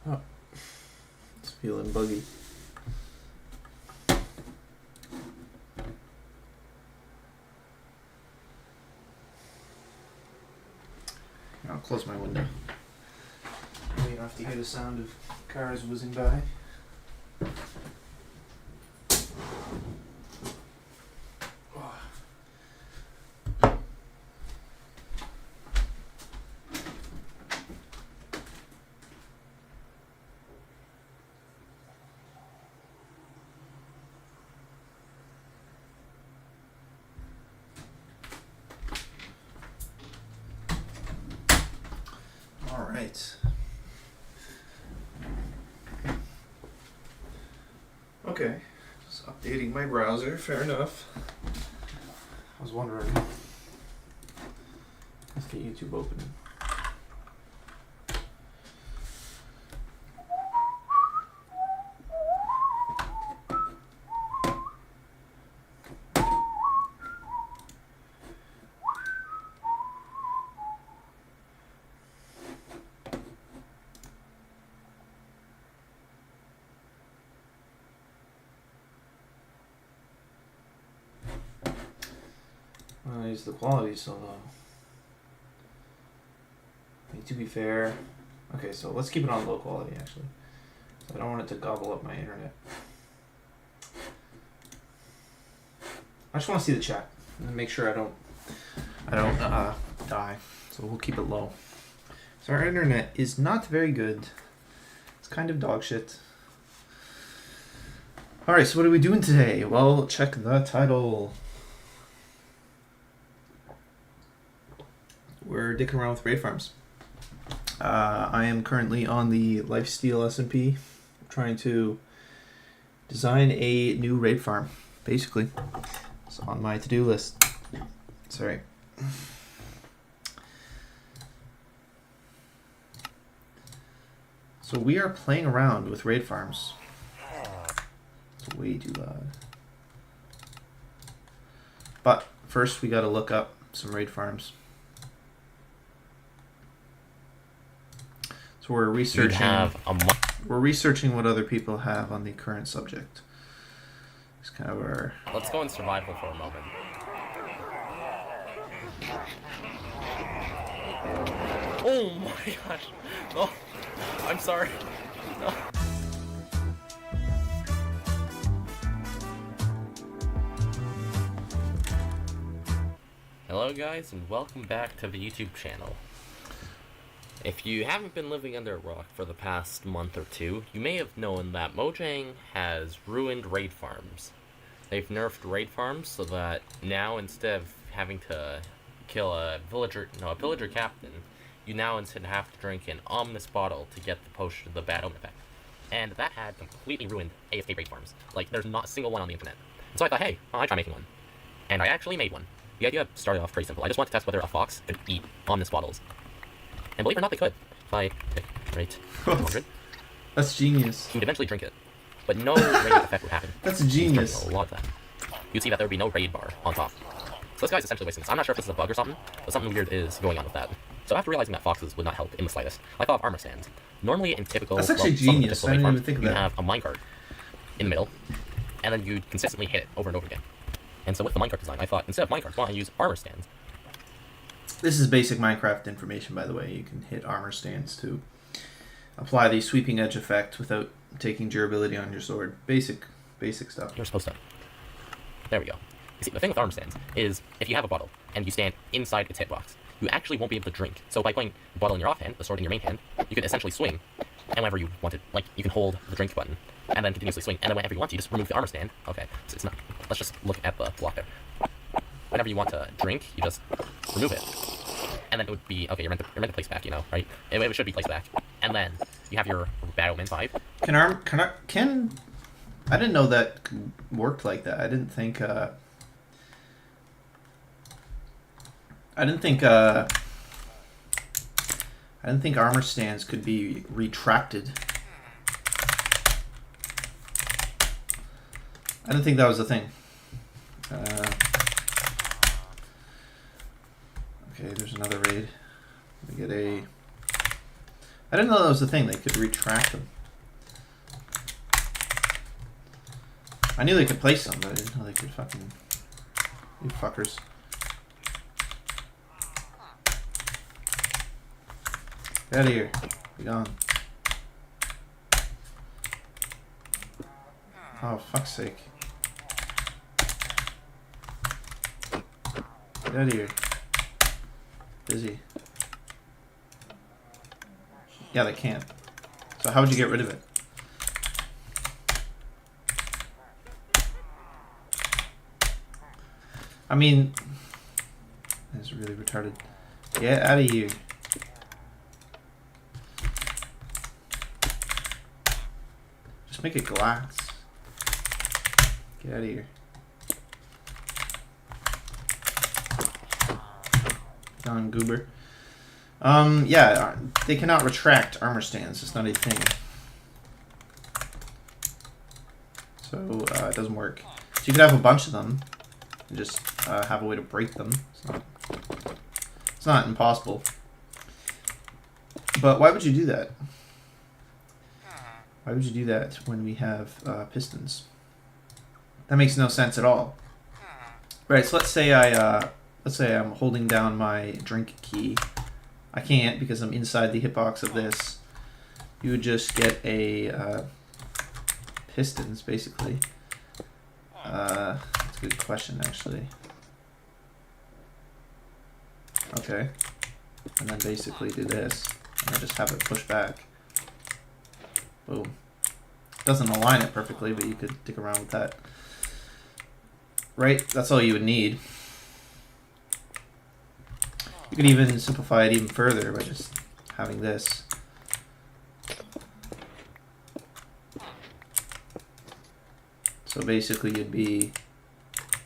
Oh, it's feeling buggy. I'll close my window. You don't have to hear the sound of cars whizzing by. All right. Okay, just updating my browser, fair enough. I was wondering. Let's get YouTube open. The quality so low. To be fair, okay, so let's keep it on low quality actually. So I don't want it to gobble up my internet. I just want to see the chat and make sure I don't die. So we'll keep it low. So our internet is not very good. It's kind of dog shit. All right, so what are we doing today? Well, check the title. We're dicking around with raid farms. I am currently on the Lifesteal S&P trying to design a new raid farm, basically. It's on my to-do list. Sorry. So we are playing around with raid farms. It's way too loud. But first we gotta look up some raid farms. So we're researching what other people have on the current subject. It's kind of our... Let's go in survival for a moment. Oh my gosh. No. I'm sorry. No. Hello guys, and welcome back to the YouTube channel. If you haven't been living under a rock for the past month or two, you may have known that Mojang has ruined raid farms. They've nerfed raid farms so that now instead of having to kill a pillager captain, you now instead have to drink an ominous bottle to get the potion of the bad omen effect. And that had completely ruined AFK raid farms. Like, there's not a single one on the internet. And so I thought, hey, I'll try making one. And I actually made one. The idea started off pretty simple. I just wanted to test whether a fox could eat ominous bottles. And believe it or not, they could. If I pick rate 100, that's genius. he would eventually drink it. But no raid effect would happen. That's genius. A lot of that. You'd see that there would be no raid bar on top. So this guy's essentially wasting this. I'm not sure if this is a bug or something, but something weird is going on with that. So after realizing that foxes would not help in the slightest, I thought of armor stands. Normally in typical... That's actually genius. I didn't even think of that. You have a minecart in the middle, and then you'd consistently hit it over and over again. And so with the minecart design, I thought, instead of minecarts, why don't I use armor stands? This is basic Minecraft information, by the way. You can hit armor stands to apply the sweeping edge effect without taking durability on your sword. Basic stuff. You're supposed to. There we go. You see, the thing with armor stands is, if you have a bottle, and you stand inside its hitbox, you actually won't be able to drink. So by playing the bottle in your offhand, the sword in your main hand, you can essentially swing, and whenever you want to, like, you can hold the drink button, and then continuously swing, and then whenever you want to, you just remove the armor stand. Okay, so it's not... Let's just look at the block there. Whenever you want to drink, you just remove it. And then it would be... Okay, you're meant to place back, you know, right? It should be placed back. And then you have your Bad Omen 5. Can... I didn't know that worked like that. I didn't think armor stands could be retracted. I didn't think that was a thing. Okay, there's another raid. We get a I didn't know that was the thing. They could retract them. I knew they could place them, but I didn't know they could fucking... You fuckers. Get out of here. Be gone. Oh, fuck's sake. Get out of here. Busy. Yeah, they can't. So how would you get rid of it? I mean... That's really retarded. Get out of here. Just make it glass. Get out of here. Gone, goober. Yeah, they cannot retract armor stands. It's not a thing. So, it doesn't work. So you could have a bunch of them and just have a way to break them. It's not impossible. But why would you do that? Why would you do that when we have pistons? That makes no sense at all. Right, so let's say I'm holding down my drink key. I can't because I'm inside the hitbox of this. You would just get a pistons, basically. That's a good question, actually. Okay. And then basically do this. And I just have it push back. Boom. Doesn't align it perfectly, but you could dig around with that. Right? That's all you would need. You could even simplify it even further by just having this. So basically you'd be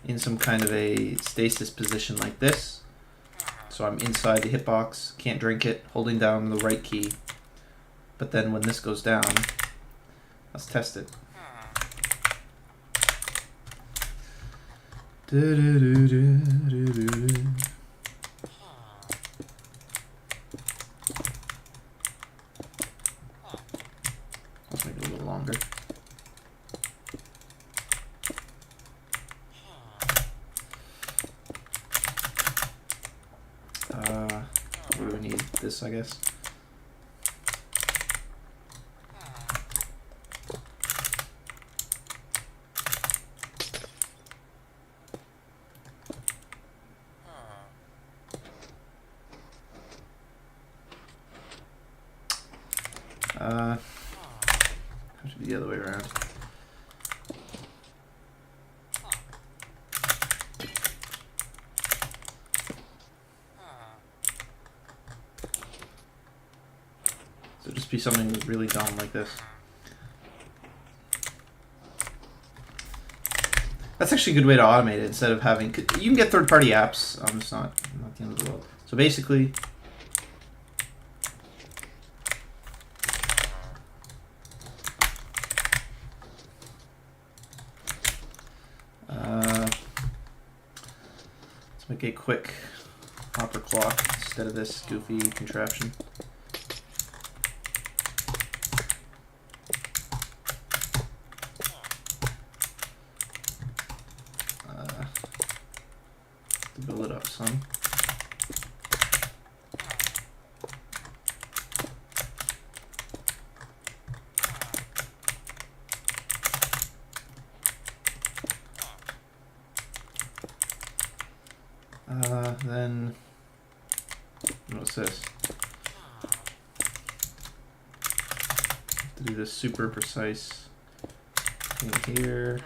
in some kind of a stasis position like this. So I'm inside the hitbox, can't drink it, holding down the right key. But then when this goes down, let's test it. Let's make it a little longer. What do we need? This, I guess. Should be the other way around. So just be something really dumb like this. That's actually a good way to automate it instead of having. You can get third-party apps. It's not the end of the world. So basically. Let's make a quick hopper clock instead of this goofy contraption. To build it up some. Then, what's this? To do this super precise thing here.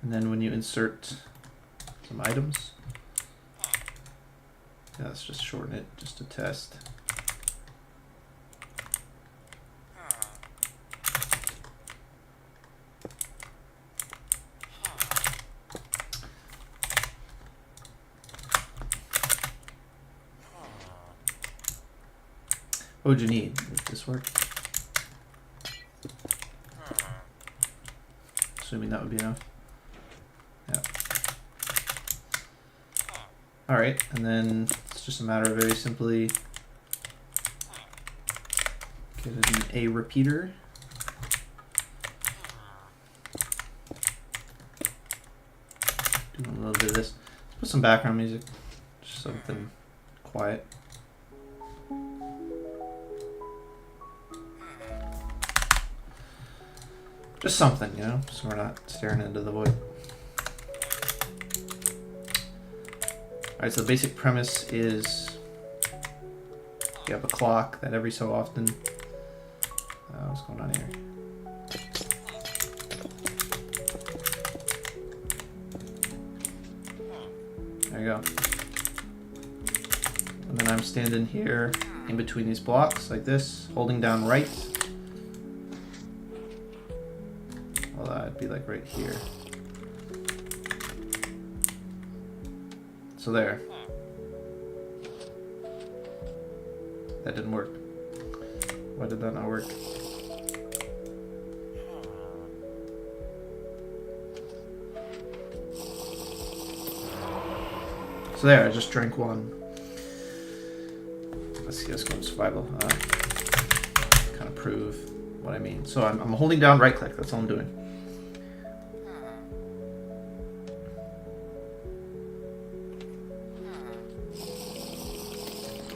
And then when you insert some items, yeah, let's just shorten it just to test. What would you need? Would this work? Assuming that would be enough. Yeah. Alright, and then it's just a matter of very simply get a repeater. Doing a little bit of this. Let's put some background music. Just something quiet. Just something, you know, so we're not staring into the void. Alright, so the basic premise is you have a clock that every so often... what's going on here? There you go. And then I'm standing here in between these blocks like this, holding down right. Well, that'd be like right here. So there. That didn't work. Why did that not work? So there, I just drank one. Let's see, let's go to survival. Kind of prove what I mean. So I'm holding down right click, that's all I'm doing.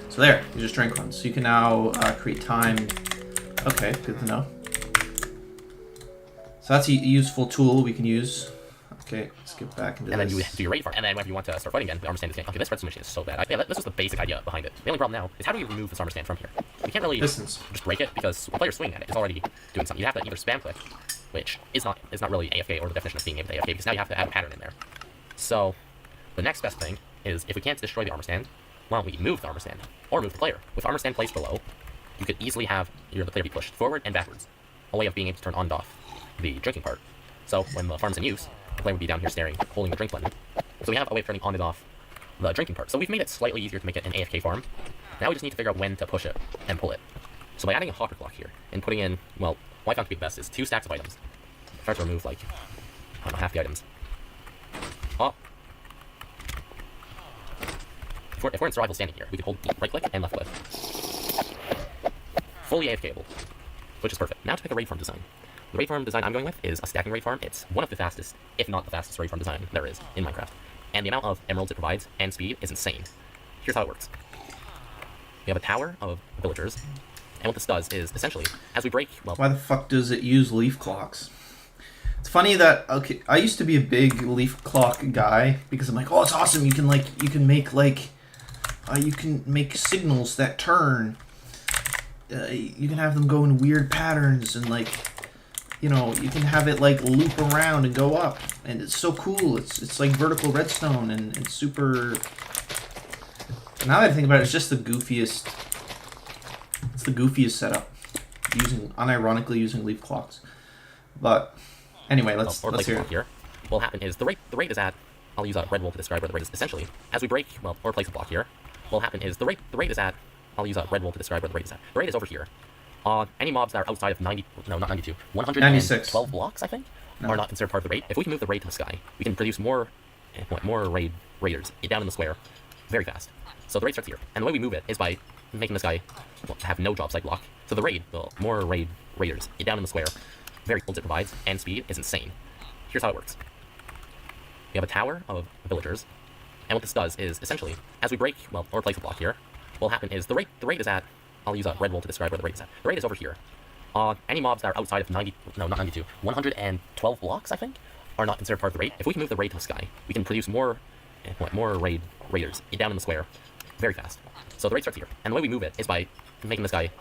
So there, you just drank one. So you can now create time. Okay, good to know. So that's a useful tool we can use. Okay, let's get back into and this. then you do your raid farm, and then when you want to start fighting again, the armor stand is okay, this redstone machine is so bad. Yeah, this was the basic idea behind it. The only problem now is how do we remove this armor stand from here? We can't really Distance. just break it because a player swinging at it is already doing something. You have to either spam click, which is not really AFK or the definition of being able to AFK, because now you have to add a pattern in there. So the next best thing is if we can't destroy the armor stand, why don't we move the armor stand or move the player? With armor stand placed below, you could easily have the player be pushed forward and backwards, a way of being able to turn on and off the drinking part. So when the farm's in use, the player would be down here staring, holding the drink button. So we have a way of turning on and off the drinking part. So we've made it slightly easier to make it an AFK farm. Now we just need to figure out when to push it and pull it. So by adding a hawker clock here and putting in, well, what I found to be the best is 2 stacks of items. Try to remove, like, I don't know, half the items. Oh. If we're in survival standing here, we can hold right click and left click. Fully AFKable, which is perfect. Now to pick a raid farm design. The raid farm design I'm going with is a stacking raid farm. It's one of the fastest, if not the fastest raid farm design there is in Minecraft. And the amount of emeralds it provides and speed is insane. Here's how it works. We have a tower of villagers, and what this does is, essentially, as we break, well... Why the fuck does it use leaf clocks? It's funny that, okay, I used to be a big leaf clock guy, because I'm like, oh, it's awesome, you can make signals that turn. You can have them go in weird patterns, and like, you know, you can have it like loop around and go up, and it's so cool. It's like vertical redstone, and it's super. Now that I think about it, it's just the goofiest. It's the goofiest setup, unironically using leaf clocks. But anyway, let's hear it. Here. What will happen is the rate is at. I'll use a red wool to describe where the rate is. Essentially, as we break, well, or place a block here. What will happen is the rate is at. I'll use a red wool to describe where the rate is at. The rate is over here. Any mobs that are outside of 112 blocks, I think, are not considered part of the raid. If we can move the raid to the sky, we can produce more raiders down in the square very fast. So the raid starts here, and the way we move it is by making this guy have no drop site block. So the raid, more raiders down in the square, very cool it provides, and speed is insane. Here's how it works. We have a tower of villagers, and what this does is, essentially, as we break, well, or place a block here, what will happen is the rate is at. I'll use a red wool to describe where the rate is at. The rate is over here. Any mobs that are outside of 112 blocks, I think, are not considered part of the raid. If we can move the raid to the sky, we can produce more raiders down in the square very fast. So the raid starts here, and the way we move it is by making this guy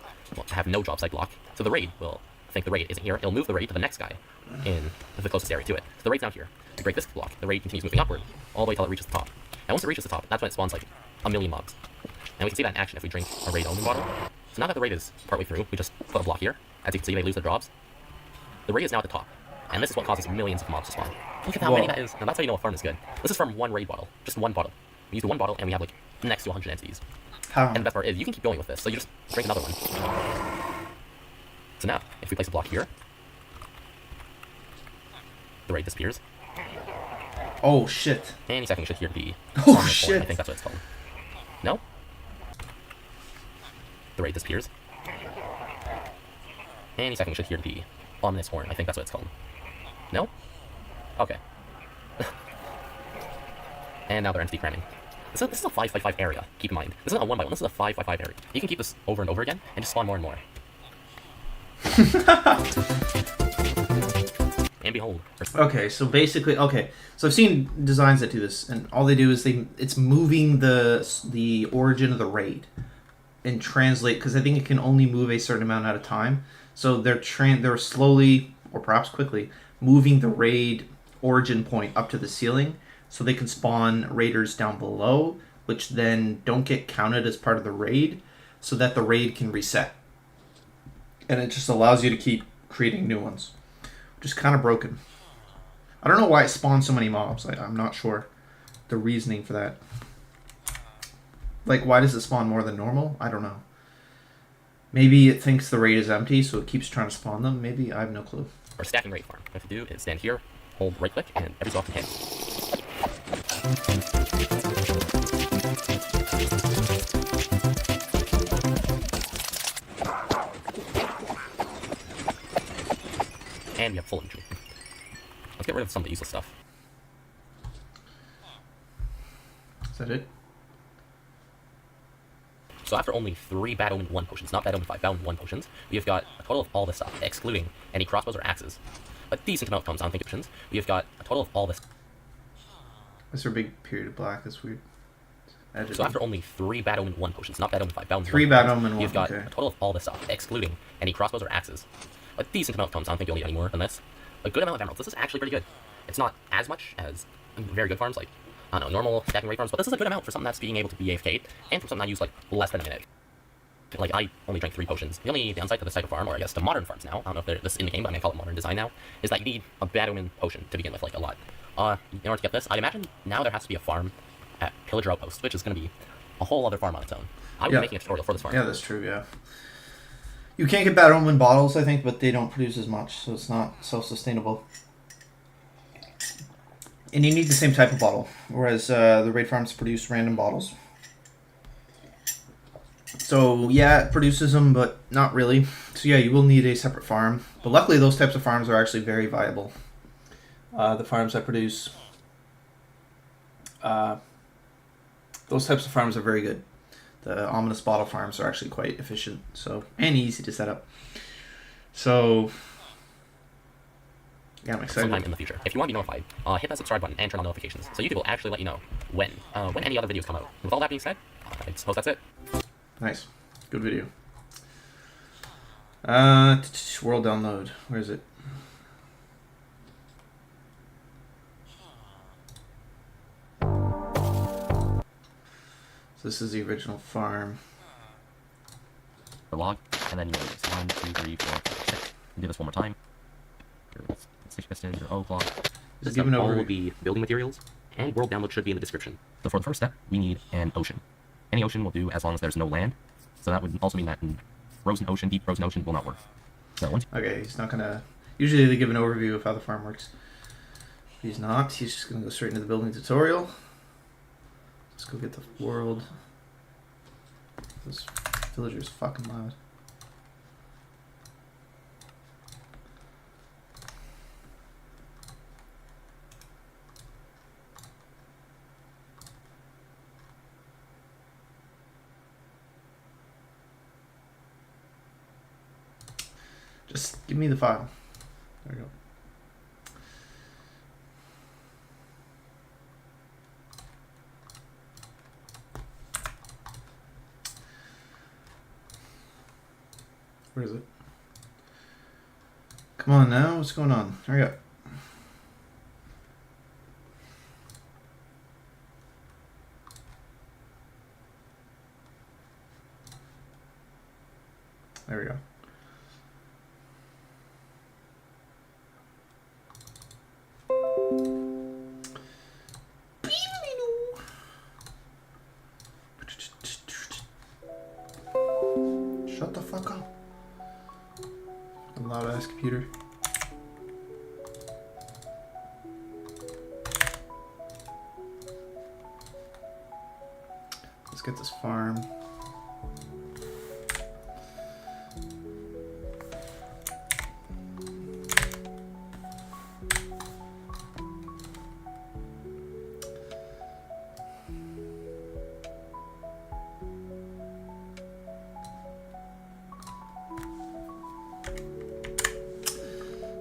have no drop site block. So the raid will think the raid isn't here. It'll move the raid to the next guy in the closest area to it. So the raid's now here. We break this block. The raid continues moving upward all the way till it reaches the top. And once it reaches the top, that's when it spawns like a million mobs. And we can see that in action if we drink a raid only bottle. So now that the raid is partway through, we just put a block here. As you can see, they lose their drops. The raid is now at the top. And this is what causes millions of mobs to spawn. Look at how many that is. Now that's how you know a farm is good. This is from one raid bottle. Just one bottle. We use the one bottle and we have like next to 100 entities. How? And the best part is you can keep going with this. So you just drink another one. So now, if we place a block here, the raid disappears. Oh shit. Any second should here be. Oh on this shit. horn. I think that's what it's called. No? The raid disappears. Any second should here be on this horn. I think that's what it's called. No? Okay. And now they're entity cramming. This is a 5x5 area, keep in mind. This isn't a 1x1, this is a 5x5 area. You can keep this over and over again, and just spawn more and more. And behold. Okay, so basically, so I've seen designs that do this, and all they do is it's moving the origin of the raid and translate, because I think it can only move a certain amount at a time. So they're slowly, or perhaps quickly, moving the raid origin point up to the ceiling, so they can spawn raiders down below, which then don't get counted as part of the raid, so that the raid can reset. And it just allows you to keep creating new ones. Which is kind of broken. I don't know why it spawns so many mobs. I'm not sure the reasoning for that. Like, why does it spawn more than normal? I don't know. Maybe it thinks the raid is empty, so it keeps trying to spawn them. Maybe, I have no clue. Or stacking raid farm. What you have to do is stand here, hold right click, and every so often hit. And we have full injury. Let's get rid of some of the useless stuff. Is that it? So after only 3 Bad Omen 1 potions, not Bad Omen 5, Bad Omen 1 potions, we have got a total of all this stuff, excluding any crossbows or axes. A decent amount comes, I don't think, potions. We have got a total of all this. Is there a big period of black? That's weird. So after only 3 Bad Omen 1 potions, not Bad Omen 5, Bad Omen 3 Bad Omen 1, we've got okay. a total of all this stuff, excluding any crossbows or axes. A decent amount comes, I don't think you'll need any more than this. A good amount of emeralds. This is actually pretty good. It's not as much as very good farms, like, I don't know, normal stacking raid farms, but this is a good amount for something that's being able to be AFK'd, and for something I use, like, less than a minute. Like, I only drank 3 potions. The only downside to this type of farm, or I guess to modern farms now, I don't know if they're this in the game, but I'm gonna call it modern design now, is that you need a Bad Omen potion to begin with, like, a lot. In order to get this, I'd imagine now there has to be a farm at Pillager Outpost, which is gonna be a whole other farm on its own. I would be making a tutorial for this farm. Yeah, that's true, yeah. You can't get Bad Omen bottles, I think, but they don't produce as much, so it's not self-sustainable. And you need the same type of bottle, whereas the raid farms produce random bottles. So, yeah, it produces them, but not really. So, yeah, you will need a separate farm. But luckily, those types of farms are actually very viable. The farms that produce... those types of farms are very good. The ominous bottle farms are actually quite efficient, so and easy to set up. So, yeah, I'm excited. Sometime in the future, if you want to be notified, hit that subscribe button and turn on notifications, so YouTube will actually let you know when any other videos come out. With all that being said, I suppose that's it. Nice, good video. World download. Where is it? So this is the original farm. The log, and then you go this 1, 2, 3, 4, 5, 6. Do this one more time. Your stitch piston, your O clock. This is all of the building materials, and world download should be in the description. So for the first step, we need an ocean. Any ocean will do as long as there's no land. So that would also mean that in frozen ocean, deep frozen ocean will not work. So once. Okay, he's not gonna. Usually they give an overview of how the farm works. He's not. He's just gonna go straight into the building tutorial. Let's go get the world. This villager's fucking loud. Just give me the file. There we go. Where is it? Come on now, what's going on? Hurry up. There we go. Shut the fuck up. A loud ass computer. Let's get this farm.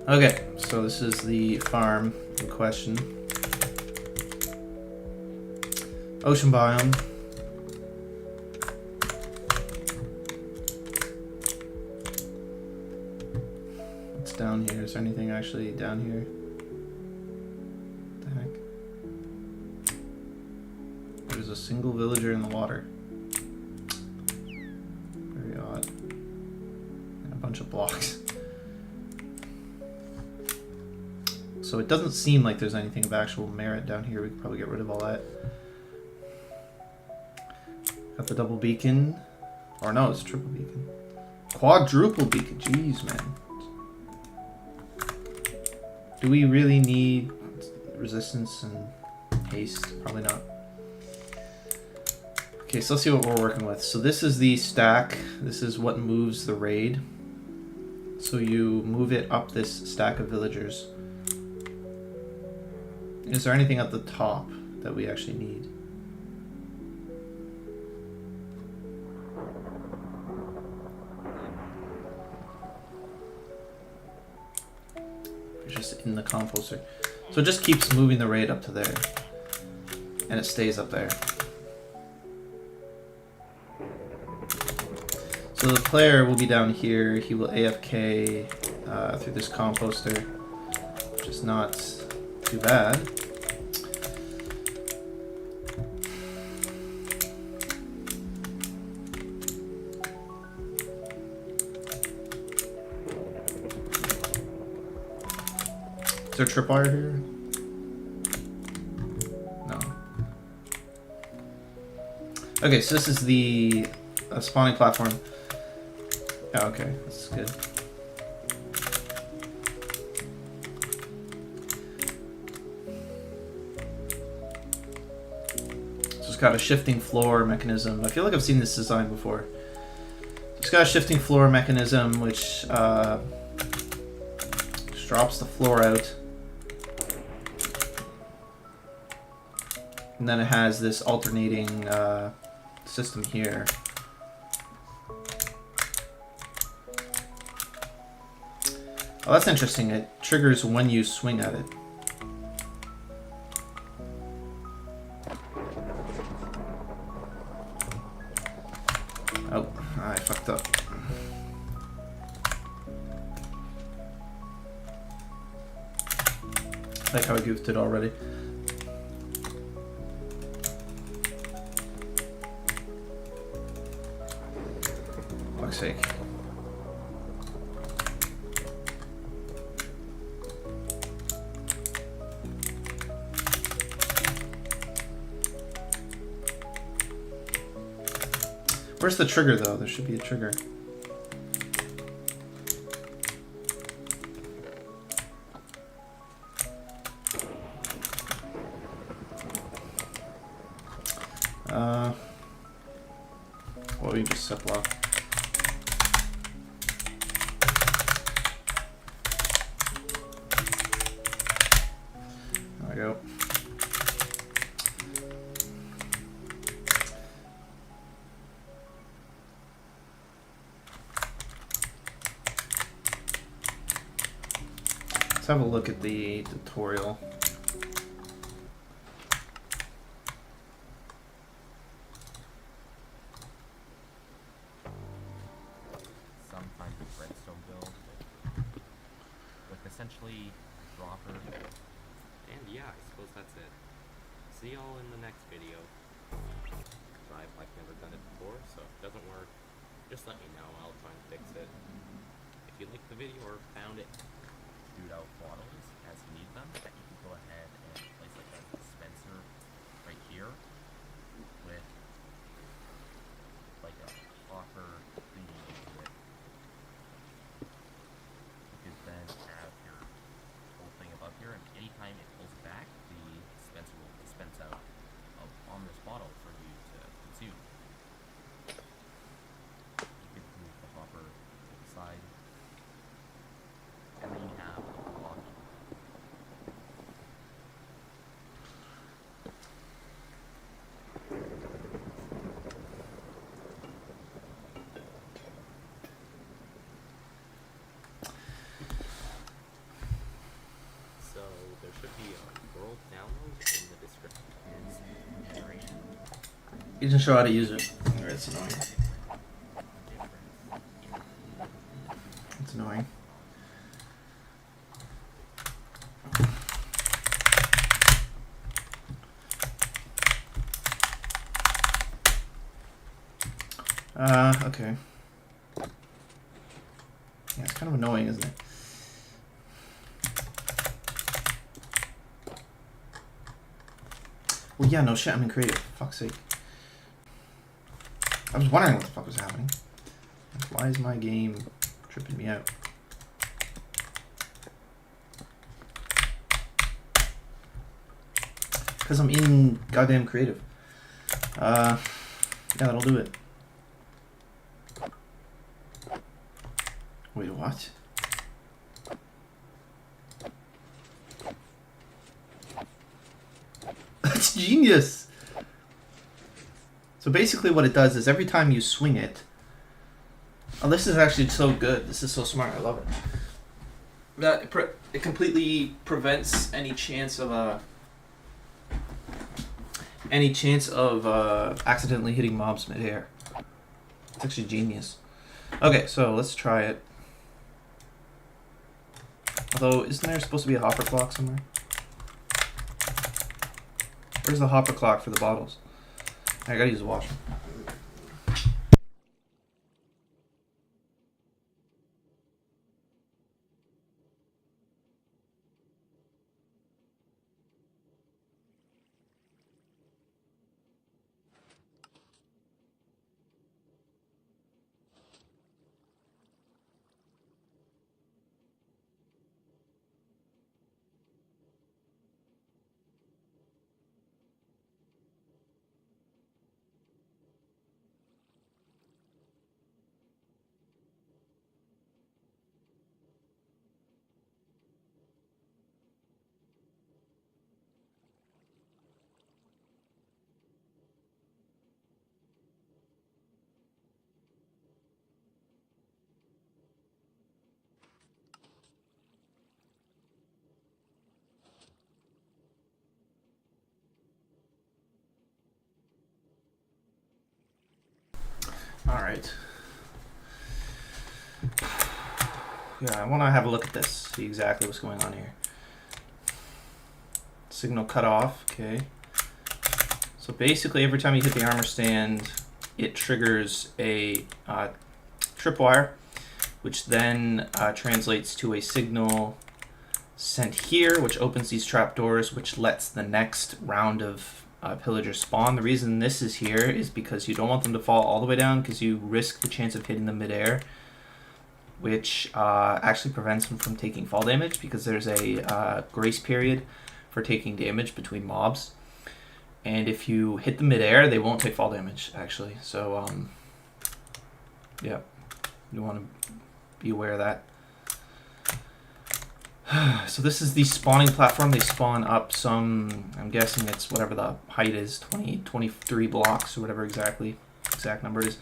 Okay, so this is the farm in question. Ocean biome. What's down here? Is there anything actually down here? What the heck? There's a single villager in the water. Very odd. And a bunch of blocks. So it doesn't seem like there's anything of actual merit down here. We could probably get rid of all that. Got the double beacon. Or no, it's triple beacon. Quadruple beacon. Jeez, man. Do we really need resistance and haste? Probably not. Okay, so let's see what we're working with. So this is the stack. This is what moves the raid. So you move it up this stack of villagers. Is there anything at the top that we actually need? It's just in the composter. So it just keeps moving the raid up to there. And it stays up there. So the player will be down here. He will AFK through this composter, which is not too bad. Is there a tripwire here? No. Okay, so this is the spawning platform. Oh, okay, this is good. So it's got a shifting floor mechanism. I feel like I've seen this design before. It's got a shifting floor mechanism which just drops the floor out. And then it has this alternating system here. Oh, that's interesting. It triggers when you swing at it. Oh, I fucked up. I like how I goofed it already. Fuck's sake. Where's the trigger, though? There should be a trigger. Well, we just set block. There we go. Let's have a look at the tutorial. Some kind of redstone build with essentially dropper. And yeah, I suppose that's it. See y'all in the next video. I've never done it before, so if it doesn't work, just let me know. I'll try and fix it. If you liked the video or found it, shoot out bottles as you need them, that you can go ahead and place like a dispenser right here with like a hopper thingy into it. You could then have your whole thing above here, and anytime it pulls back, the dispenser will dispense out on this bottle for you to consume. He doesn't show how to use it. It's annoying. It's annoying. Okay. Yeah, it's kind of annoying, isn't it? Well, yeah, no shit, I'm in creative. Fuck's sake. I was wondering what the fuck was happening. Why is my game tripping me out? Because I'm in goddamn creative. Yeah, that'll do it. Wait, what? That's genius! So basically what it does is every time you swing it... Oh, this is actually so good. This is so smart. I love it. That it completely prevents any chance of accidentally hitting mobs mid-air. It's actually genius. Okay, so let's try it. Although, isn't there supposed to be a hopper clock somewhere? Where's the hopper clock for the bottles? I gotta use the washroom. Alright. Yeah, I want to have a look at this, see exactly what's going on here. Signal cut off, okay. So basically every time you hit the armor stand, it triggers a tripwire, which then translates to a signal sent here, which opens these trapdoors, which lets the next round of pillagers spawn. The reason this is here is because you don't want them to fall all the way down, because you risk the chance of hitting them midair, which actually prevents them from taking fall damage, because there's a grace period for taking damage between mobs. And if you hit them midair, they won't take fall damage, actually. So, yeah, you want to be aware of that. So this is the spawning platform. They spawn up some, I'm guessing it's whatever the height is, 23 blocks or whatever exact number it is.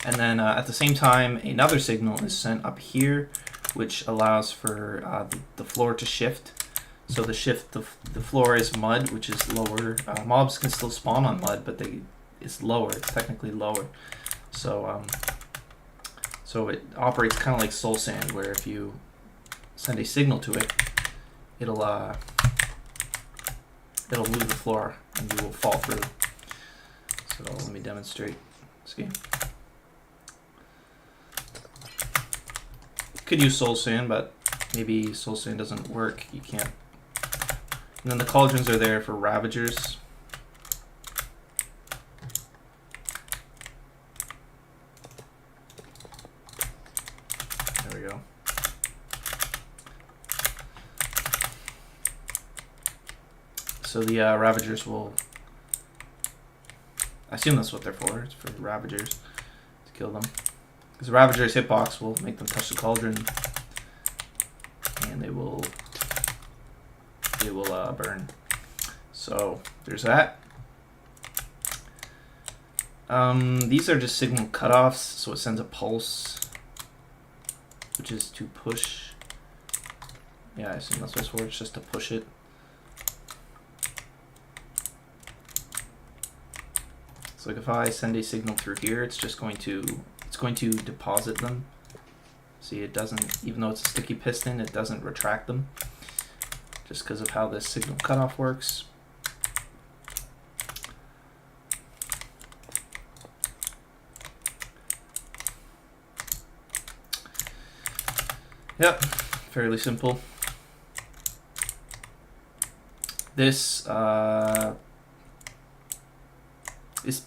And then at the same time, another signal is sent up here, which allows for the floor to shift. So the floor is mud, which is lower. Mobs can still spawn on mud, but it's lower. It's technically lower. So so it operates kind of like soul sand, where if you send a signal to it, it'll move the floor and you will fall through. So let me demonstrate. See. Could use soul sand, but maybe soul sand doesn't work. You can't. And then the cauldrons are there for ravagers. There we go. So the ravagers will. I assume that's what they're for. It's for ravagers to kill them. Because the Ravager's hitbox will make them touch the cauldron, and they will burn. So there's that. These are just signal cutoffs, so it sends a pulse, which is to push Yeah, I assume that's what it's for. It's just to push it. So like if I send a signal through here, it's going to deposit them. See, it doesn't, even though it's a sticky piston, it doesn't retract them, just because of how this signal cutoff works. Yep, fairly simple. This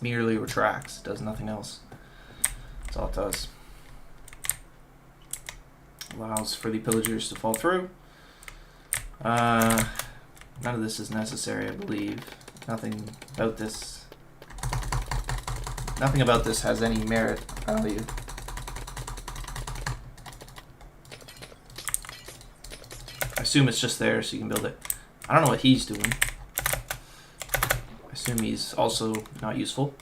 merely retracts, it does nothing else. That's all it does. Allows for the pillagers to fall through. None of this is necessary, I believe. Nothing about this has any merit value. I assume it's just there so you can build it. I don't know what he's doing. I assume he's also not useful.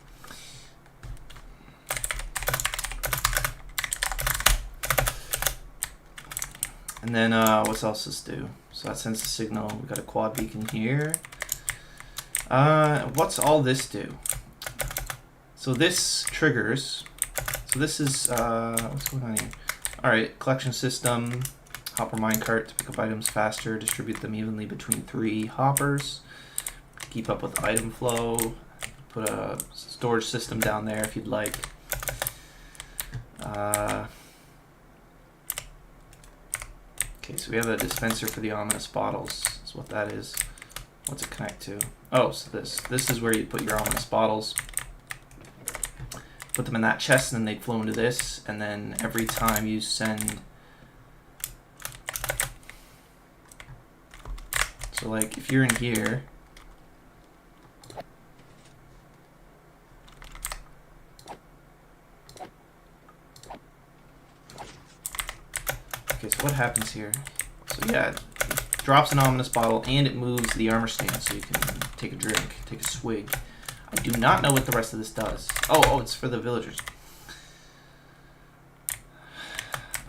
And then what else does this do? So that sends a signal. We got a quad beacon here. What's all this do? So this triggers. So this is what's going on here? All right, collection system, hopper minecart to pick up items faster, distribute them evenly between 3 hoppers, keep up with item flow. Put a storage system down there if you'd like. Okay, so we have a dispenser for the ominous bottles. That's what that is. What's it connect to? Oh, so this is where you put your ominous bottles. Put them in that chest, and then they flow into this. And then every time you send, so like if you're in here, okay, so what happens here? So yeah, it drops an ominous bottle and it moves the armor stand so you can take a drink, take a swig. I do not know what the rest of this does. Oh, it's for the villagers.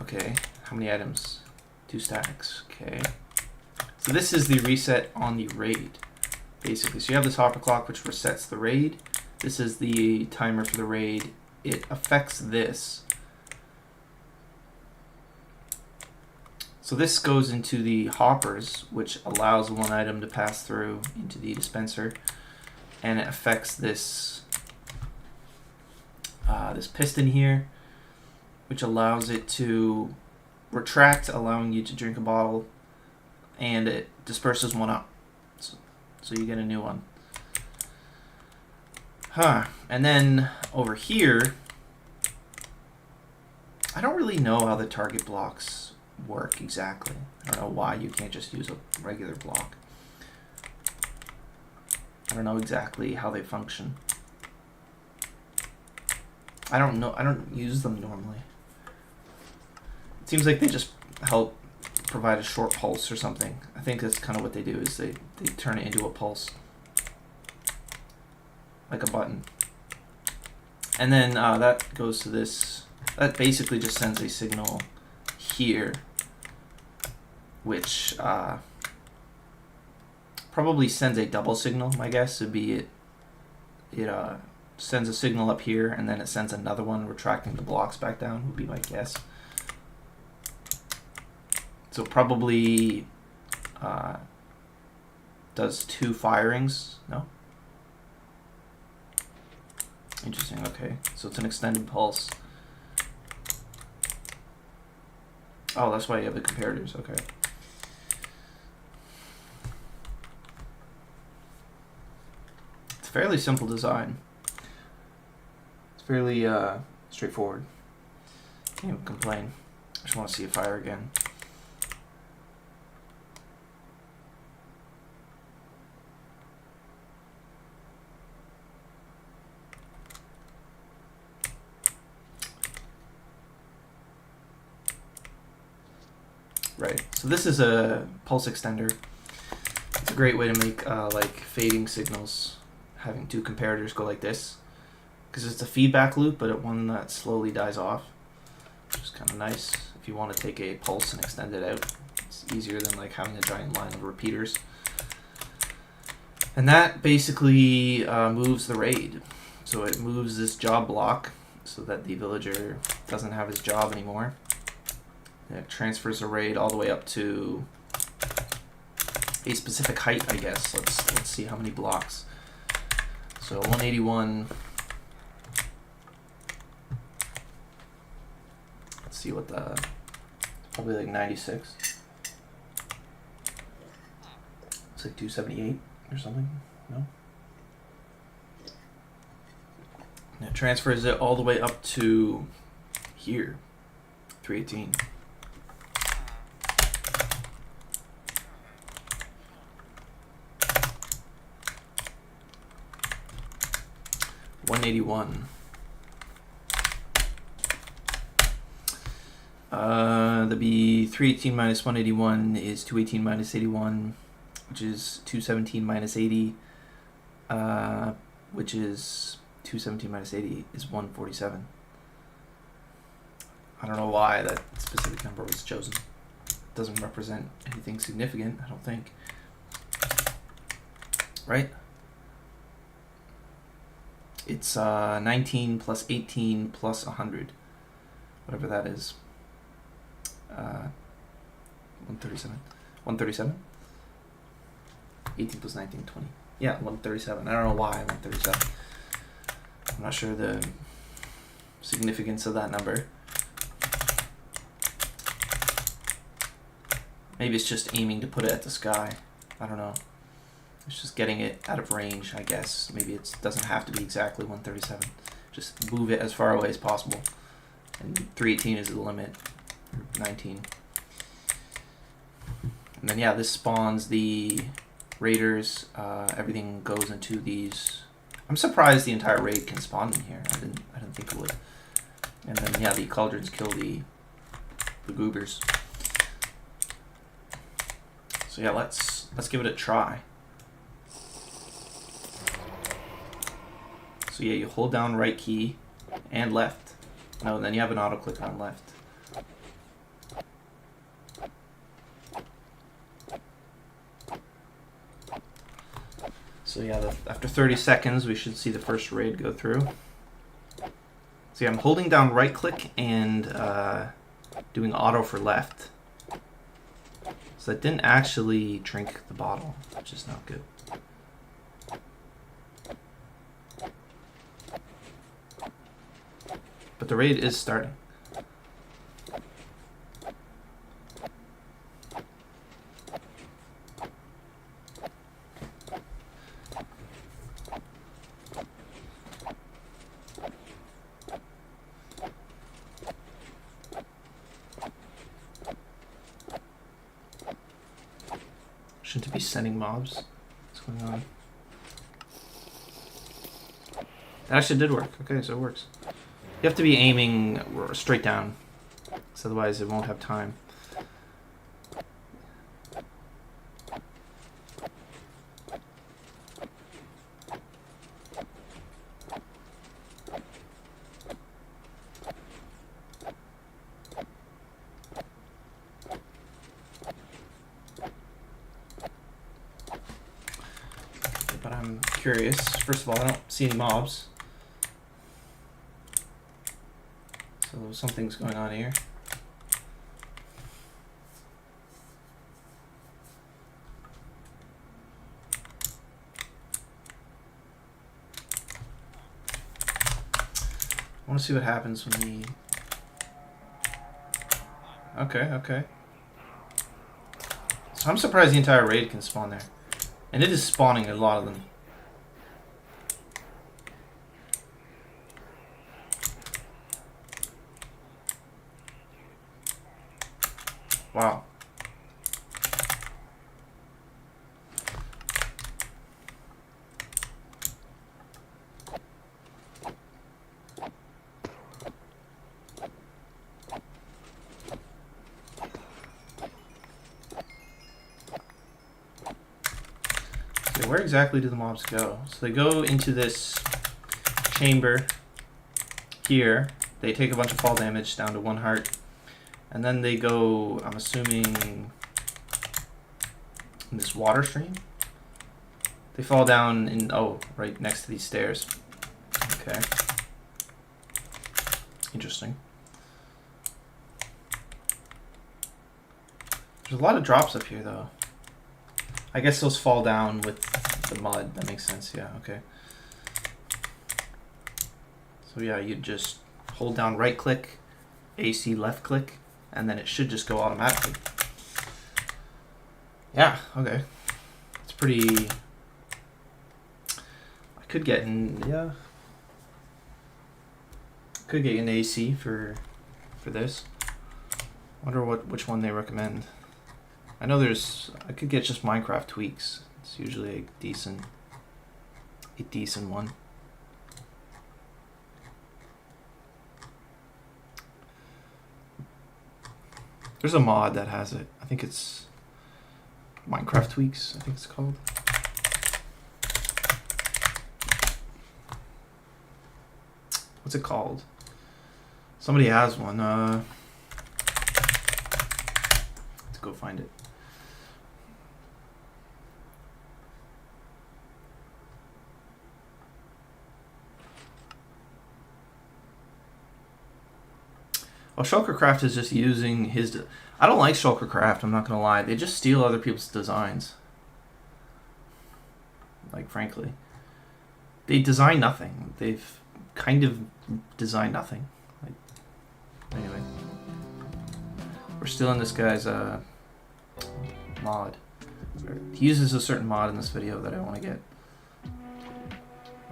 Okay, how many items? 2 stacks, okay. So this is the reset on the raid, basically. So you have this hopper clock which resets the raid. This is the timer for the raid. It affects this. So this goes into the hoppers, which allows 1 item to pass through into the dispenser, and it affects this this piston here, which allows it to retract, allowing you to drink a bottle, and it disperses 1 up, so you get a new one. And then over here, I don't really know how the target blocks work exactly. I don't know why you can't just use a regular block. I don't know exactly how they function. I don't know. I don't use them normally. It seems like they just help provide a short pulse or something. I think that's kind of what they do, is they turn it into a pulse. Like a button. And then that goes to this. That basically just sends a signal here, which probably sends a double signal. My guess would be it sends a signal up here, and then it sends another one retracting the blocks back down, would be my guess. So probably does 2 firings. No? Interesting, okay. So it's an extended pulse. Oh, that's why you have the comparators, okay. It's a fairly simple design. It's fairly straightforward. Can't even complain. I just want to see it fire again. Right, so this is a pulse extender. It's a great way to make like fading signals, having 2 comparators go like this, because it's a feedback loop, but one that slowly dies off, which is kind of nice if you want to take a pulse and extend it out. It's easier than like having a giant line of repeaters. And that basically moves the raid. So it moves this job block so that the villager doesn't have his job anymore. And it transfers the raid all the way up to a specific height, I guess. Let's see how many blocks. So 181. Let's see what the, probably like 96. It's like 278 or something. No. And it transfers it all the way up to here, 318. $181. That'd be 318 minus 181 is 218 minus 81, which is 217 minus 80, which is 217 minus 80 is 147. I don't know why that specific number was chosen. It doesn't represent anything significant, I don't think. Right? It's 19 plus 18 plus 100, whatever that is. 137. 137? 18 plus 19, 20. Yeah, 137. I don't know why 137. I'm not sure the significance of that number. Maybe it's just aiming to put it at the sky. I don't know. It's just getting it out of range, I guess. Maybe it doesn't have to be exactly 137. Just move it as far away as possible. And 318 is the limit. 19. And then yeah, this spawns the raiders. Everything goes into these. I'm surprised the entire raid can spawn in here. I didn't think it would. And then yeah, the cauldrons kill the goobers. So yeah, let's give it a try. So yeah, you hold down right key and left. No, then you have an auto click on left. So yeah, after 30 seconds, we should see the first raid go through. So yeah, I'm holding down right click and doing auto for left. So that didn't actually drink the bottle, which is not good. But the raid is starting. Shouldn't it be sending mobs? What's going on? That actually did work. Okay, so it works. You have to be aiming straight down, because otherwise it won't have time. But I'm curious. First of all, I don't see any mobs. So something's going on here. I want to see what happens when we... Okay. So I'm surprised the entire raid can spawn there. And it is spawning a lot of them. Wow. Okay, where exactly do the mobs go? So they go into this chamber here. They take a bunch of fall damage down to 1 heart. And then they go, I'm assuming, in this water stream. They fall down in, oh, right next to these stairs. Okay. Interesting. There's a lot of drops up here, though. I guess those fall down with the mud. That makes sense. Yeah, okay. So yeah, you just hold down right click, AC left click, and then it should just go automatically. Yeah, okay. It's pretty... I could get an... yeah. Could get an AC for this. Wonder which one they recommend. I know there's... I could get just Minecraft tweaks. It's usually a decent one. There's a mod that has it. I think it's Minecraft tweaks, I think it's called. What's it called? Somebody has one. Let's go find it. Oh, Shulkercraft is just using his... I don't like Shulkercraft, I'm not going to lie. They just steal other people's designs. Like, frankly. They design nothing. They've kind of designed nothing. Like, anyway. We're still in this guy's mod. He uses a certain mod in this video that I want to get.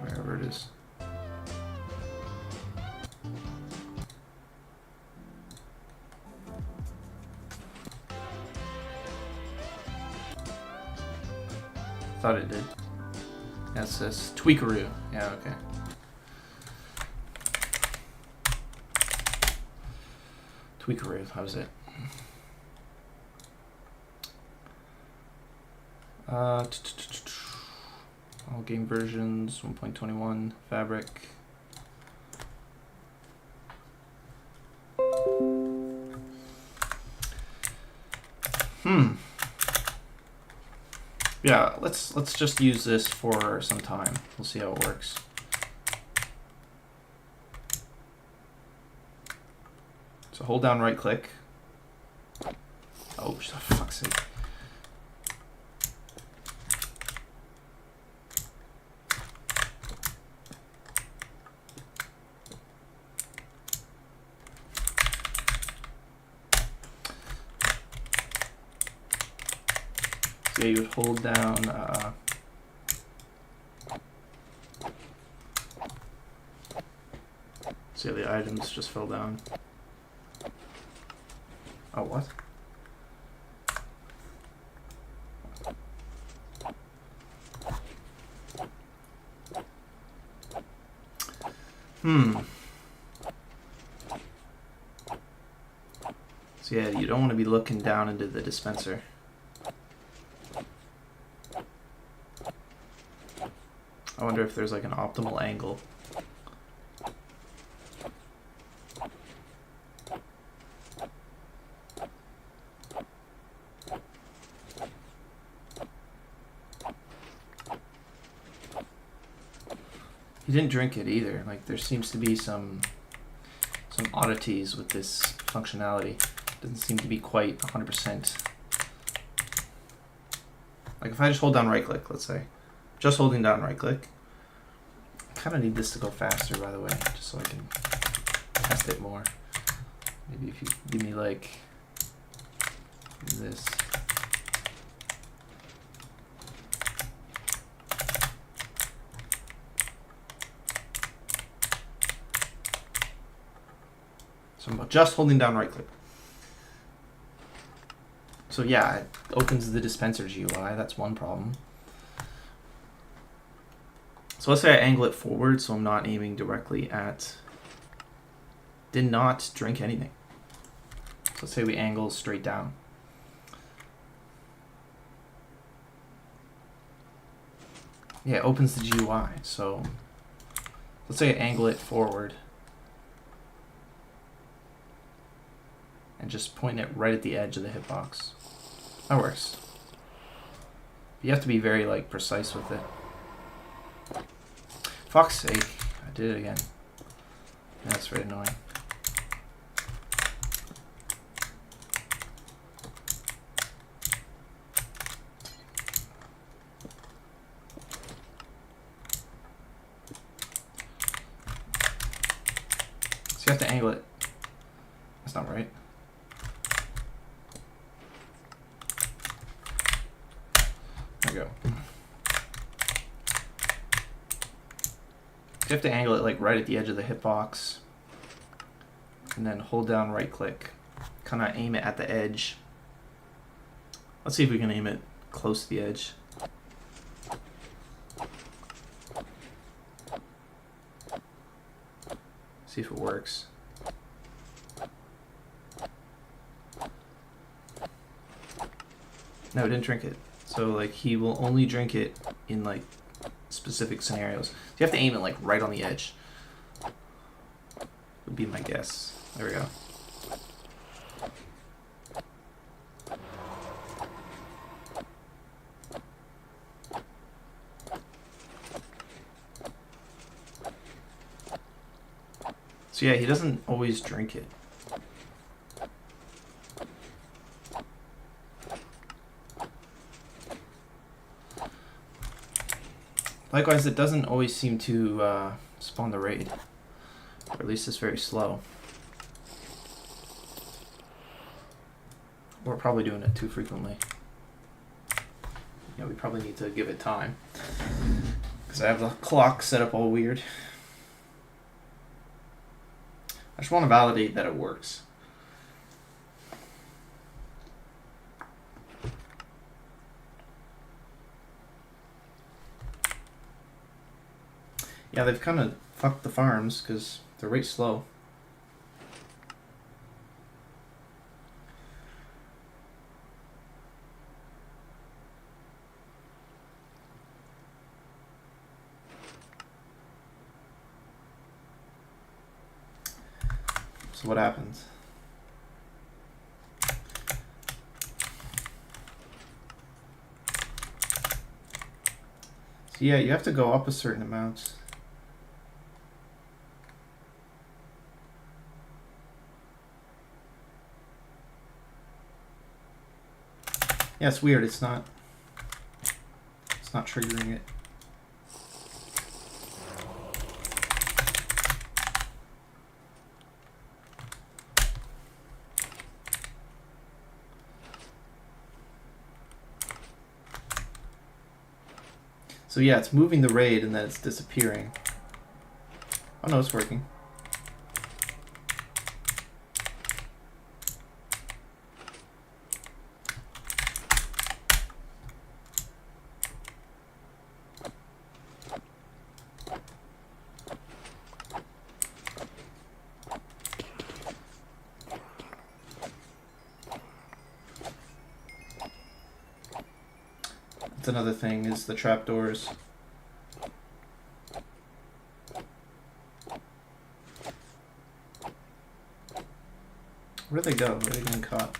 Wherever it is. Thought it did. Yeah, it says Tweakaroo. Yeah, okay. Tweakaroo, how's it? All game versions, 1.21, Fabric. Yeah, let's just use this for some time. We'll see how it works. So hold down right click. Oh, for fuck's sake. So you would hold down see, the items just fell down. Oh, what? So yeah, you don't want to be looking down into the dispenser. I wonder if there's like an optimal angle. He didn't drink it either. Like, there seems to be some oddities with this functionality. Doesn't seem to be quite 100%. Like, if I just hold down right click, let's say. Just holding down right click. I kind of need this to go faster, by the way, just so I can test it more. Maybe if you give me like this. So I'm just holding down right click. So yeah, it opens the dispenser GUI. That's one problem. So let's say I angle it forward so I'm not aiming directly at... Did not drink anything. So let's say we angle straight down. Yeah, it opens the GUI. So let's say I angle it forward. And just point it right at the edge of the hitbox. That works. You have to be very like precise with it. Fuck's sake, I did it again. That's very annoying. So you have to angle it. That's not right. There we go. You have to angle it like right at the edge of the hitbox, and then hold down right click. Kind of aim it at the edge. Let's see if we can aim it close to the edge. See if it works. No, it didn't drink it. So like he will only drink it in like specific scenarios. So you have to aim it like right on the edge. Would be my guess. There we go. So yeah, he doesn't always drink it. Likewise, it doesn't always seem to spawn the raid. Or at least it's very slow. We're probably doing it too frequently. Yeah, we probably need to give it time. Because I have the clock set up all weird. I just want to validate that it works. Yeah, they've kind of fucked the farms because they're right slow. So what happens? So yeah, you have to go up a certain amount. Yeah, it's weird. It's not triggering it. So yeah, it's moving the raid and then it's disappearing. Oh no, it's working. That's another thing, is the trapdoors. Where'd they go? Where are they getting caught?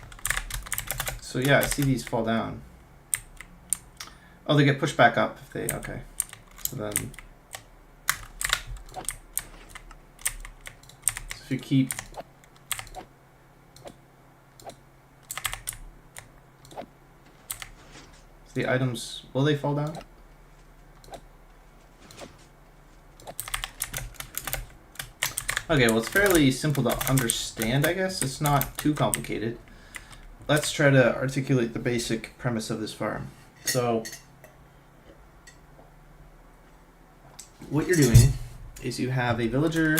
So yeah, I see these fall down. Oh, they get pushed back up if they, okay. So then, so if you keep, the items, will they fall down? Okay, well it's fairly simple to understand, I guess. It's not too complicated. Let's try to articulate the basic premise of this farm. So, what you're doing is you have a villager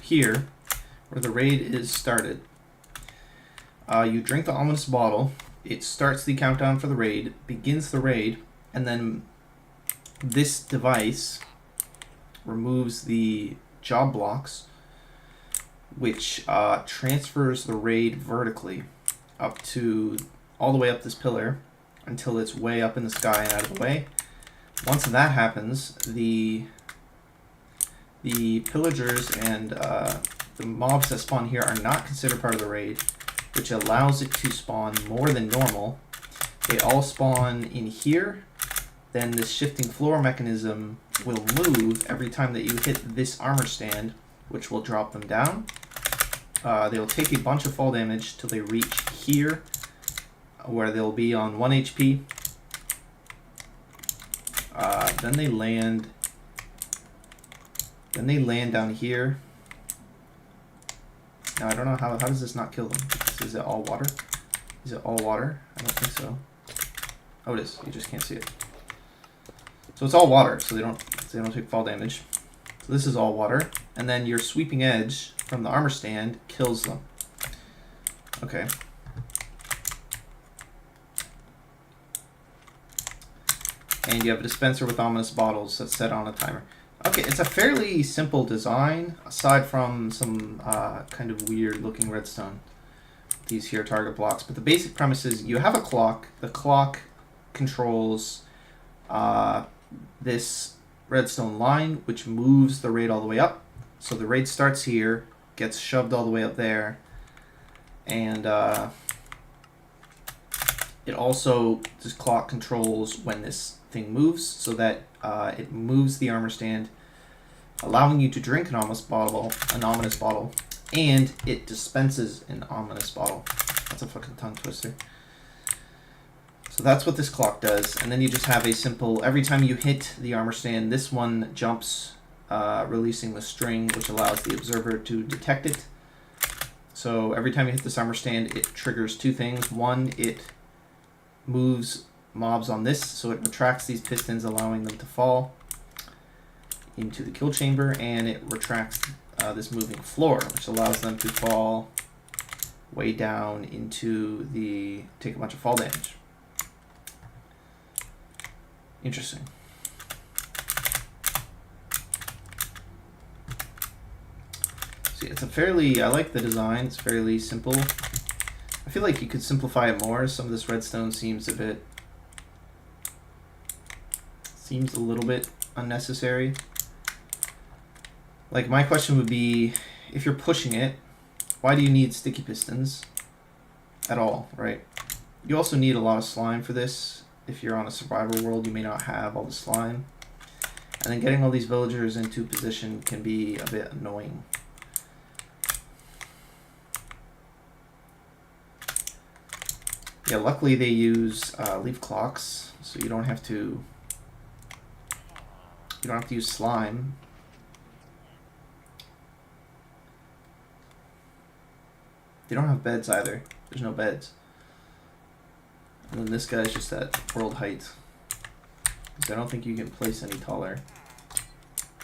here, where the raid is started. You drink the ominous bottle. It starts the countdown for the raid, begins the raid, and then this device removes the job blocks, which transfers the raid vertically up to all the way up this pillar until it's way up in the sky and out of the way. Once that happens, the pillagers and the mobs that spawn here are not considered part of the raid, which allows it to spawn more than normal. they all spawn in here. Then this shifting floor mechanism will move every time that you hit this armor stand, which will drop them down. They'll take a bunch of fall damage till they reach here, where they'll be on 1 HP. Then they land down here. Now I don't know how does this not kill them? Is it all water? Is it all water? I don't think so. Oh, it is. You just can't see it. So it's all water, so they don't take fall damage. So this is all water, and then your sweeping edge from the armor stand kills them. Okay. And you have a dispenser with ominous bottles that's set on a timer. Okay, it's a fairly simple design, aside from some kind of weird looking redstone. These here target blocks. But the basic premise is you have a clock. The clock controls this redstone line, which moves the raid all the way up. So the raid starts here, gets shoved all the way up there, and it also, this clock controls when this thing moves, so that it moves the armor stand, allowing you to drink an ominous bottle, and it dispenses an ominous bottle. That's a fucking tongue twister. So that's what this clock does, and then you just have a simple, every time you hit the armor stand, this one jumps, releasing the string, which allows the observer to detect it. So every time you hit this armor stand, it triggers two things. One, it moves mobs on this, so it retracts these pistons, allowing them to fall into the kill chamber, and it retracts this moving floor, which allows them to fall way down into take a bunch of fall damage. Interesting. See, it's a fairly, I like the design, it's fairly simple. I feel like you could simplify it more. Some of this redstone seems a little bit unnecessary. Like, my question would be, if you're pushing it, why do you need sticky pistons at all, right? You also need a lot of slime for this. If you're on a survival world, you may not have all the slime. And then getting all these villagers into position can be a bit annoying. Yeah, luckily they use leaf clocks, so you don't have to use slime. They don't have beds either. There's no beds. And then this guy's just at world height. Because I don't think you can place any taller.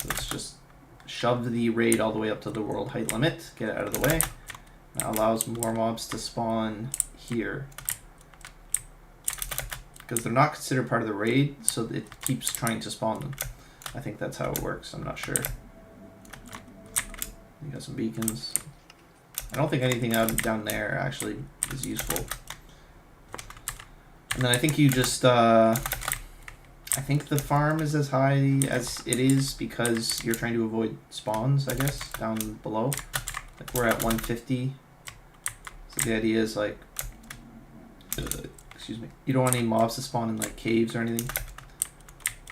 Let's just shove the raid all the way up to the world height limit. Get it out of the way. That allows more mobs to spawn here. Because they're not considered part of the raid, so it keeps trying to spawn them. I think that's how it works. I'm not sure. You got some beacons. I don't think anything down there actually is useful. And then I think you just, I think the farm is as high as it is because you're trying to avoid spawns, I guess, down below. Like, we're at 150. So the idea is, like, excuse me, you don't want any mobs to spawn in, like, caves or anything.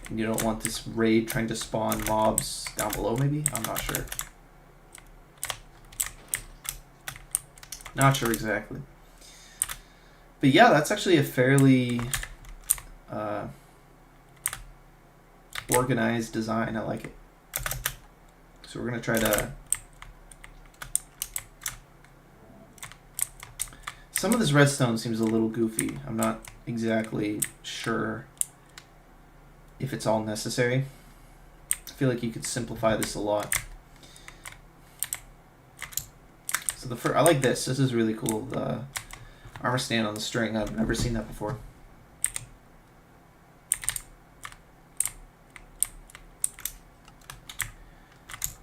And you don't want this raid trying to spawn mobs down below, maybe? I'm not sure. Not sure exactly. But yeah, that's actually a fairly organized design. I like it. So we're going to try to... Some of this redstone seems a little goofy. I'm not exactly sure if it's all necessary. I feel like you could simplify this a lot. So I like this. This is really cool. The armor stand on the string. I've never seen that before.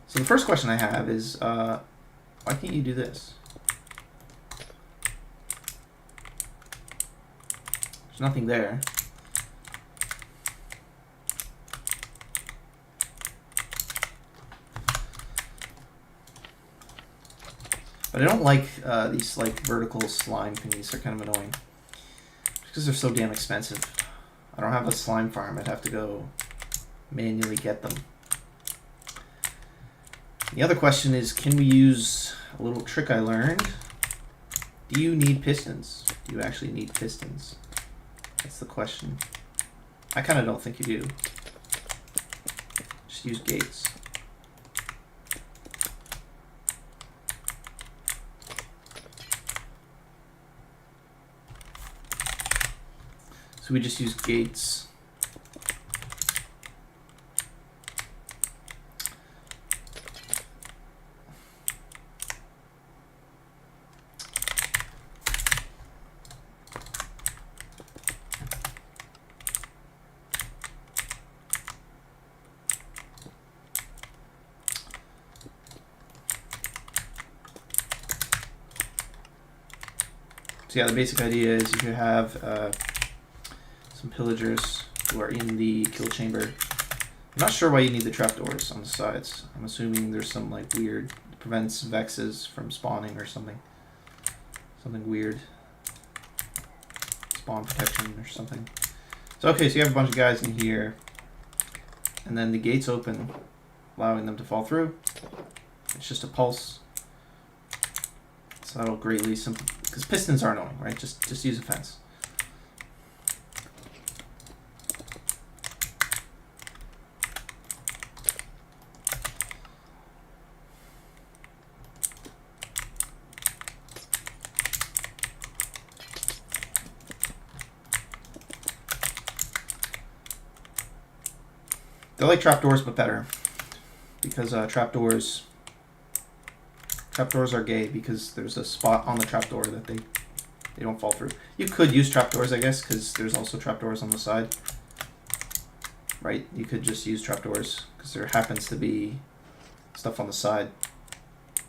So the first question I have is, why can't you do this? There's nothing there. But I don't like these like vertical slime thingies. They're kind of annoying. because they're so damn expensive. I don't have a slime farm. I'd have to go manually get them. The other question is, can we use a little trick I learned? Do you need pistons? Do you actually need pistons? That's the question. I kind of don't think you do. Just use gates. So we just use gates. So yeah, the basic idea is if you have some pillagers who are in the kill chamber. I'm not sure why you need the trapdoors on the sides. I'm assuming there's some like weird, prevents vexes from spawning or something. Something weird. Spawn protection or something. So okay, so you have a bunch of guys in here. And then the gates open, allowing them to fall through. It's just a pulse. So that'll greatly simplify, because pistons are annoying, right? Just use a fence. They're like trapdoors, but better, because trapdoors are gay because there's a spot on the trapdoor that they don't fall through. You could use trapdoors, I guess, because there's also trapdoors on the side, right? You could just use trapdoors because there happens to be stuff on the side.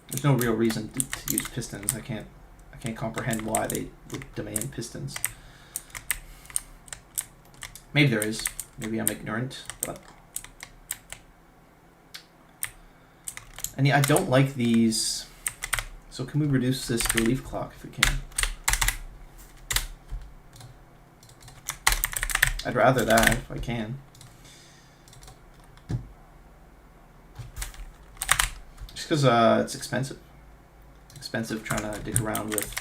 There's no real reason to use pistons. I can't comprehend why they would demand pistons. Maybe there is. Maybe I'm ignorant, but. And yeah, I don't like these. So can we reduce this to a leaf clock if we can? I'd rather that if I can. Just because it's expensive. Expensive trying to dig around with.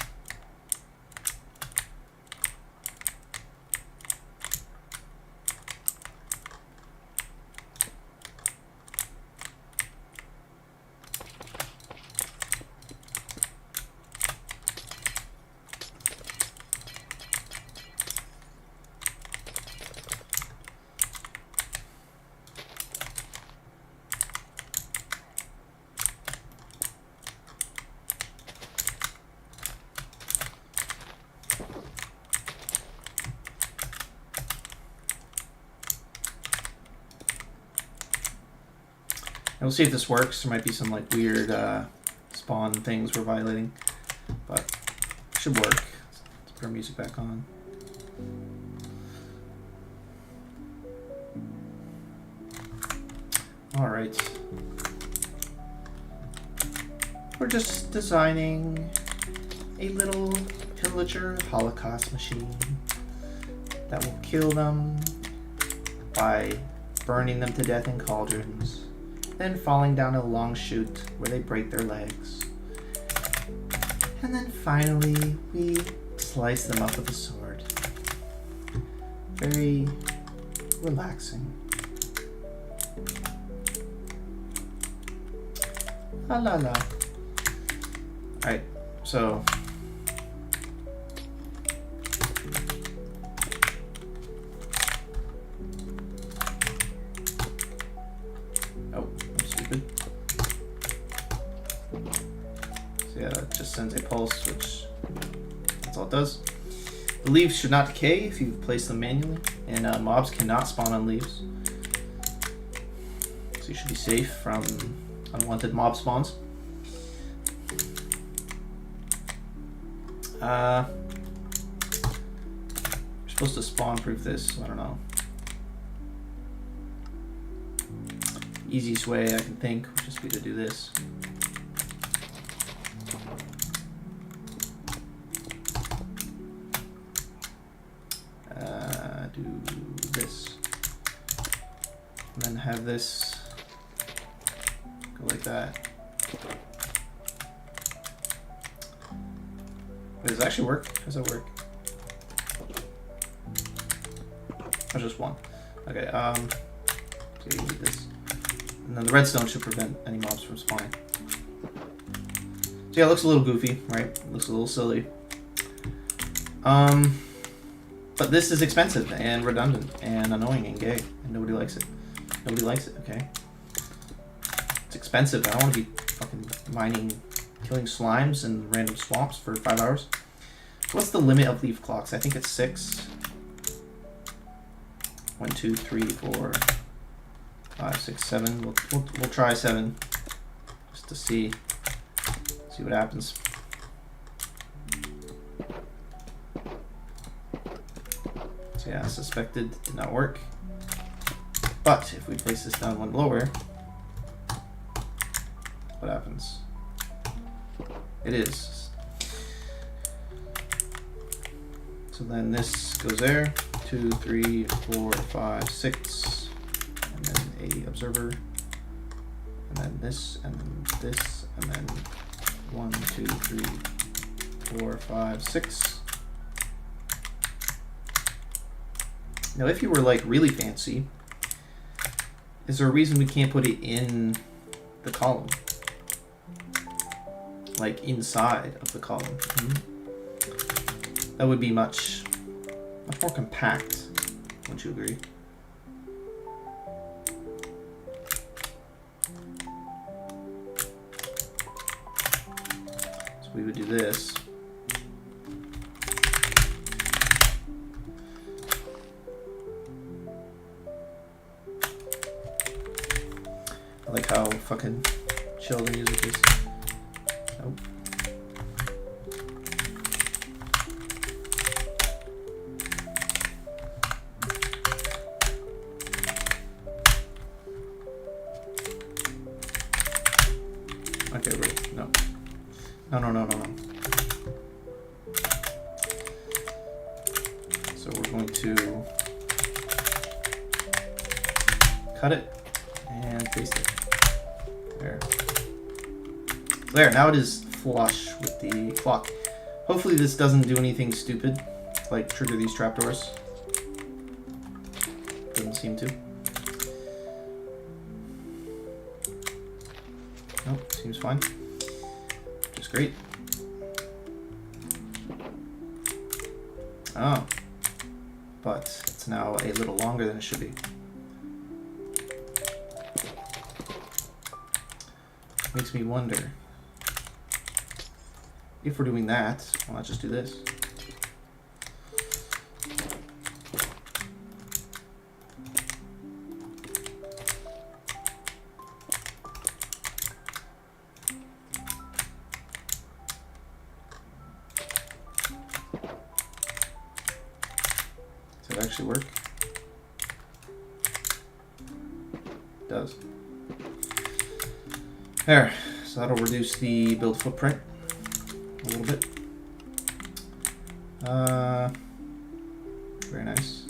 We'll see if this works. There might be some like weird spawn things we're violating, but it should work. Let's put our music back on. All right. We're just designing a little pillager Holocaust machine that will kill them by burning them to death in cauldrons, then falling down a long chute where they break their legs. And then finally, we slice them up with a sword. Very relaxing. La la la. Alright, so. Sends a pulse, which that's all it does. The leaves should not decay if you place them manually, and mobs cannot spawn on leaves. So you should be safe from unwanted mob spawns. You're supposed to spawn proof this, so I don't know. Easiest way I can think would just be to do this. do this. And then have this go like that. Wait, does it actually work? How does that work? Oh, just one. Okay, so you need this. And then the redstone should prevent any mobs from spawning. So yeah, it looks a little goofy, right? It looks a little silly. But this is expensive and redundant and annoying and gay, and nobody likes it. Nobody likes it, okay? It's expensive. I don't want to be fucking mining, killing slimes in random swamps for 5 hours. So what's the limit of leaf clocks? I think it's 6. 1, 2, 3, 4, 5, 6, 7. We'll try 7 just to see what happens. So yeah, suspected did not work. But if we place this down one lower, what happens? It is. So then this goes there. 2, 3, 4, 5, 6, and then a observer, and then this, and then this, and then 1, 2, 3, 4, 5, 6. Now, if you were like really fancy, is there a reason we can't put it in the column? Like inside of the column? That would be much more compact, wouldn't you agree? So we would do this. I like how fucking chill the music is. Nope. Okay, wait, no. No. So we're going to cut it and paste it. There, now it is flush with the clock. Hopefully this doesn't do anything stupid, like trigger these trapdoors. Doesn't seem to. Nope, seems fine. Which is great. Oh. But it's now a little longer than it should be. Makes me wonder, if we're doing that, why not just do this? Does it actually work? It does. There, so that'll reduce the build footprint a little bit. Very nice.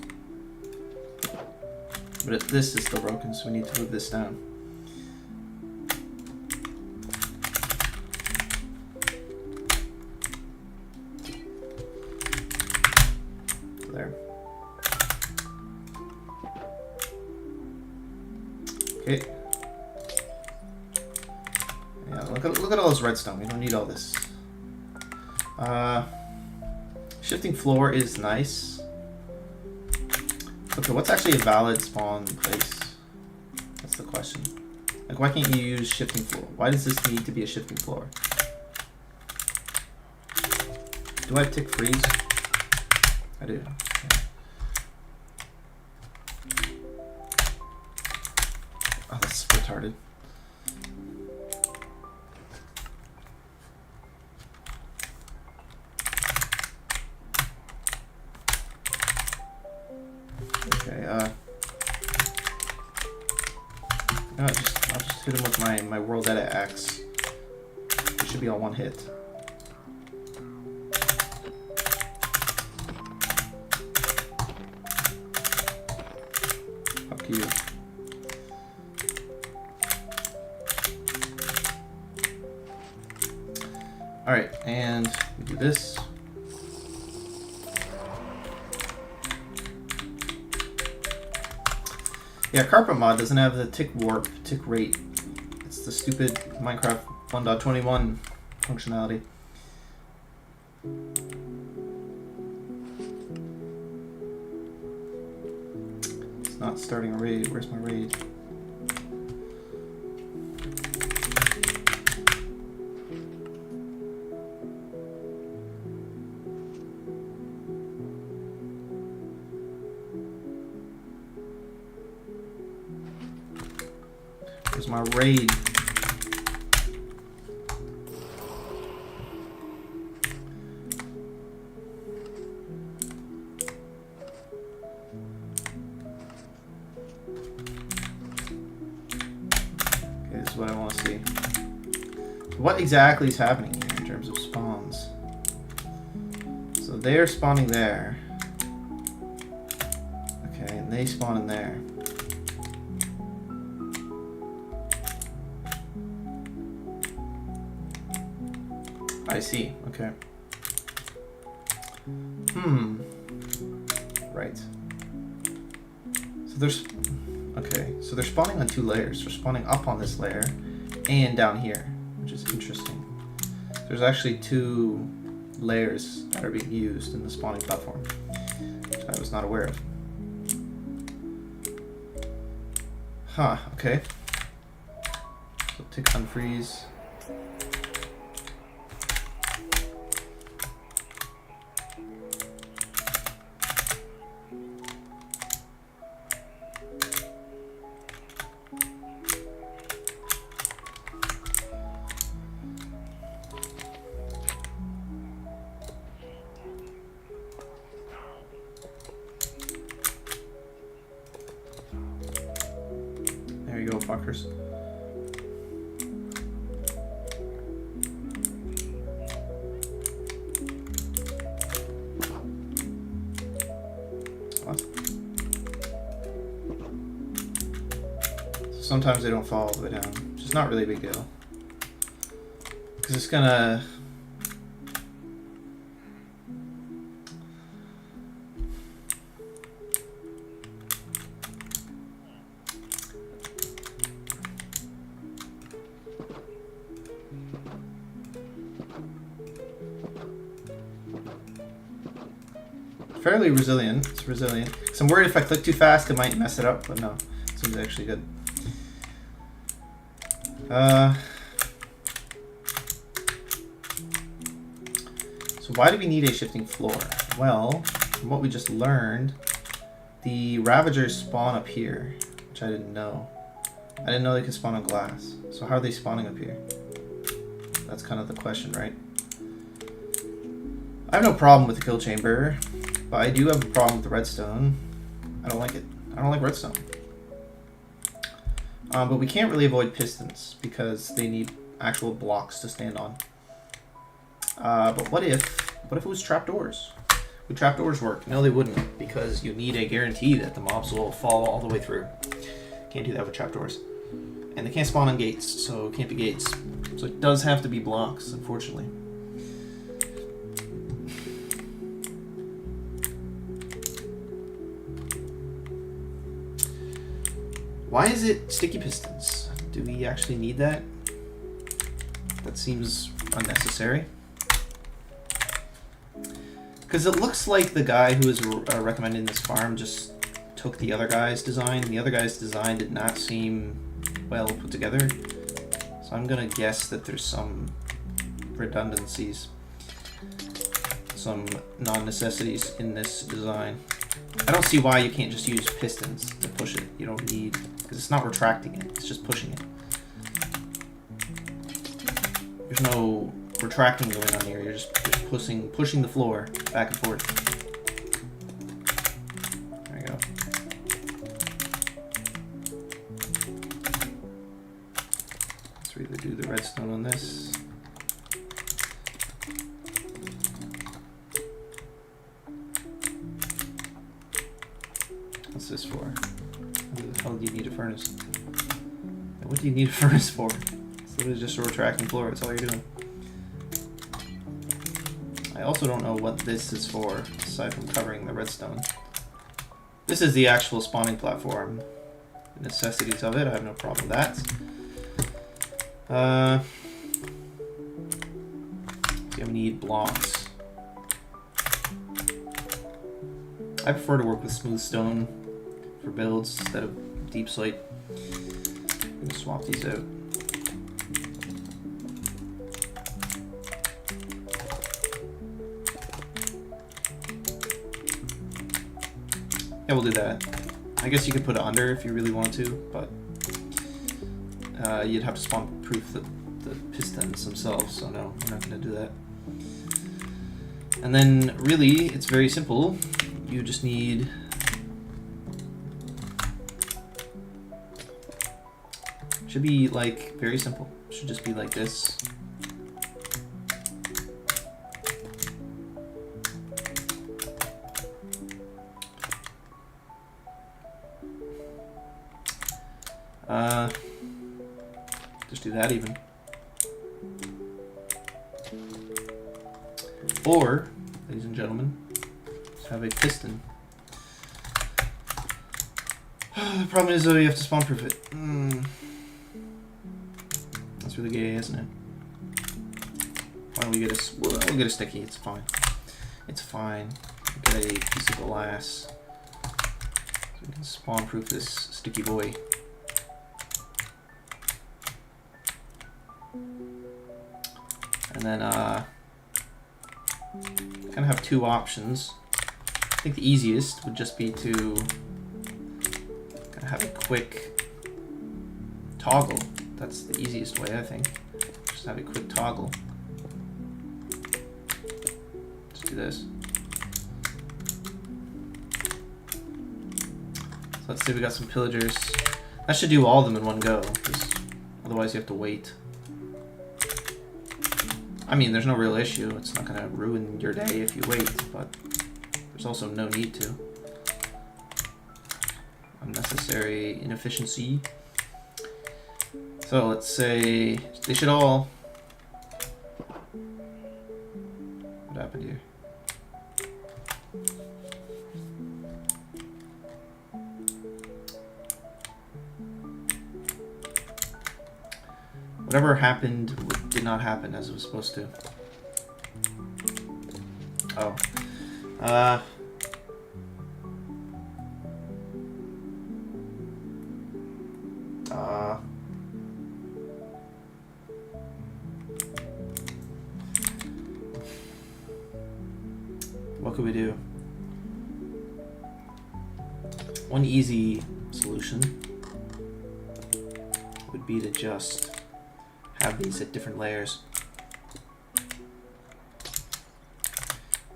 But this is still broken, so we need to move this down. There. Okay. Yeah, look at all this redstone. We don't need all this. Shifting floor is nice. Okay, what's actually a valid spawn place? That's the question. Like, why can't you use shifting floor? Why does this need to be a shifting floor? Do I have tick freeze? I do. Okay. Oh, that's retarded. Okay, no, I'll just hit him with my world edit axe. It should be on one hit. Fuck you. Alright, and we do this. Yeah, Carpet Mod doesn't have the tick warp, tick rate. It's the stupid Minecraft 1.21 functionality. It's not starting a raid. Where's my raid? Where's my raid? Okay, this is what I want to see. What exactly is happening here in terms of spawns? So they're spawning there. Okay, and they spawn in there. I see. Okay. Right. So there's... Okay, so they're spawning on 2 layers. They're spawning up on this layer and down here, which is interesting. There's actually 2 layers that are being used in the spawning platform, which I was not aware of. Huh, okay. So tick unfreeze. There you go, fuckers. What? Sometimes they don't fall all the way down, which is not really a big deal. Because it's gonna... fairly resilient. It's resilient. So I'm worried if I click too fast, it might mess it up, but no. It seems actually good. So why do we need a shifting floor? Well, from what we just learned, the Ravagers spawn up here, which I didn't know. I didn't know they could spawn on glass. So how are they spawning up here? That's kind of the question, right? I have no problem with the kill chamber, but I do have a problem with the redstone. I don't like it. I don't like redstone. But we can't really avoid pistons because they need actual blocks to stand on. But what if it was trapdoors? Would trapdoors work? No, they wouldn't, because you need a guarantee that the mobs will fall all the way through. Can't do that with trapdoors. And they can't spawn on gates, so it can't be gates. So it does have to be blocks, unfortunately. Why is it sticky pistons? Do we actually need that? That seems unnecessary. Because it looks like the guy who is recommending this farm just took the other guy's design. The other guy's design did not seem well put together. So I'm going to guess that there's some redundancies, some non-necessities in this design. I don't see why you can't just use pistons to push it. You don't need, because it's not retracting it, it's just pushing it. There's no retracting going on here, you're just pushing the floor back and forth. There you go. Let's really do the redstone on this. What's this for? What the hell do you need a furnace? And what do you need a furnace for? It's literally just a retracting floor. That's all you're doing. I also don't know what this is for, aside from covering the redstone. This is the actual spawning platform. The necessities of it, I have no problem with that. So we need blocks. I prefer to work with smooth stone for builds instead of deep slate. I'm gonna swap these out. Yeah, we'll do that. I guess you could put it under if you really want to, but you'd have to spawn proof the pistons themselves, so no, we're not going to do that. And then, really, it's very simple. You just need should be like very simple. Should just be like this. Just do that even. Or, ladies and gentlemen, just have a piston. The problem is though you have to spawn proof it. That's really gay, isn't it? Why don't we get a we'll get a sticky, it's fine. It's fine. We'll get a piece of glass. So we can spawn proof this sticky boy. And then kind of have two options. I think the easiest would just be to kind of have a quick toggle. That's the easiest way, I think. Just have a quick toggle. Let's do this. So let's say we got some pillagers. That should do all of them in one go, because otherwise you have to wait. I mean, there's no real issue. It's not going to ruin your day if you wait, but there's also no need to. Unnecessary inefficiency. So let's say they should all... What happened here? Whatever happened did not happen as it was supposed to. Oh. What could we do? One easy solution would be to just have these at different layers.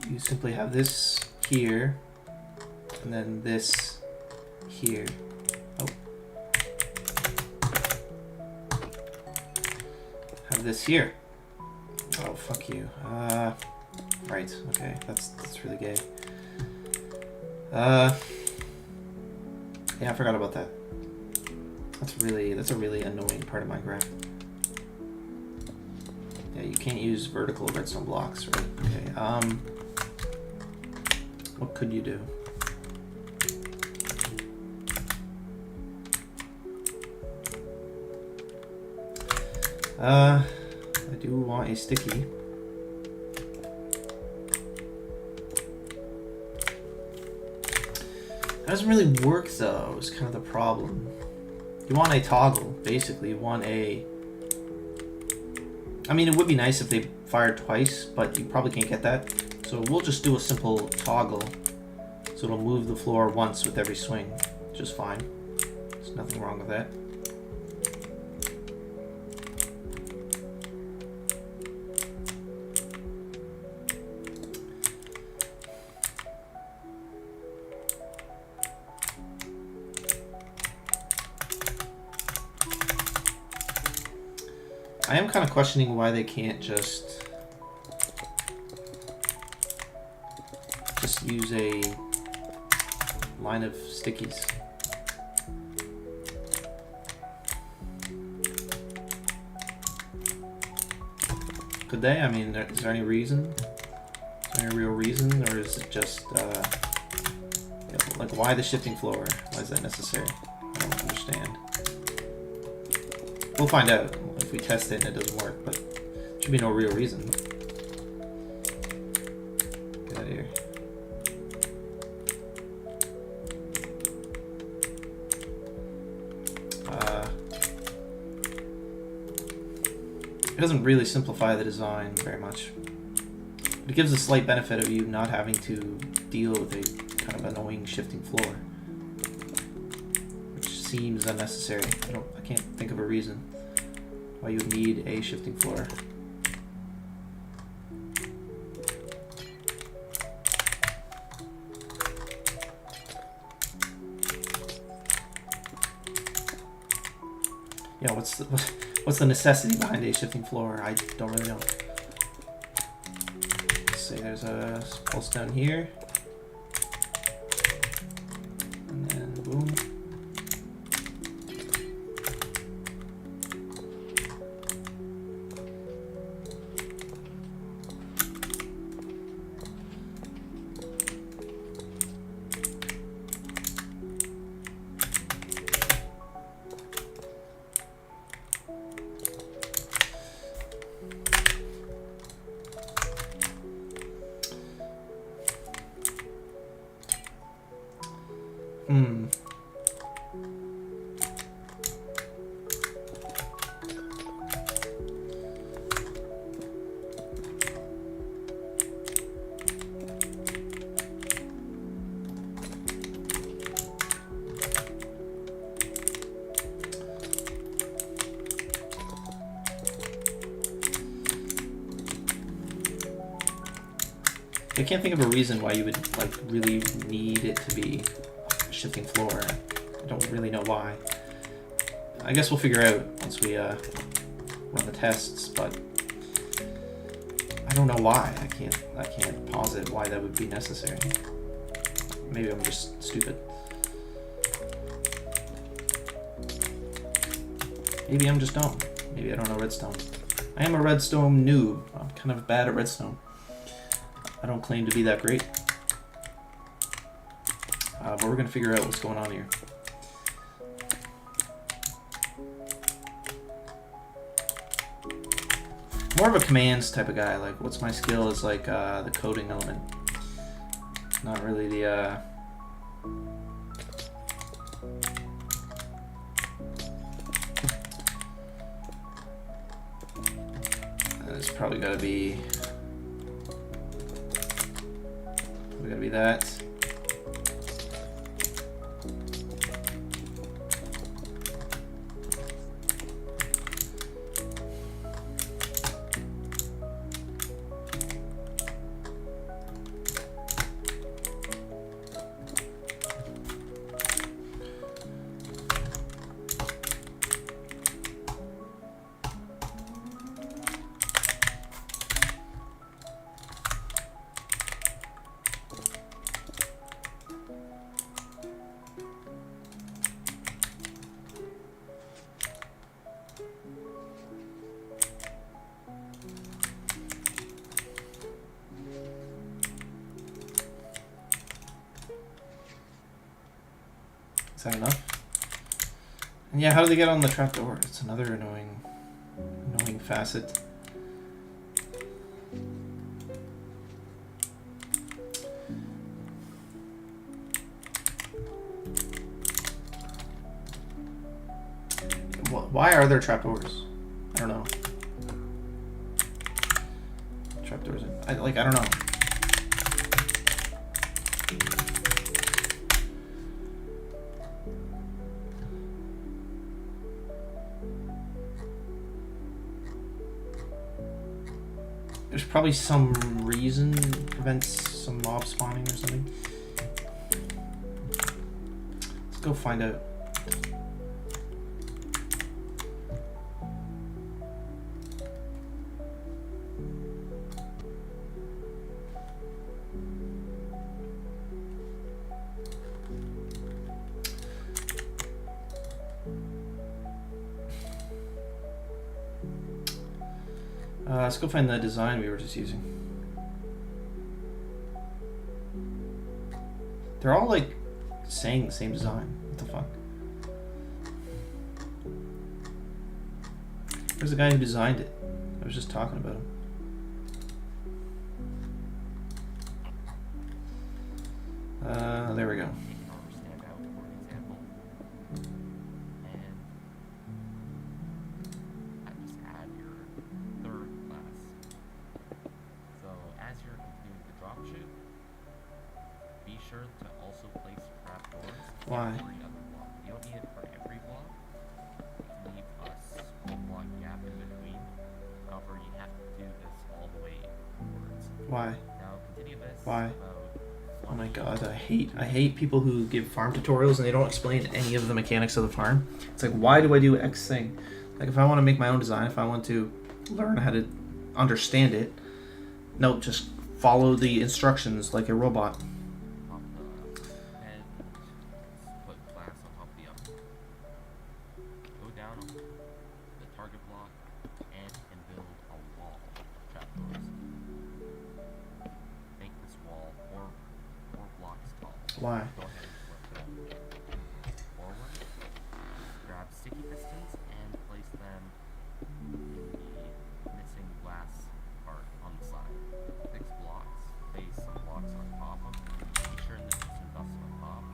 You simply have this here, and then this here. Oh. Have this here. Oh, fuck you. Right, okay, that's really gay. Yeah, I forgot about that. That's a really annoying part of Minecraft. Yeah, you can't use vertical redstone blocks, right? Okay, what could you do? I do want a sticky. That doesn't really work though, is kind of the problem. You want a toggle, basically. You want a... I mean, it would be nice if they fired twice, but you probably can't get that. So we'll just do a simple toggle. So it'll move the floor once with every swing, which is fine. There's nothing wrong with that. I am kind of questioning why they can't just use a line of stickies. Could they? I mean, is there any reason? Is there any real reason, or is it just like why the shifting floor? Why is that necessary? I don't understand. We'll find out if we test it and it doesn't work, but there should be no real reason. Get out of here. It doesn't really simplify the design very much. But it gives a slight benefit of you not having to deal with a kind of annoying shifting floor, which seems unnecessary. I can't think of a reason why you would need a shifting floor. Yeah, what's the necessity behind a shifting floor? I don't really know. Let's say there's a pulse down here. And then boom. I can't think of a reason why you would like really need it to be a shifting floor. I don't really know why. I guess we'll figure out once we run the tests, but I don't know why. I can't posit why that would be necessary. Maybe I'm just stupid. Maybe I'm just dumb. Maybe I don't know redstone. I am a redstone noob. I'm kind of bad at redstone. I don't claim to be that great. But we're going to figure out what's going on here. More of a commands type of guy. Like, what's my skill is like the coding element. Not really the... It's probably got to be... Gotta be that. Is that enough? And yeah, how do they get on the trapdoor? It's another annoying facet. Why are there trapdoors? I don't know. Trapdoors. I don't know. There's probably some reason that prevents some mob spawning or something. Let's go find out. Let's go find the design we were just using. They're all like saying the same design. What the fuck? Where's the guy who designed it? I was just talking about him. There we go. Stand out, for example. And I just add your third class. So as you're continuing the drop chute, be sure to also place trapdoors Why? every other block. You don't need it for every block. Leave a small block gap in between. However, you have to do this all the way upwards. Why? Now continue this Why? about Oh my god, I hate people who give farm tutorials and they don't explain any of the mechanics of the farm. It's like, why do I do X thing? Like, if I want to make my own design, if I want to learn how to understand it, no, just follow the instructions like a robot. top the head, put glass on top of the upper. Go down on the target block and build a wall of trapdoors. Make this wall four blocks tall. Why? Go ahead and flip them forward. Grab sticky pistons and place them in the missing glass part on the side. 6 blocks. Place some blocks on top of them. Be sure and there's some dust on top.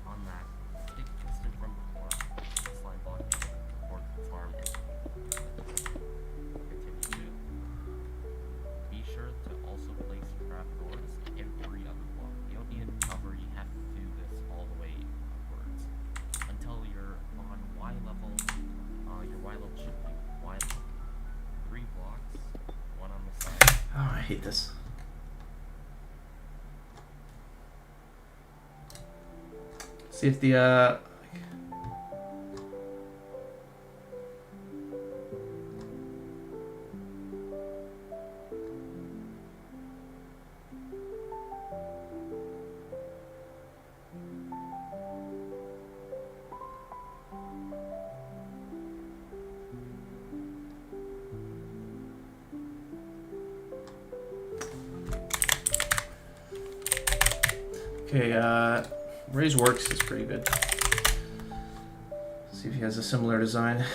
On that, stick piston from before. Slide block for the farm and continue to. Be sure to also place trapdoors every other block. You don't need it to cover, you have to do this all the way upwards. Until you're on Y level, your Y level should be Y level. 3 blocks, 1 on the side. Oh, I hate this. See if the okay, Ray's Works is pretty good. See if he has a similar design.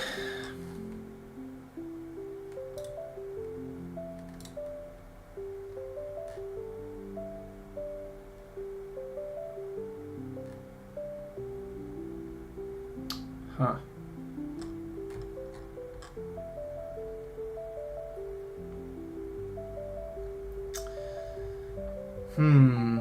Huh. Hmm.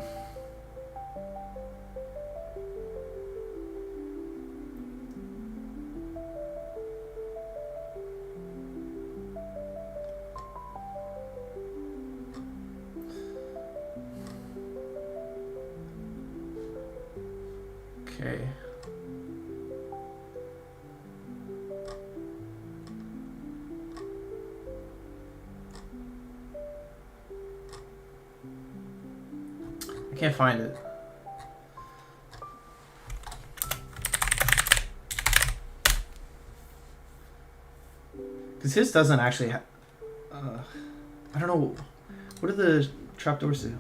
Okay. I can't find it. Because his doesn't actually have... I don't know. What do the trapdoors do?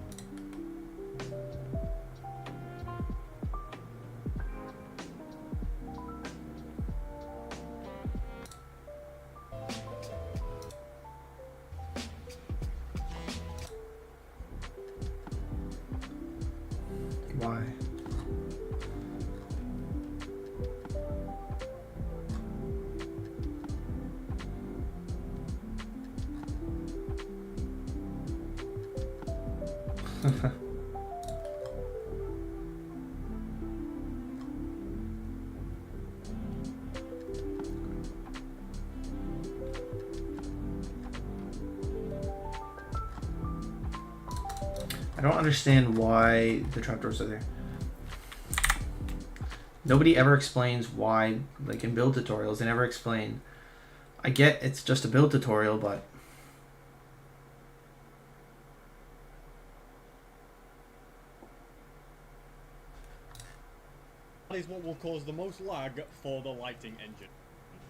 Why? I don't understand why the trapdoors are there. Nobody ever explains why, like in build tutorials, they never explain. I get it's just a build tutorial, but That is what will cause the most lag for the lighting engine.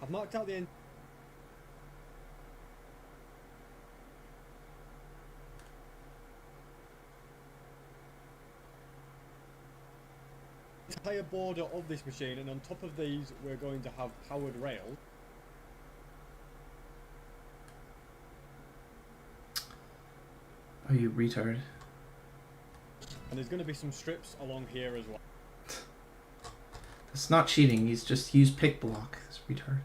I've marked out the entire border of this machine, and on top of these, we're going to have powered rails. Oh, you retard. And there's going to be some strips along here as well. It's not cheating. He's just used pick block. This retard.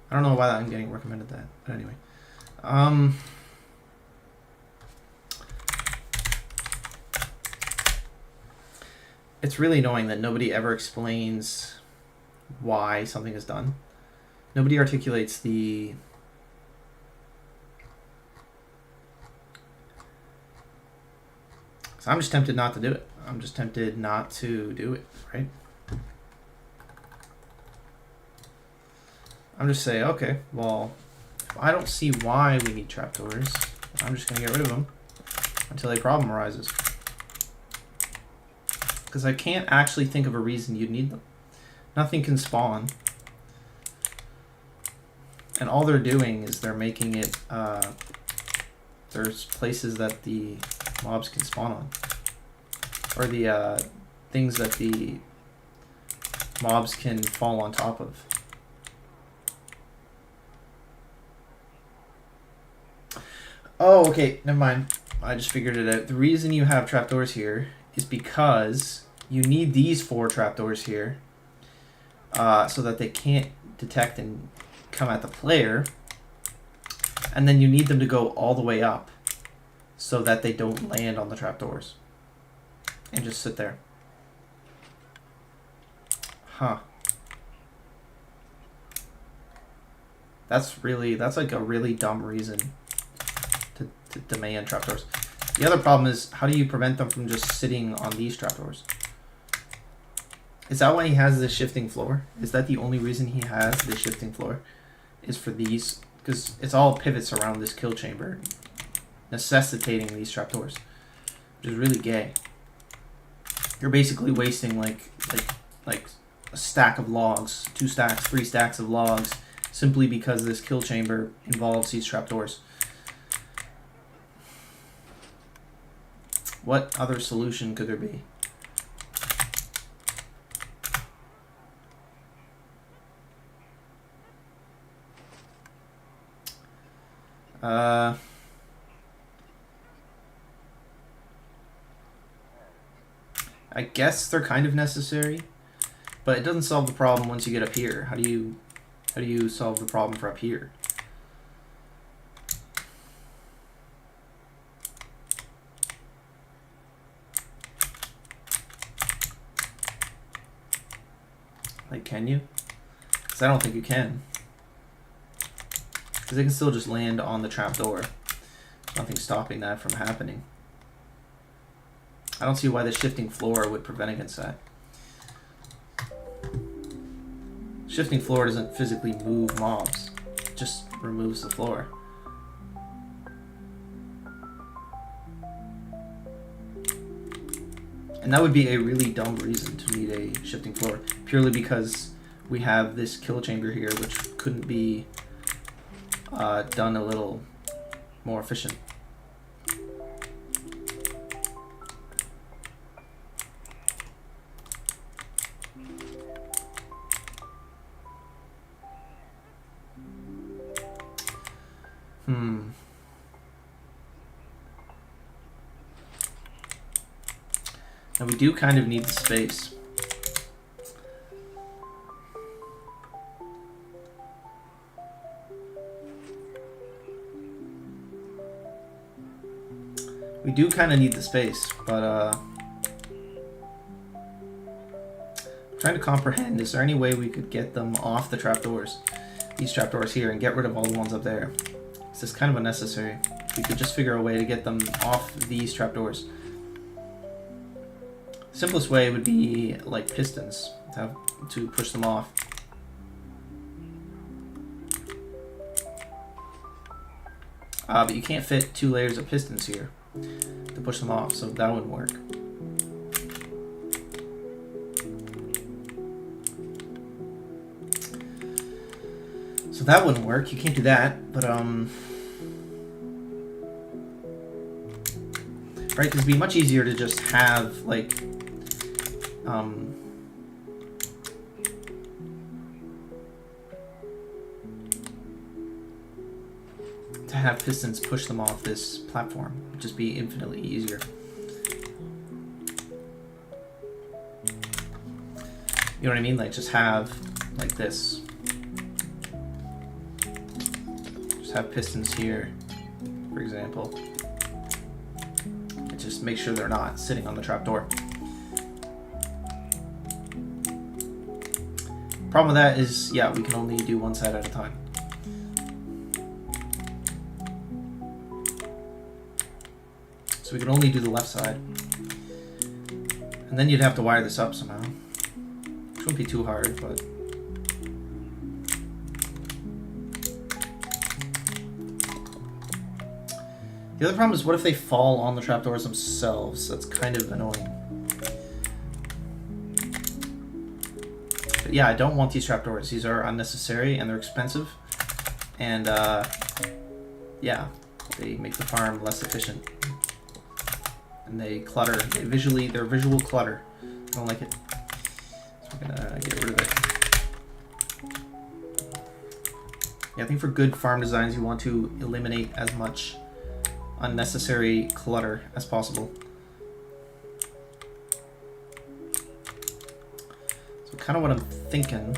I don't know why I'm getting recommended that, but anyway. It's really annoying that nobody ever explains why something is done. Nobody articulates the... So I'm just tempted not to do it. I'm just tempted not to do it, right? I'm just saying, okay, well, if I don't see why we need trapdoors, I'm just going to get rid of them until a problem arises. Because I can't actually think of a reason you'd need them. Nothing can spawn. And all they're doing is they're making it, there's places that the mobs can spawn on. Or the things that the mobs can fall on top of. Oh, okay, never mind. I just figured it out. The reason you have trapdoors here is because you need these 4 trapdoors here so that they can't detect and come at the player. And then you need them to go all the way up so that they don't land on the trapdoors and just sit there. Huh. That's like a really dumb reason to demand trapdoors. The other problem is, how do you prevent them from just sitting on these trapdoors? Is that why he has this shifting floor? Is that the only reason he has this shifting floor? Is for these? Because it's all pivots around this kill chamber, necessitating these trapdoors, which is really gay. You're basically wasting like a stack of logs, 2 stacks, 3 stacks of logs, simply because this kill chamber involves these trapdoors. What other solution could there be? I guess they're kind of necessary, but it doesn't solve the problem once you get up here. How do you solve the problem for up here? Like, can you? Because I don't think you can. Because they can still just land on the trapdoor. Nothing stopping that from happening. I don't see why the shifting floor would prevent against that. Shifting floor doesn't physically move mobs. It just removes the floor. And that would be a really dumb reason to need a shifting floor. Purely because we have this kill chamber here, which couldn't be done a little more efficient. Now we do kind of need the space. We do kind of need the space, but I'm trying to comprehend, is there any way we could get them off the trapdoors? These trapdoors here, and get rid of all the ones up there. This is kind of unnecessary. We could just figure a way to get them off these trapdoors. Simplest way would be like pistons to push them off. But you can't fit 2 layers of pistons here to push them off, so that wouldn't work. So that wouldn't work. You can't do that, but right? Because it'd be much easier to just have like to have pistons push them off this platform. It'd just be infinitely easier. You know what I mean? Like just have like this. Just have pistons here, for example. And just make sure they're not sitting on the trapdoor. Problem with that is, yeah, we can only do one side at a time. So we can only do the left side. And then you'd have to wire this up somehow. Which wouldn't be too hard, but... The other problem is, what if they fall on the trapdoors themselves? That's kind of annoying. But yeah, I don't want these trapdoors. These are unnecessary and they're expensive. And yeah, they make the farm less efficient. And they clutter. They're visual clutter. I don't like it. So I'm gonna get rid of it. Yeah, I think for good farm designs, you want to eliminate as much unnecessary clutter as possible. So kind of what I'm thinking.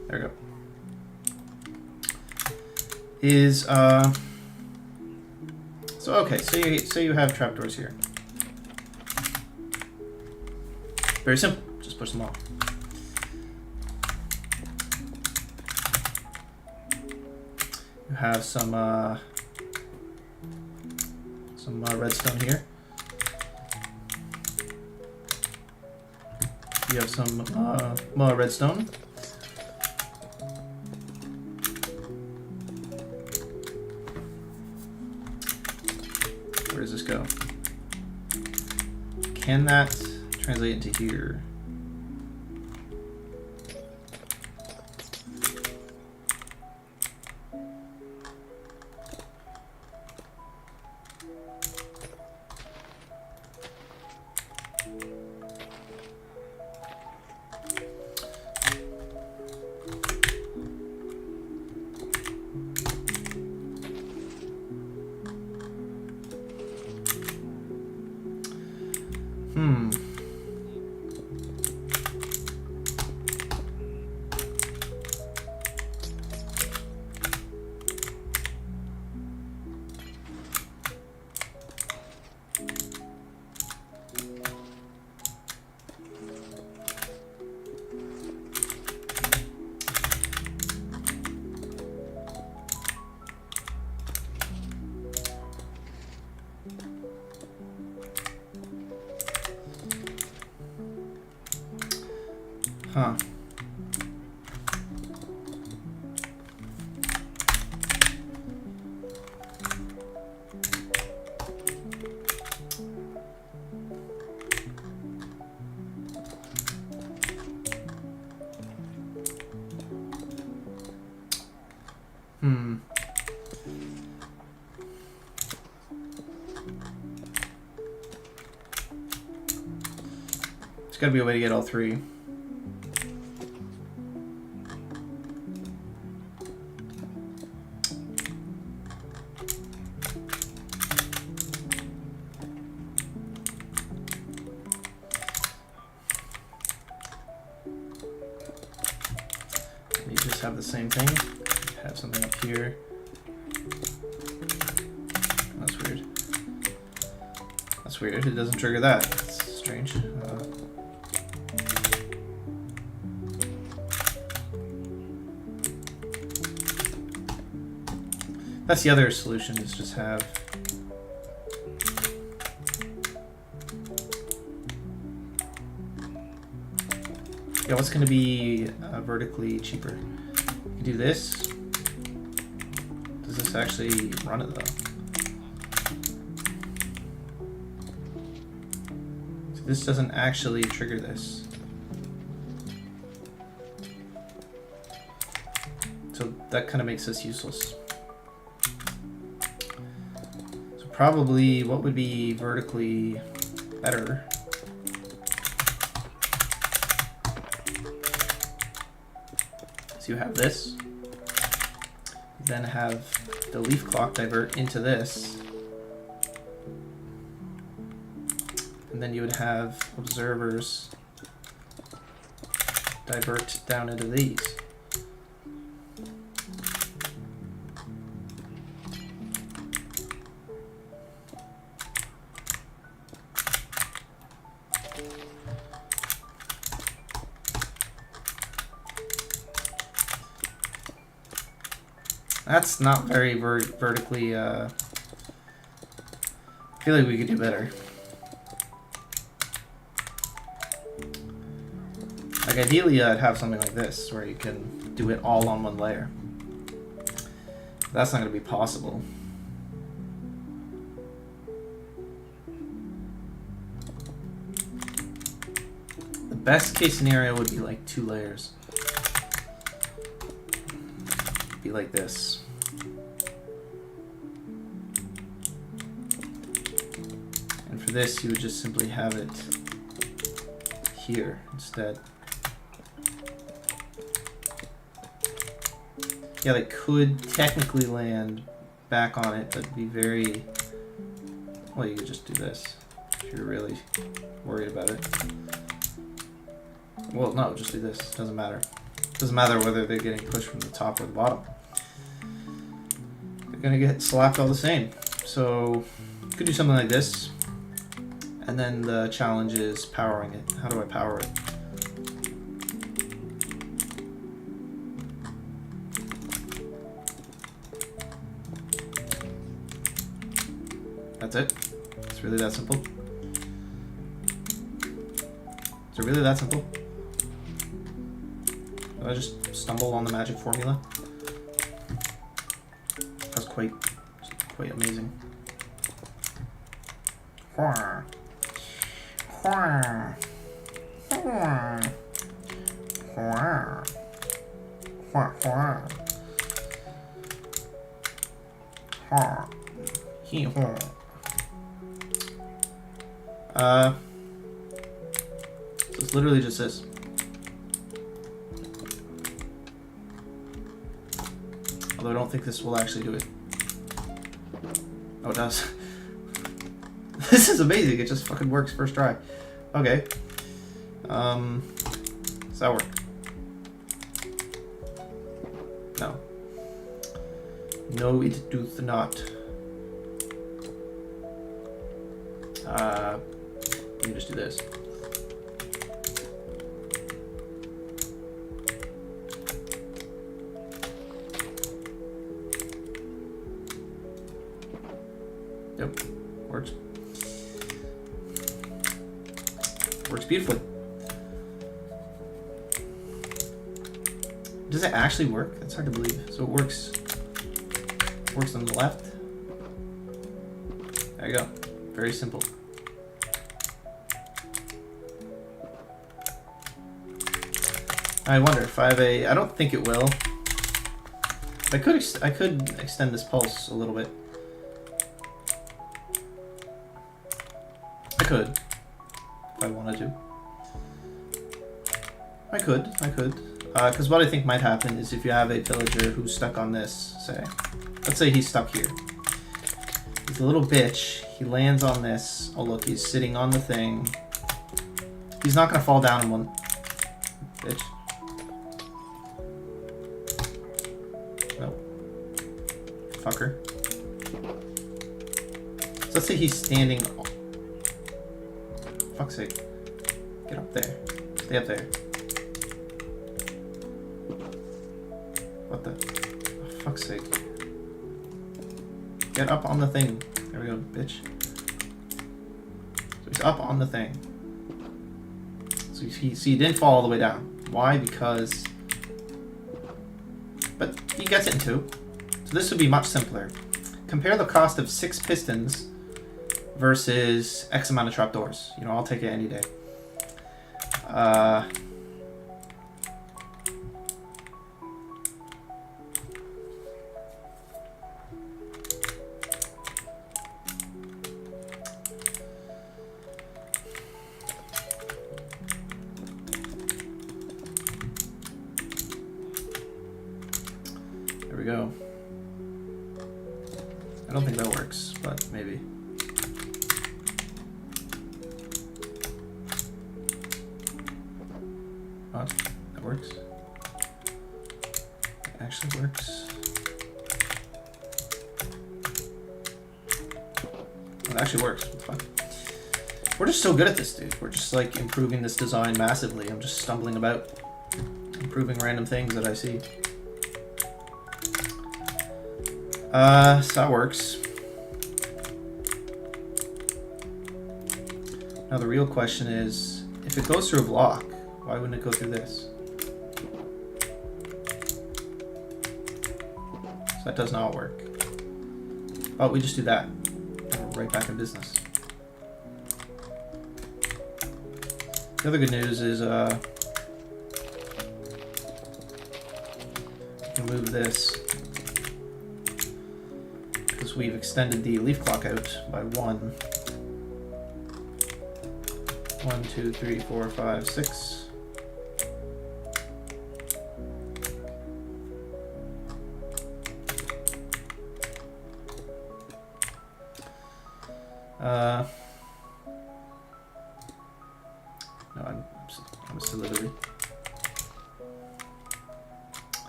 There we go. Is so okay, say you have trapdoors here. Very simple, just push them off. You have some redstone here. You have some more redstone. Where does this go? Can that translate into here? Huh. There's gotta be a way to get all three. You just have the same thing. Have something up here. That's weird. That's weird. It doesn't trigger that. That's strange. That's the other solution, is just have Yeah, what's going to be vertically cheaper? You do this. Does this actually run it though? So this doesn't actually trigger this. So that kind of makes this useless. So probably what would be vertically better? So you have this, then have the leaf clock divert into this, and then you would have observers divert down into these. That's not very vertically, I feel like we could do better. Like ideally I'd have something like this, where you can do it all on one layer. That's not going to be possible. The best case scenario would be like 2 layers. Be like this. And for this, you would just simply have it here instead. Yeah, they could technically land back on it, but be very... Well, you could just do this if you're really worried about it. Well, no, just do this. Doesn't matter. Doesn't matter whether they're getting pushed from the top or the bottom. They're gonna get slapped all the same. So you could do something like this. And then the challenge is powering it. How do I power it? That's it? It's really that simple? Is it really that simple? Did I just stumble on the magic formula? That's quite amazing. So it's literally just this. Although I don't think this will actually do it. Oh, it does. This is amazing. It just fucking works first try. Okay. Does that work? No. No, it doth not. Let me just do this. Yep, works. Works beautifully. Does it actually work? That's hard to believe. So it works on the left. There you go. Very simple. I wonder if I have a... I don't think it will. I could extend this pulse a little bit. I could, if I wanted to. I could. Because what I think might happen is if you have a villager who's stuck on this, say. Let's say he's stuck here. He's a little bitch. He lands on this. Oh look, he's sitting on the thing. He's not gonna fall down in one... Bitch. No. Fucker. So let's say he's standing... Fuck's sake. Get up there. Stay up there. What the? Oh, fuck's sake. Get up on the thing. There we go, bitch. So he's up on the thing. So he didn't fall all the way down. Why? Because... But he gets it in 2. So this would be much simpler. Compare the cost of 6 pistons versus X amount of trapdoors. You know, I'll take it any day. There we go. I don't think that works, but maybe. What? That works. It actually works. Well, it actually works. It's fine. We're just so good at this, dude. We're just like improving this design massively. I'm just stumbling about, improving random things that I see. So that works. Now the real question is, if it goes through a block, why wouldn't it go through this? So that does not work. But we just do that. And we're right back in business. The other good news is we can move this because we've extended the leaf clock out by 1. 1, 2, 3, 4, 5, 6. No, I'm a delivery.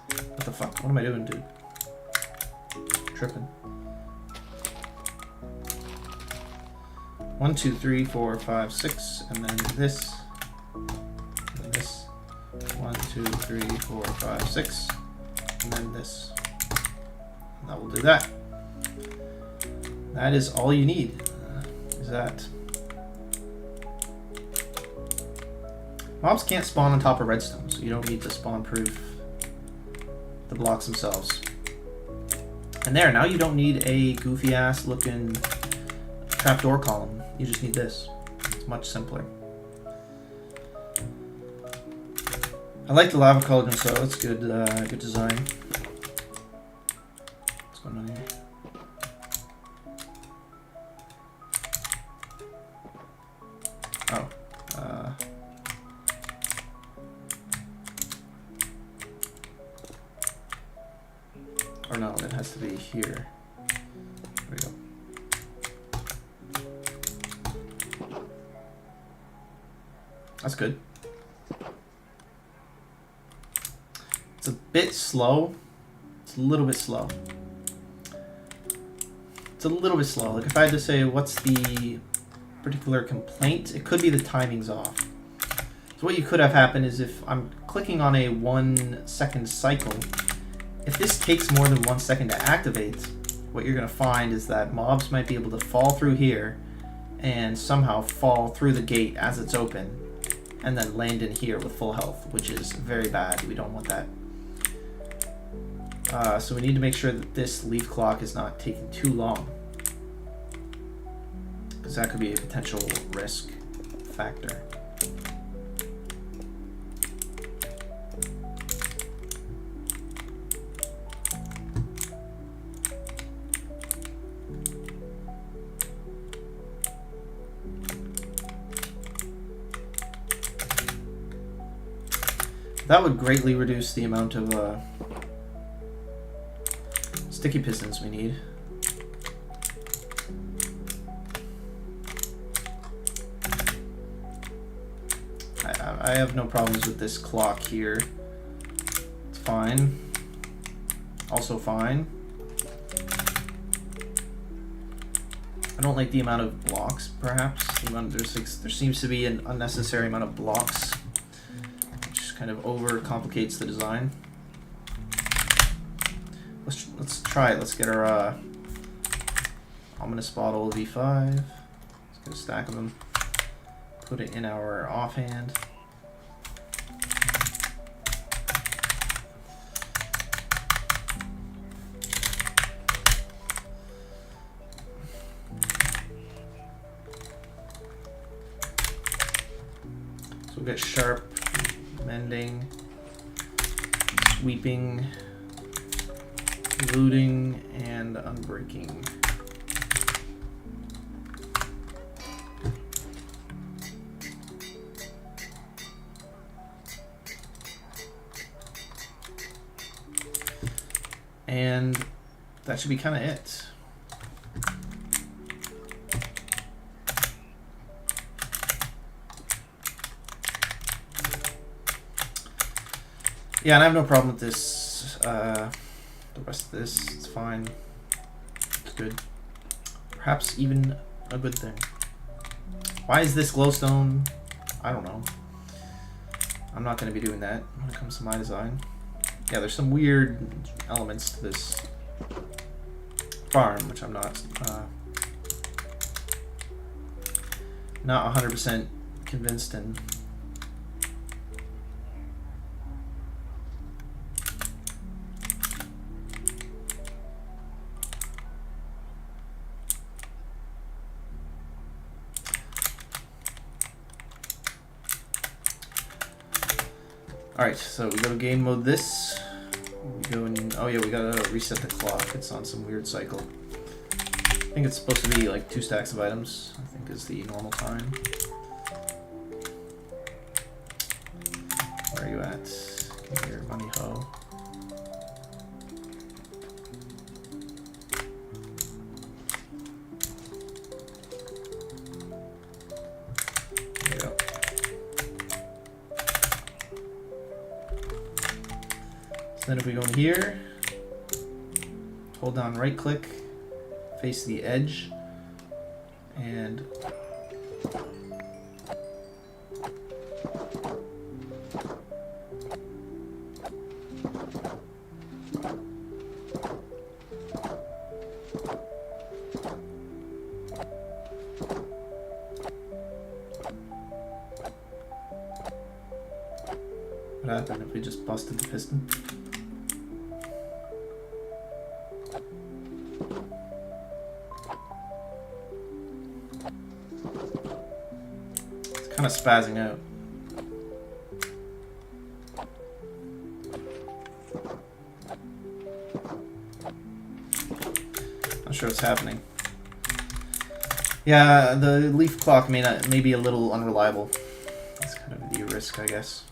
What the fuck? What am I doing, dude? Tripping. 1, 2, 3, 4, 5, 6, and then this, and then this. 1, 2, 3, 4, 5, 6, and then this. And that will do that. That is all you need. Is that? Mobs can't spawn on top of redstone, so you don't need to spawn proof the blocks themselves. And there, now you don't need a goofy ass looking trapdoor column. You just need this. It's much simpler. I like the lava cauldron, so it's good. Good design. What's going on here? Oh. Or no, it has to be here. There we go. That's good. It's a bit slow. It's a little bit slow. It's a little bit slow. Like if I had to say what's the particular complaint, it could be the timing's off. So what you could have happened is if I'm clicking on a 1 second cycle, if this takes more than 1 second to activate, what you're going to find is that mobs might be able to fall through here and somehow fall through the gate as it's open and then land in here with full health, which is very bad. We don't want that. So we need to make sure that this leaf clock is not taking too long, because that could be a potential risk factor. That would greatly reduce the amount of sticky pistons we need. I have no problems with this clock here. It's fine. Also fine. I don't like the amount of blocks, perhaps. There seems to be an unnecessary amount of blocks, which kind of over complicates the design. Let's try it. Let's get our ominous bottle of E5. Let's get a stack of them. Put it in our offhand. we'll get sharp, mending, sweeping, looting, and unbreaking. And that should be kind of it. Yeah, and I have no problem with this. The rest of this, it's fine. It's good. Perhaps even a good thing. Why is this glowstone? I don't know. I'm not going to be doing that when it comes to my design. Yeah, there's some weird elements to this farm, which I'm not 100% convinced in. Alright, so we go to game mode this. We go in, oh yeah, we gotta reset the clock. It's on some weird cycle. I think it's supposed to be like 2 stacks of items, I think is the normal time. Where are you at? Give me your money hoe. There you go. So then if we go in here, hold down right click, face the edge, and what happened if we just busted the piston? Kind of spazzing out. Not sure what's happening. Yeah, the leaf clock may be a little unreliable. That's kind of the risk, I guess.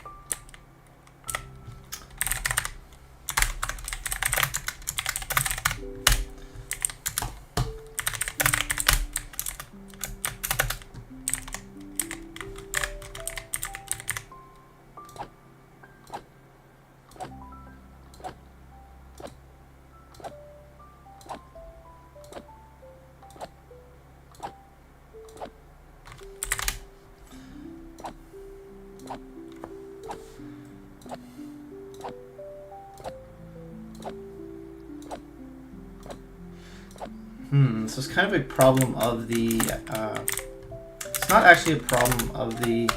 So it's kind of a problem of the, it's not actually a problem of the,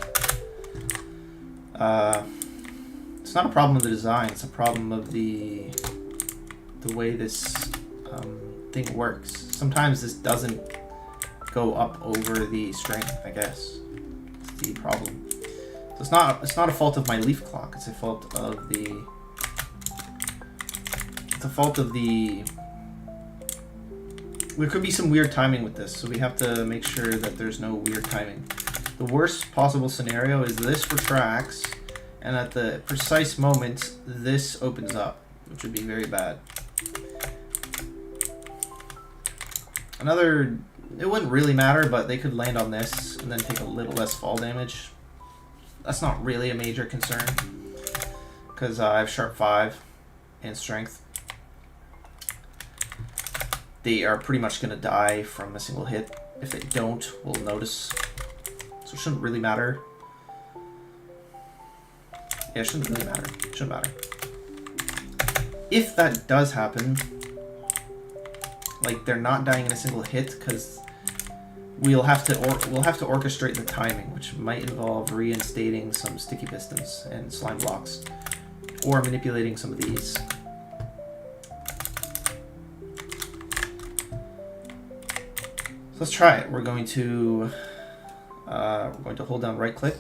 it's not a problem of the design, it's a problem of the way this thing works. Sometimes this doesn't go up over the string, I guess. It's the problem. So it's not a fault of my leaf clock, it's a fault of the, there could be some weird timing with this, so we have to make sure that there's no weird timing. The worst possible scenario is this retracts, and at the precise moment, this opens up, which would be very bad. Another, it wouldn't really matter, but they could land on this and then take a little less fall damage. That's not really a major concern, because I have sharp 5 and strength. They are pretty much going to die from a single hit. If they don't, we'll notice. So it shouldn't really matter. Yeah, it shouldn't really matter. It shouldn't matter. If that does happen, like they're not dying in a single hit, because we'll have to orchestrate the timing, which might involve reinstating some sticky pistons and slime blocks, or manipulating some of these. Let's try it. We're going to hold down right click,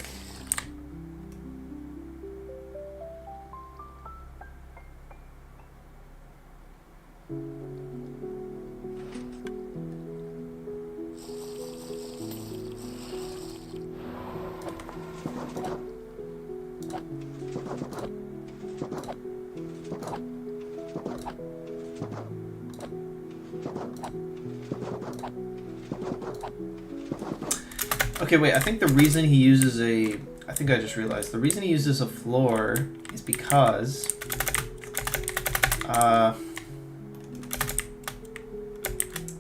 Okay, wait, I think the reason he uses a... I think I just realized. The reason he uses a floor is because...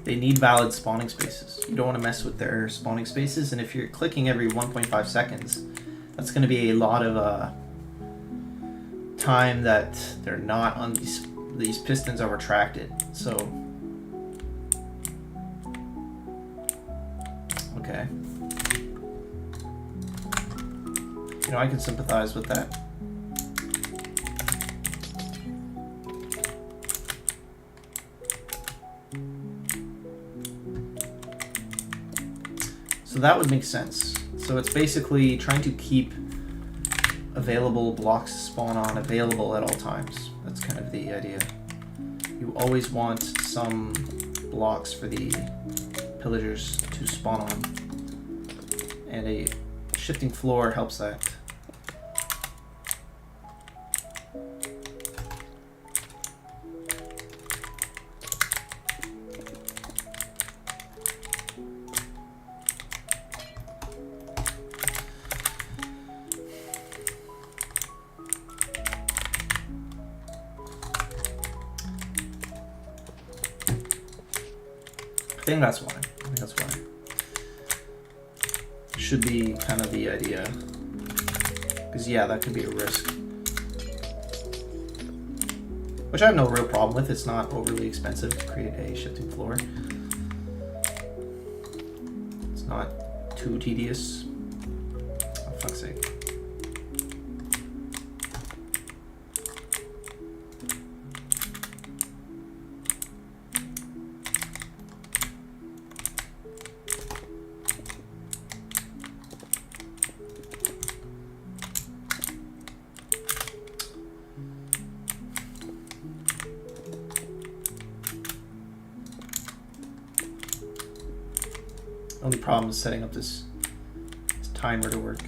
they need valid spawning spaces. You don't want to mess with their spawning spaces, and if you're clicking every 1.5 seconds, that's going to be a lot of time that they're not on these pistons are retracted. So... okay. You know, I can sympathize with that. So that would make sense. So it's basically trying to keep available blocks to spawn on available at all times. That's kind of the idea. You always want some blocks for the pillagers to spawn on. And a shifting floor helps that. I think that's why. Should be kind of the idea. Because yeah, that could be a risk. Which I have no real problem with. It's not overly expensive to create a shifting floor. It's not too tedious. Oh, fuck's sake. Only problem is setting up this timer to work.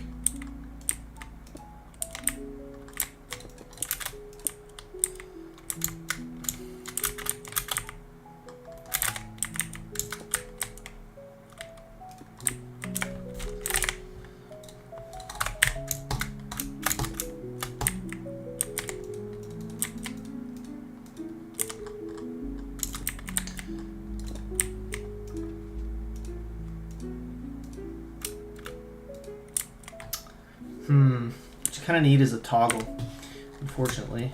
What you kind of need is a toggle, unfortunately.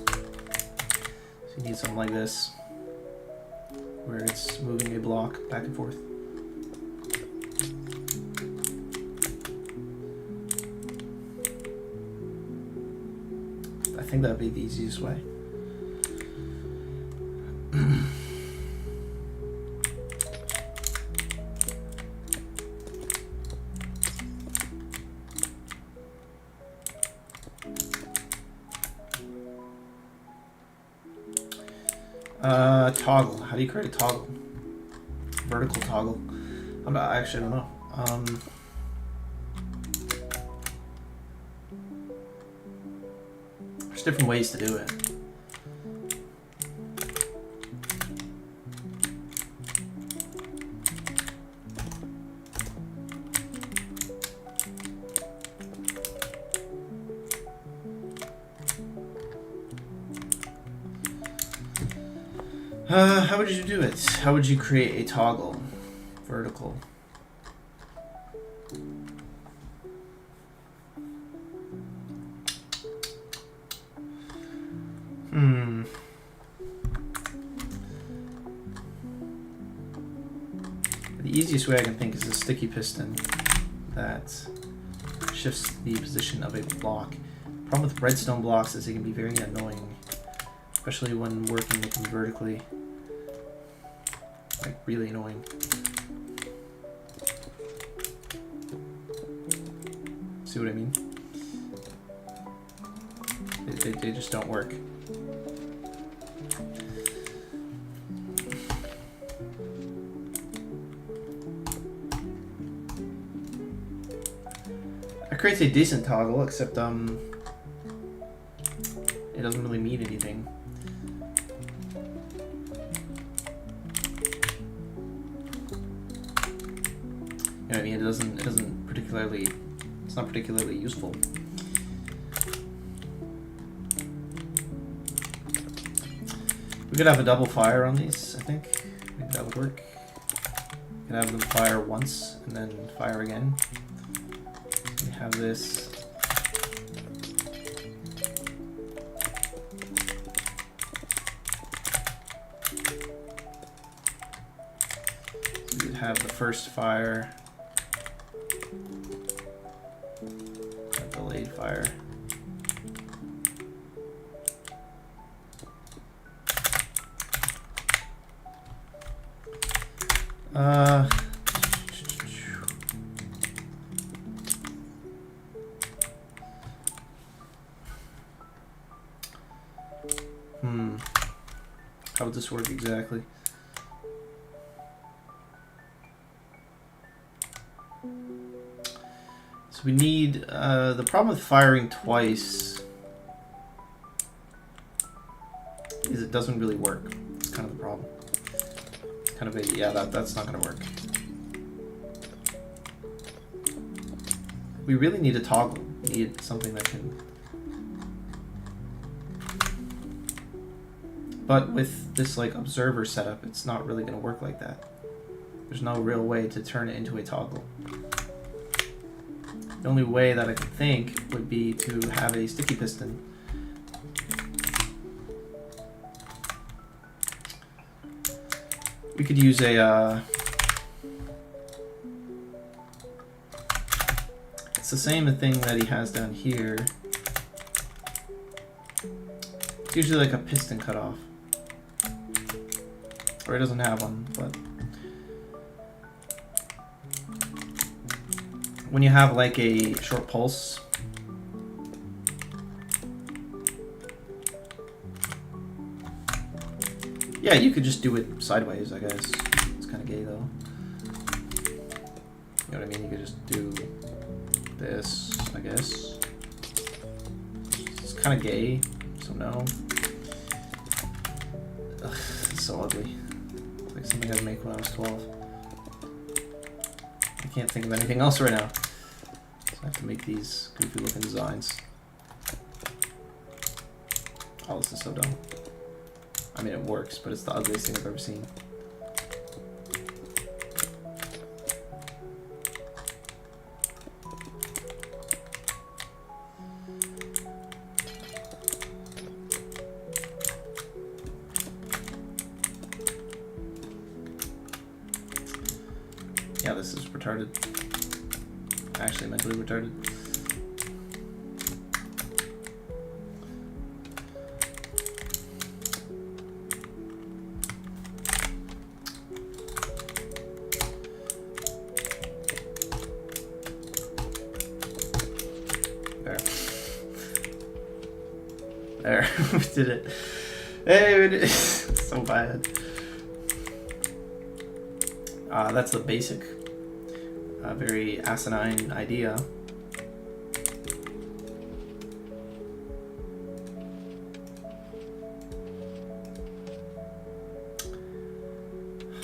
So you need something like this, where it's moving a block back and forth. I think that would be the easiest way. Toggle. How do you create a toggle? Vertical toggle. I actually don't know. There's different ways to do it. How would you do it? How would you create a toggle? Vertical. The easiest way I can think is a sticky piston that shifts the position of a block. The problem with redstone blocks is they can be very annoying, especially when working with them vertically. Like, really annoying. See what I mean? They just don't work. It creates a decent toggle, except it doesn't really mean anything. You know what I mean? It doesn't particularly, it's not particularly useful. We could have a double fire on these, I think. Maybe that would work. We could have them fire once and then fire again. We have this. We could have the first fire. A delayed fire. How would this work exactly? So we need, the problem with firing twice is it doesn't really work. It's kind of the problem. It's kind of a, yeah, that's not gonna work. We really need a toggle. We need something that can... But with this like observer setup, it's not really gonna work like that. There's no real way to turn it into a toggle. The only way that I could think would be to have a sticky piston. We could use a, it's the same thing that he has down here. It's usually like a piston cutoff. Or he doesn't have one, but when you have like a short pulse, yeah, you could just do it sideways, I guess. It's kind of gay though. You know what I mean? You could just do this, I guess. It's kind of gay, so no. Ugh, it's so ugly. It's like something I'd make when I was 12. I can't think of anything else right now. So I have to make these goofy looking designs. Oh, this is so dumb. I mean, it works, but it's the ugliest thing I've ever seen. Yeah, this is retarded. Actually, mentally retarded. There, we did it. Hey, we did it. So bad. That's the basic, very asinine idea.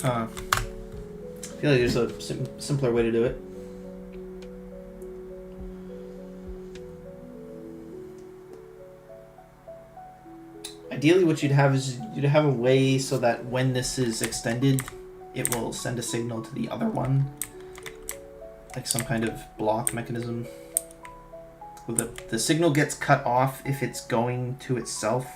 I feel like there's a simpler way to do it. Ideally, what you'd have is you'd have a way so that when this is extended, it will send a signal to the other one, like some kind of block mechanism. Well, the signal gets cut off if it's going to itself.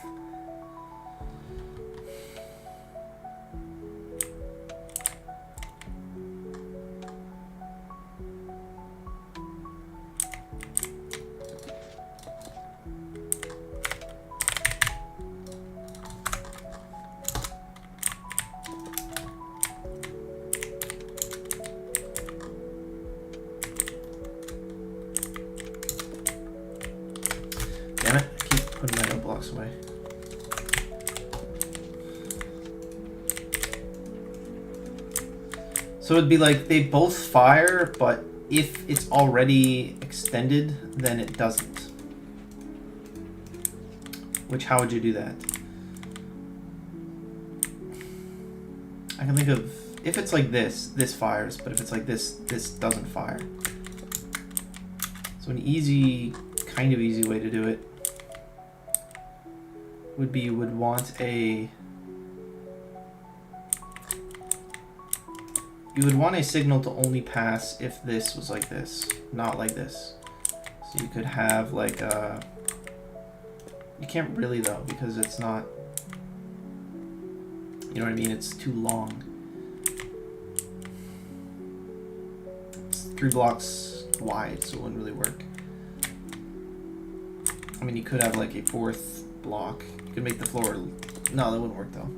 Damn it, I keep putting my note blocks away. So it'd be like they both fire, but if it's already extended, then it doesn't. Which, how would you do that? I can think of, if it's like this fires, but if it's like this doesn't fire. So an easy, kind of easy way to do it would be, you would want a signal to only pass if this was like this, not like this. So you could have like a, you can't really though, because it's not, you know what I mean, it's too long. It's 3 blocks wide, so it wouldn't really work. I mean, you could have like a 4th block. You could make the floor, no, that wouldn't work though.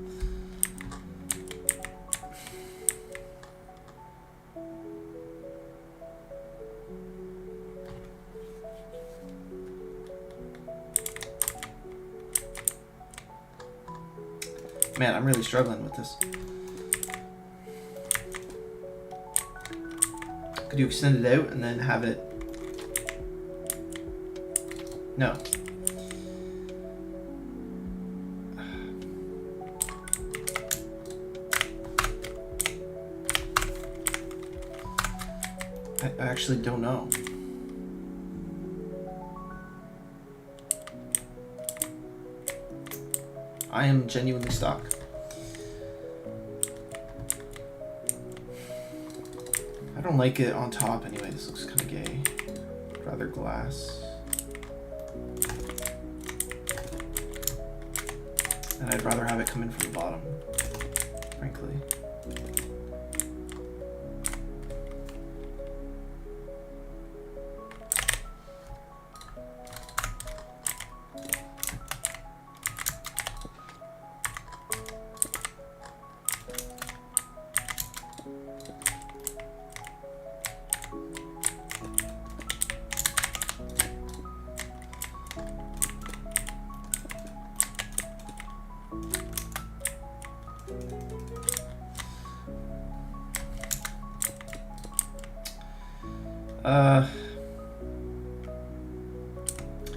Man, I'm really struggling with this. Could you extend it out and then have it... No. I actually don't know. I am genuinely stuck. I don't like it on top anyway. This looks kind of gay. I'd rather glass. And I'd rather have it come in from the bottom, frankly.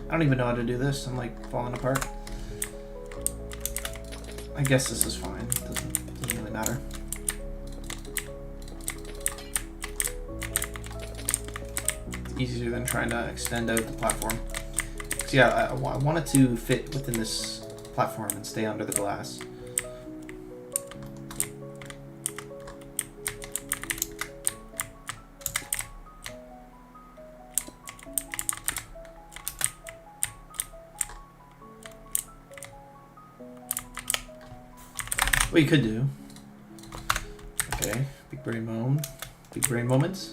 I don't even know how to do this. I'm like falling apart. I guess this is fine. Doesn't really matter. It's easier than trying to extend out the platform. So yeah, I want it to fit within this platform and stay under the glass. What you could do, okay, big brain moments,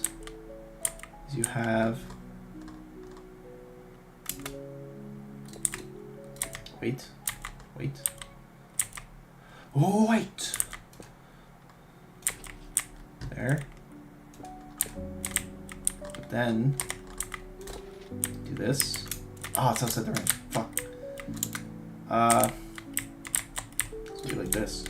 is you have, wait, oh wait, there, but then, do this, oh it's outside the ring, fuck, let's do it like this.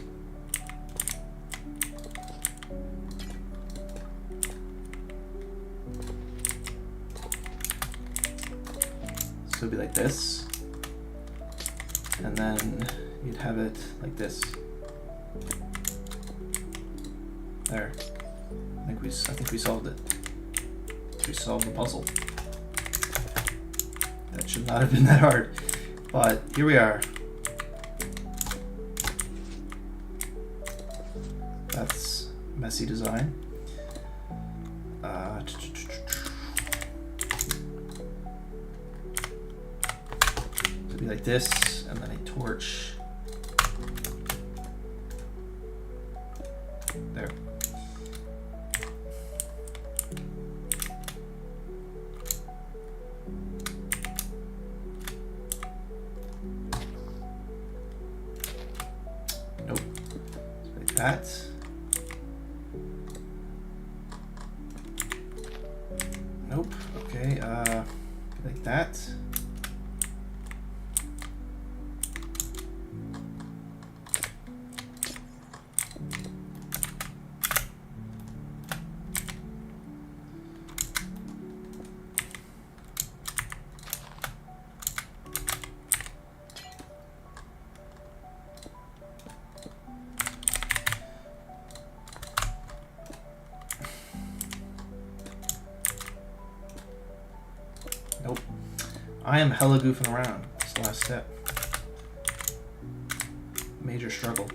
So it'd be like this, and then you'd have it like this. There. I think we solved it. We solved the puzzle. That should not have been that hard, but here we are. That's messy design. Be like this, and then a torch there. Nope. Like that. Nope. Okay. Like that. I am hella goofing around this last step. Major struggle.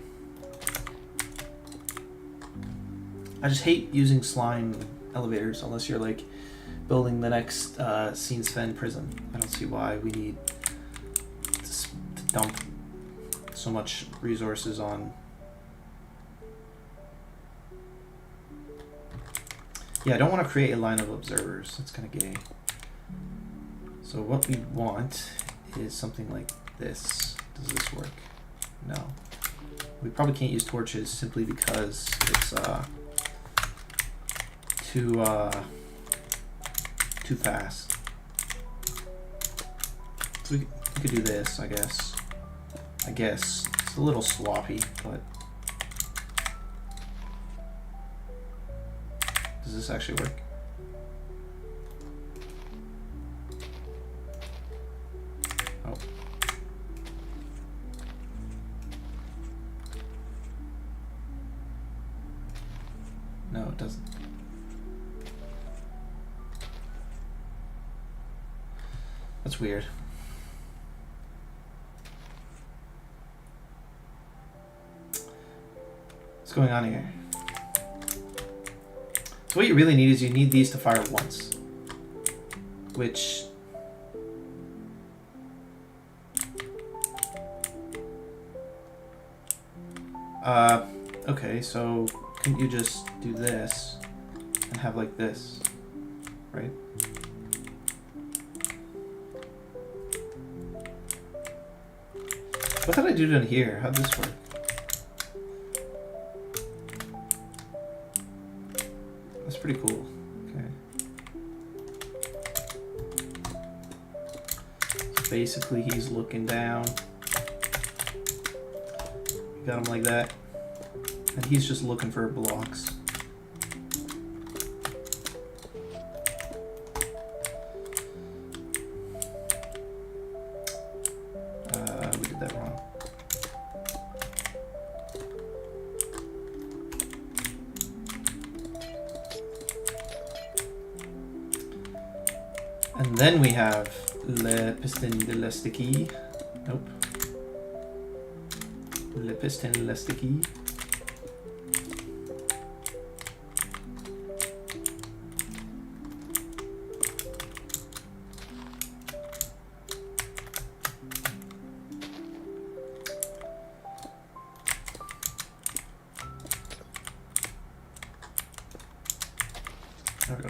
I just hate using slime elevators unless you're like building the next Scene Sven prison. I don't see why we need to dump so much resources on. Yeah, I don't want to create a line of observers. That's kind of gay. So what we want is something like this. Does this work? No. We probably can't use torches simply because it's too fast. So we could do this, I guess. It's a little sloppy, but does this actually work? Oh. No, it doesn't. That's weird. What's going on here? So what you really need is you need these to fire once. Which... okay, so couldn't you just do this and have like this, right? What did I do down here? How'd this work? That's pretty cool. Okay. So basically he's looking down. You got him like that. And he's just looking for blocks. We did that wrong. And then we have le piston de la sticky. Nope. Le piston de la sticky. There we go.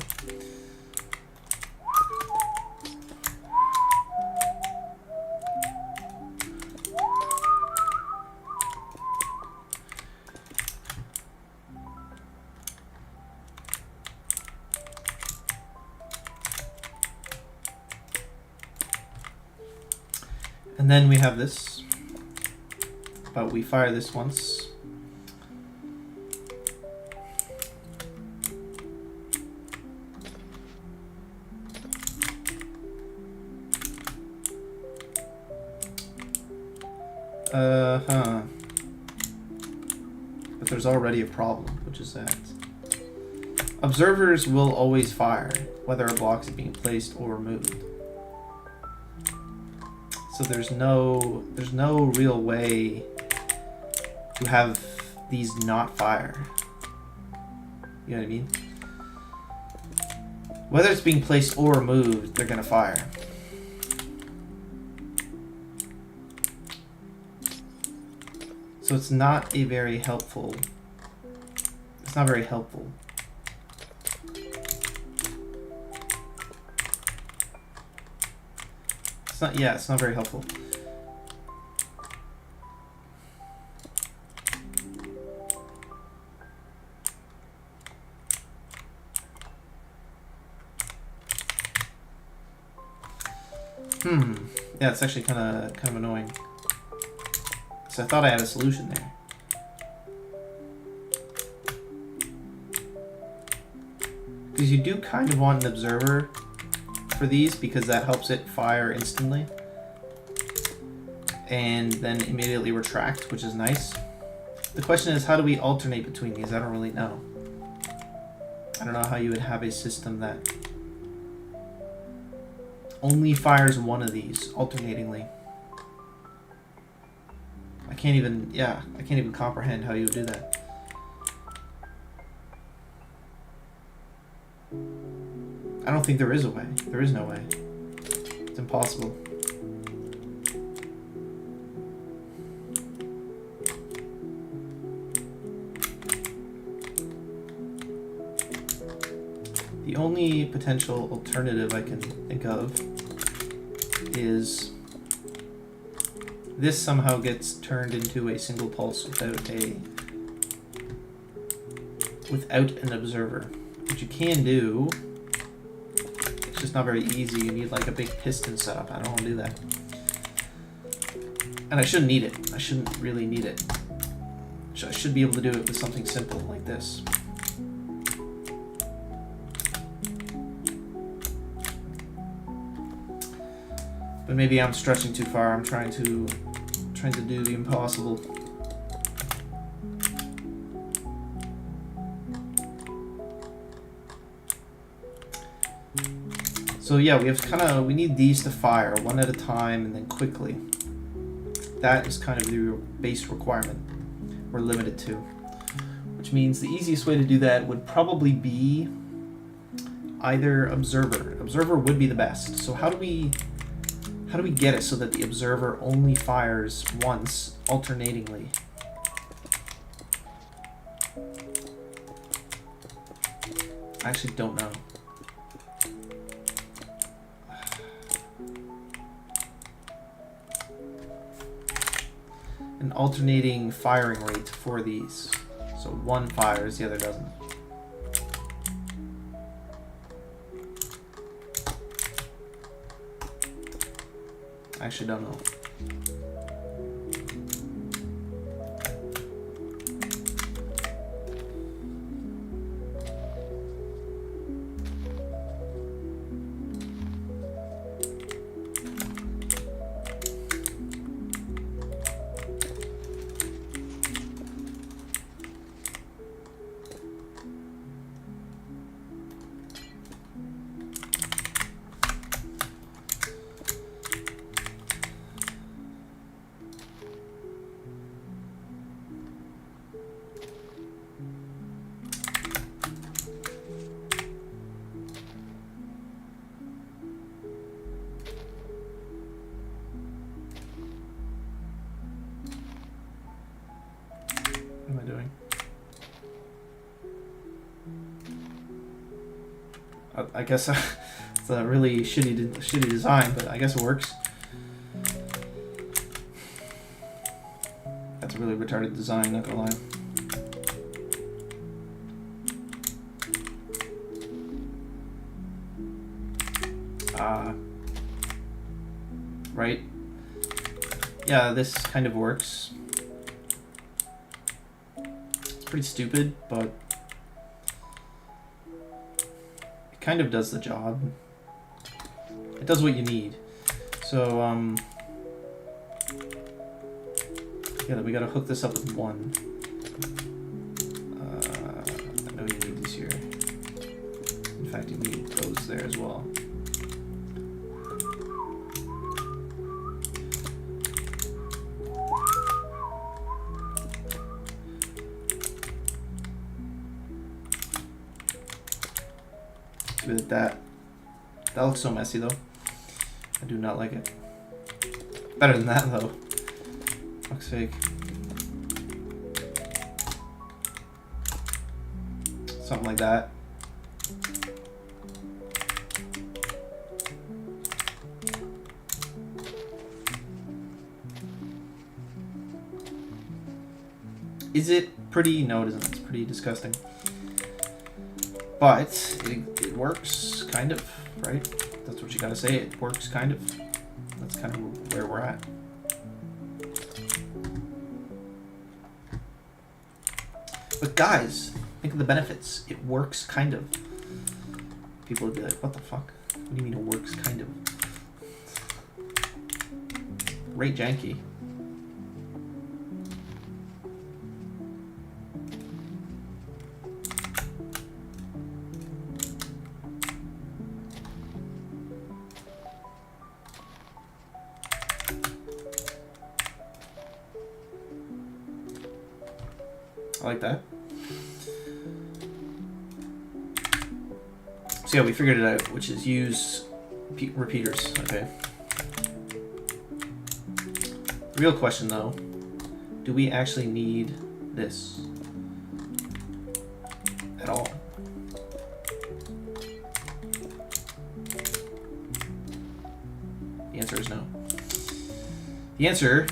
And then we have this, but we fire this once. But there's already a problem, which is that observers will always fire, whether a block is being placed or removed. So there's no real way to have these not fire. You know what I mean? Whether it's being placed or removed, they're gonna fire. So it's not a very helpful. It's not very helpful. It's not. Yeah, it's not very helpful. Yeah, it's actually kind of annoying. So I thought I had a solution there. Because you do kind of want an observer for these because that helps it fire instantly. And then immediately retract, which is nice. The question is, how do we alternate between these? I don't really know. I don't know how you would have a system that only fires one of these alternatingly. I can't even comprehend how you would do that. I don't think there is a way. There is no way. It's impossible. The only potential alternative I can think of is this somehow gets turned into a single pulse without an observer, which you can do. It's just not very easy. You need like a big piston setup. I don't want to do that, and I shouldn't need it. I shouldn't really need it. I should be able to do it with something simple like this. But maybe I'm stretching too far. I'm trying to do the impossible. So yeah, we need these to fire one at a time and then quickly. That is kind of the base requirement we're limited to. Which means the easiest way to do that would probably be either observer. Observer would be the best. So how do we get it so that the observer only fires once alternatingly? I actually don't know. An alternating firing rate for these. So one fires, the other doesn't. I actually don't know. What am I doing? I guess it's a really shitty design, but I guess it works. That's a really retarded design, not gonna lie. Right? Yeah, this kind of works. It's pretty stupid, but it kind of does the job. It does what you need. So, yeah, we gotta hook this up with one. I know you need these here. In fact, you need those there as well. With that looks so messy though. I do not like it. Better than that though. Fuck's sake. Something like that. Is it pretty? No, it isn't. It's pretty disgusting. But it works, kind of, right? That's what you gotta say. It works, kind of. That's kind of where we're at. But guys, think of the benefits. It works, kind of. People would be like, what the fuck? What do you mean it works, kind of? Right, janky. I like that. So yeah, we figured it out, which is use repeaters. Okay. The real question though, do we actually need this at all? The answer is no. The answer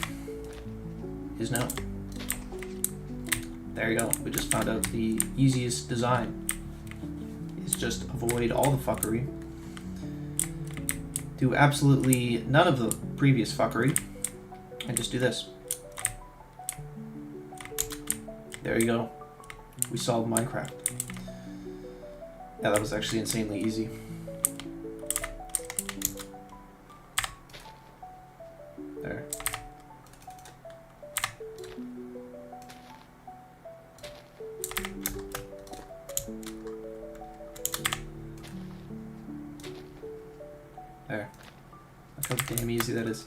is no. There you go. We just found out the easiest design is just avoid all the fuckery. Do absolutely none of the previous fuckery. And just do this. There you go. We solved Minecraft. Yeah, that was actually insanely easy. There. There. Look how damn easy that is.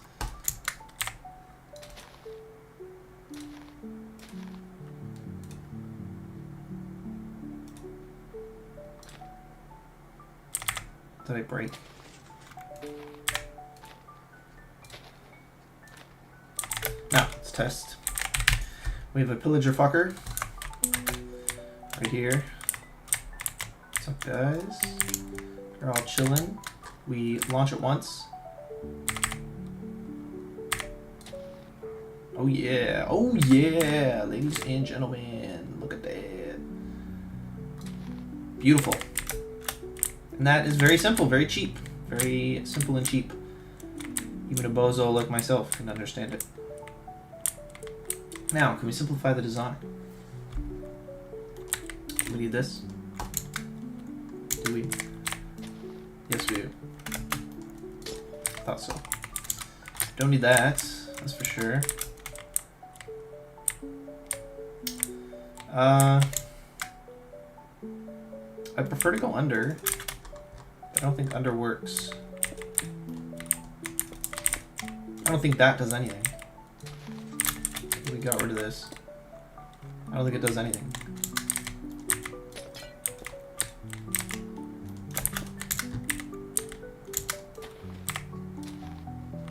Did I break? Now, let's test. We have a pillager fucker right here. What's up, guys? They're all chilling. We launch it once. Oh yeah, oh yeah, ladies and gentlemen, look at that. Beautiful. And that is very simple, very cheap. Very simple and cheap. Even a bozo like myself can understand it. Now, can we simplify the design? We need this. Do we? Yes, we do. Thought so. Don't need that, that's for sure. I prefer to go under. I don't think under works. I don't think that does anything. We got rid of this. I don't think it does anything.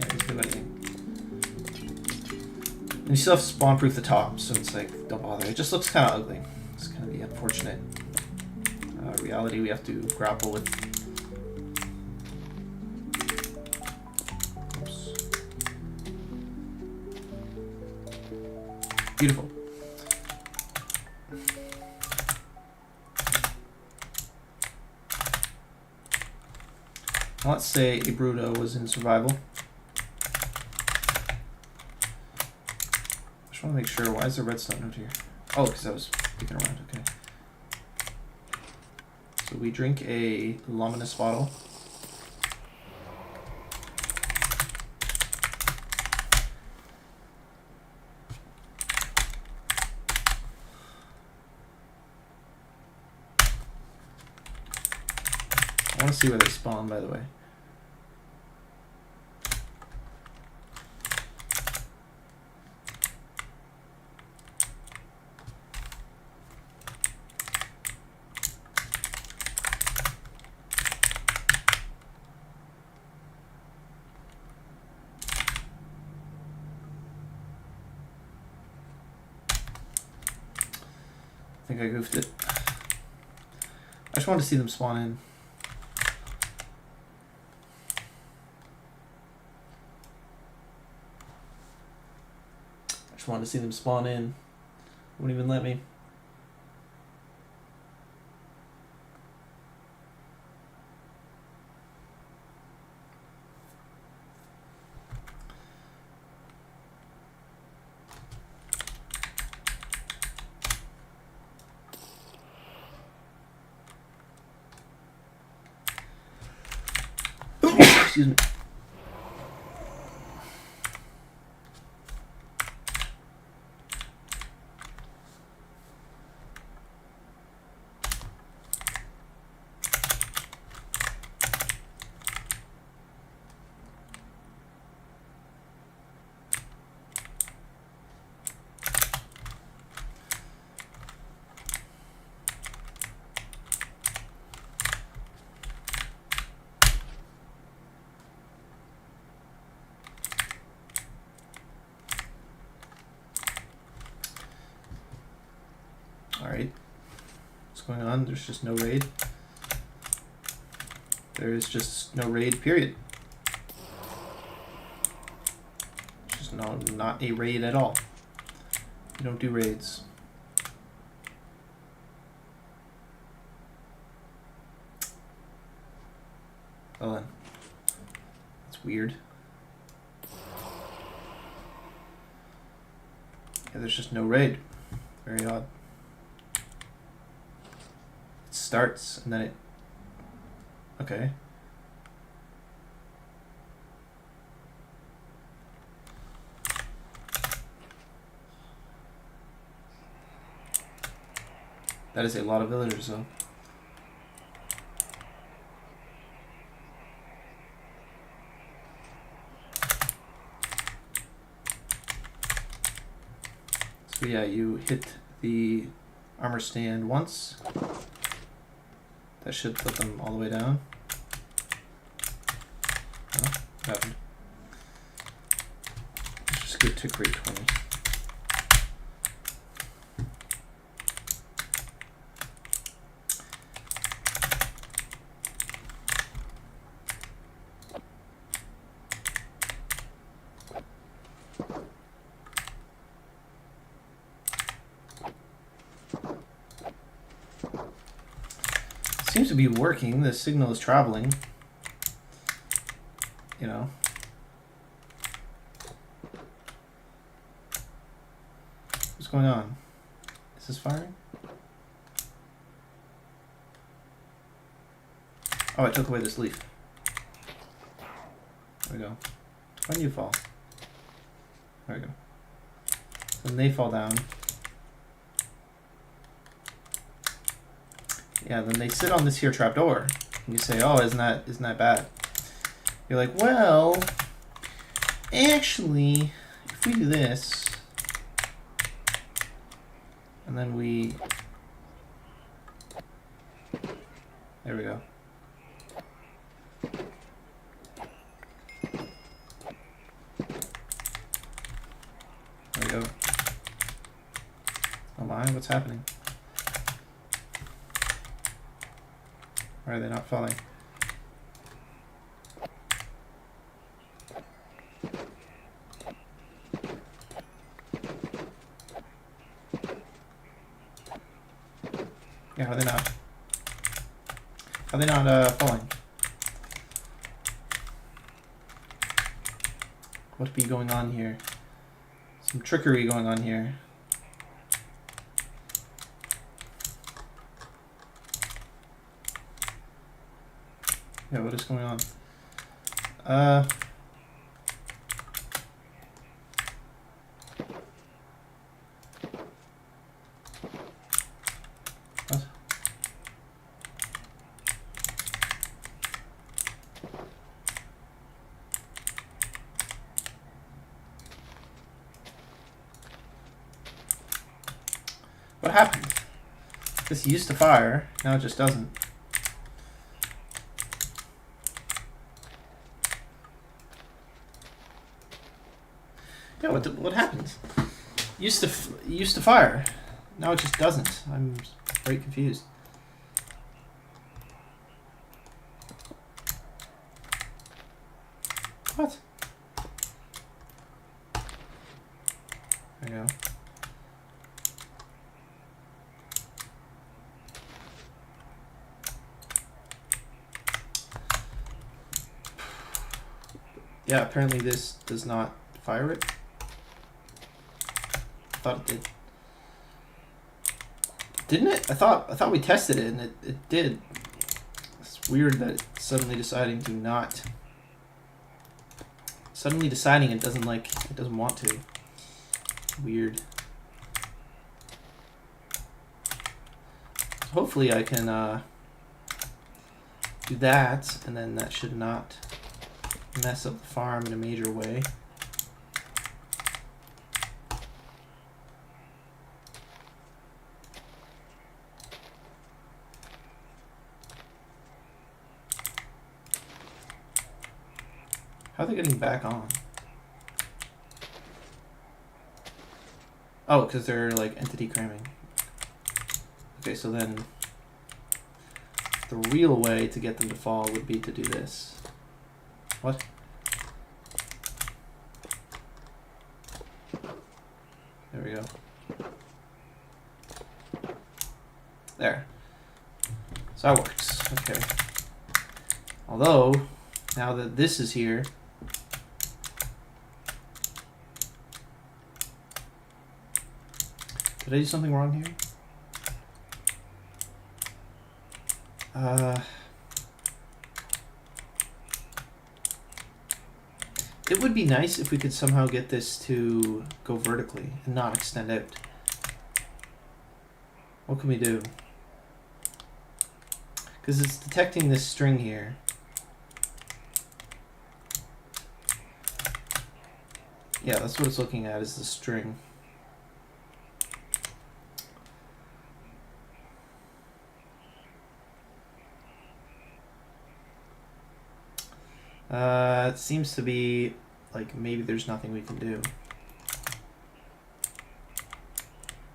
Yeah, it doesn't do anything. And you still have to spawn-proof the top, so it's like, don't bother. It just looks kind of ugly. It's kind of the unfortunate reality we have to grapple with. Beautiful. Let's say a Bruto was in survival. Just want to make sure. Why is there redstone note here? Oh, because I was picking around. Okay. So we drink a luminous bottle. I want to see where they spawn, by the way. I think I goofed it. I just wanted to see them spawn in. I just wanted to see them spawn in. Wouldn't even let me. Excuse me. going on? There's just no raid. There is just no raid, period. Just not a raid at all. You don't do raids. Well then. That's weird. Yeah, there's just no raid. Very odd. It starts and then it... Okay. That is a lot of villagers though. So yeah, you hit the armor stand once. That should put them all the way down. Oh, what happened? Let's just get tick rate 20. Seems to be working. The signal is traveling. You know. What's going on? Is this firing? Oh, I took away this leaf. There we go. When do you fall? There we go. Then they fall down. Yeah, then they sit on this here trapdoor. And you say, oh, isn't that bad? You're like, well, actually, if we do this, and then we... There we go. There we go. Oh my, what's happening? Why are they not falling? Yeah, how are they not? How are they not falling? What be going on here? Some trickery going on here. Yeah, what is going on? What? What happened? This used to fire, now it just doesn't. Yeah, what happens? Used to fire, now it just doesn't. I'm very confused. What? There you go. Yeah, apparently this does not fire it. I thought it did. Didn't it? I thought we tested it and it did. It's weird that it's suddenly deciding to not. Suddenly deciding it doesn't want to. Weird. So hopefully I can do that, and then that should not mess up the farm in a major way. How are they getting back on? Oh, because they're like entity cramming. Okay, so then the real way to get them to fall would be to do this. What? There we go. There. So that works. Okay. Although, now that this is here, did I do something wrong here? It would be nice if we could somehow get this to go vertically and not extend out. What can we do? Because it's detecting this string here. Yeah, that's what it's looking at, is the string. It seems to be like maybe there's nothing we can do.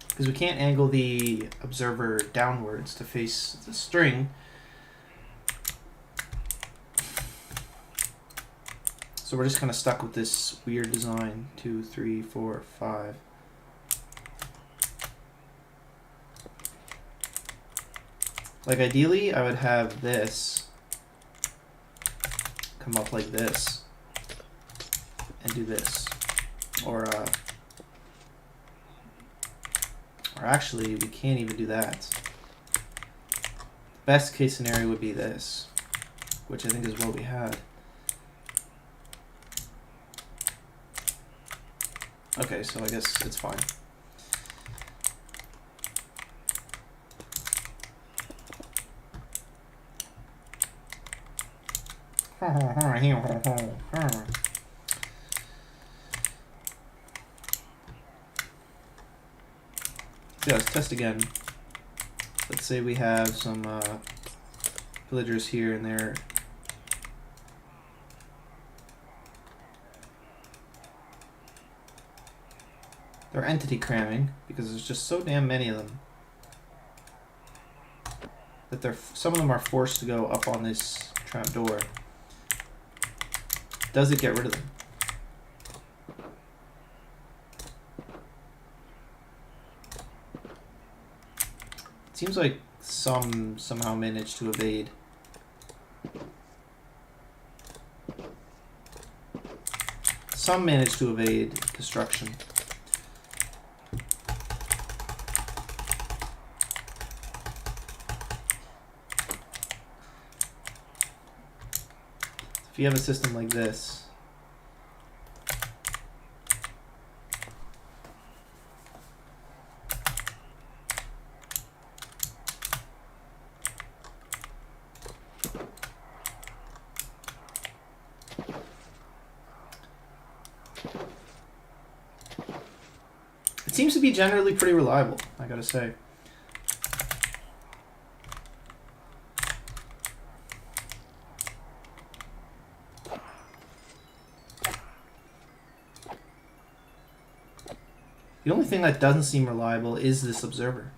Because we can't angle the observer downwards to face the string. So we're just kind of stuck with this weird design. 2, 3, 4, 5. Like ideally, I would have this come up like this and do this, or actually we can't even do that. Best case scenario would be this, which I think is what we had. Okay, so I guess it's fine. So let's test again. Let's say we have some villagers here and they're entity cramming because there's just so damn many of them that some of them are forced to go up on this trap door. Does it get rid of them? It seems like some somehow managed to evade. Some managed to evade destruction. If you have a system like this, it seems to be generally pretty reliable, I gotta say. The only thing that doesn't seem reliable is this observer.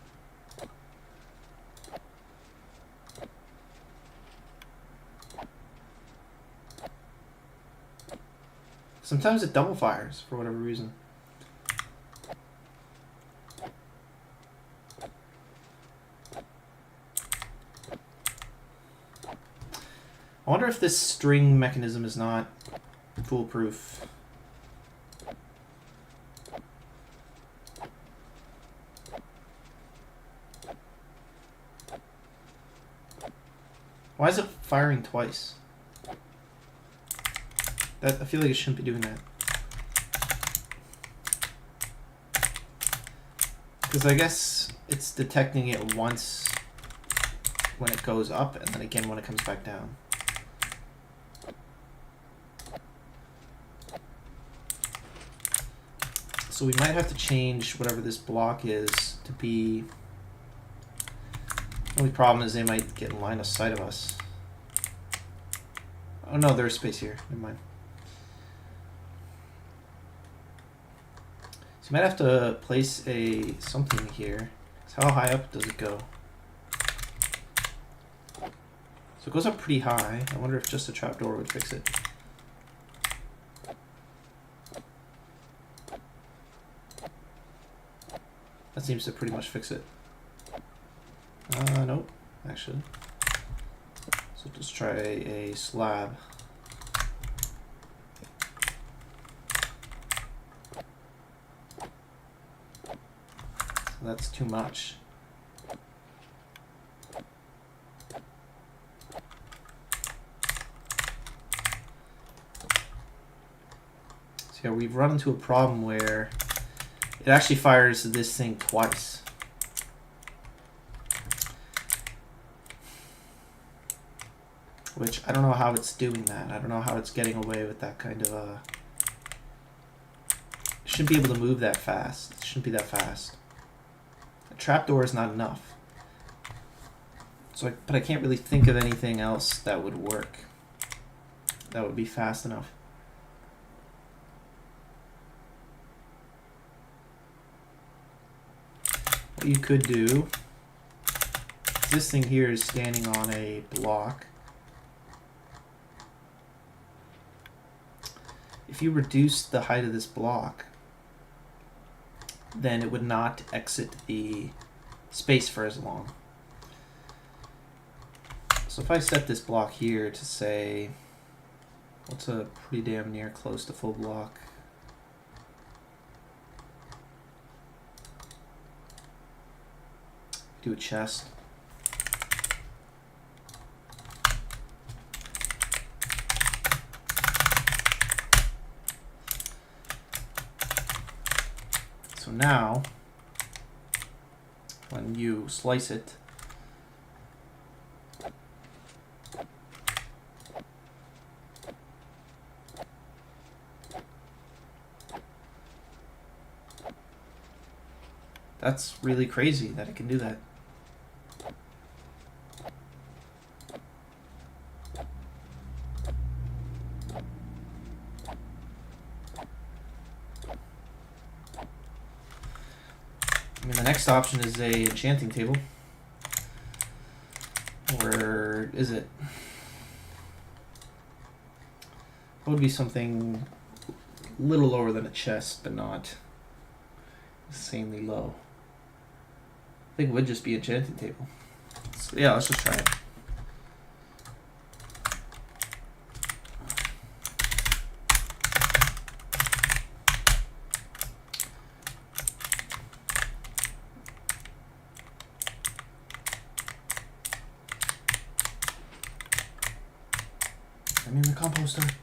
Sometimes it double fires for whatever reason. I wonder if this string mechanism is not foolproof. Why is it firing twice? I feel like it shouldn't be doing that. Because I guess it's detecting it once when it goes up and then again when it comes back down. So we might have to change whatever this block is to be... The only problem is they might get in line of sight of us. Oh no, there's space here. Never mind. So you might have to place something here. So how high up does it go? So it goes up pretty high. I wonder if just a trapdoor would fix it. That seems to pretty much fix it. Nope, actually. So just try a slab. So that's too much. So yeah, we've run into a problem where it actually fires this thing twice. Which, I don't know how it's doing that. I don't know how it's getting away with that kind of it shouldn't be able to move that fast. It shouldn't be that fast. A trapdoor is not enough. So, but I can't really think of anything else that would work. That would be fast enough. What you could do, this thing here is standing on a block. If you reduce the height of this block, then it would not exit the space for as long. So if I set this block here to say, what's a pretty damn near close to full block? Do a chest. So now, when you slice it, that's really crazy that it can do that. I mean, the next option is a enchanting table. Or is it? It would be something a little lower than a chest, but not insanely low. I think it would just be enchanting table. So yeah, let's just try it. I'm in the composter.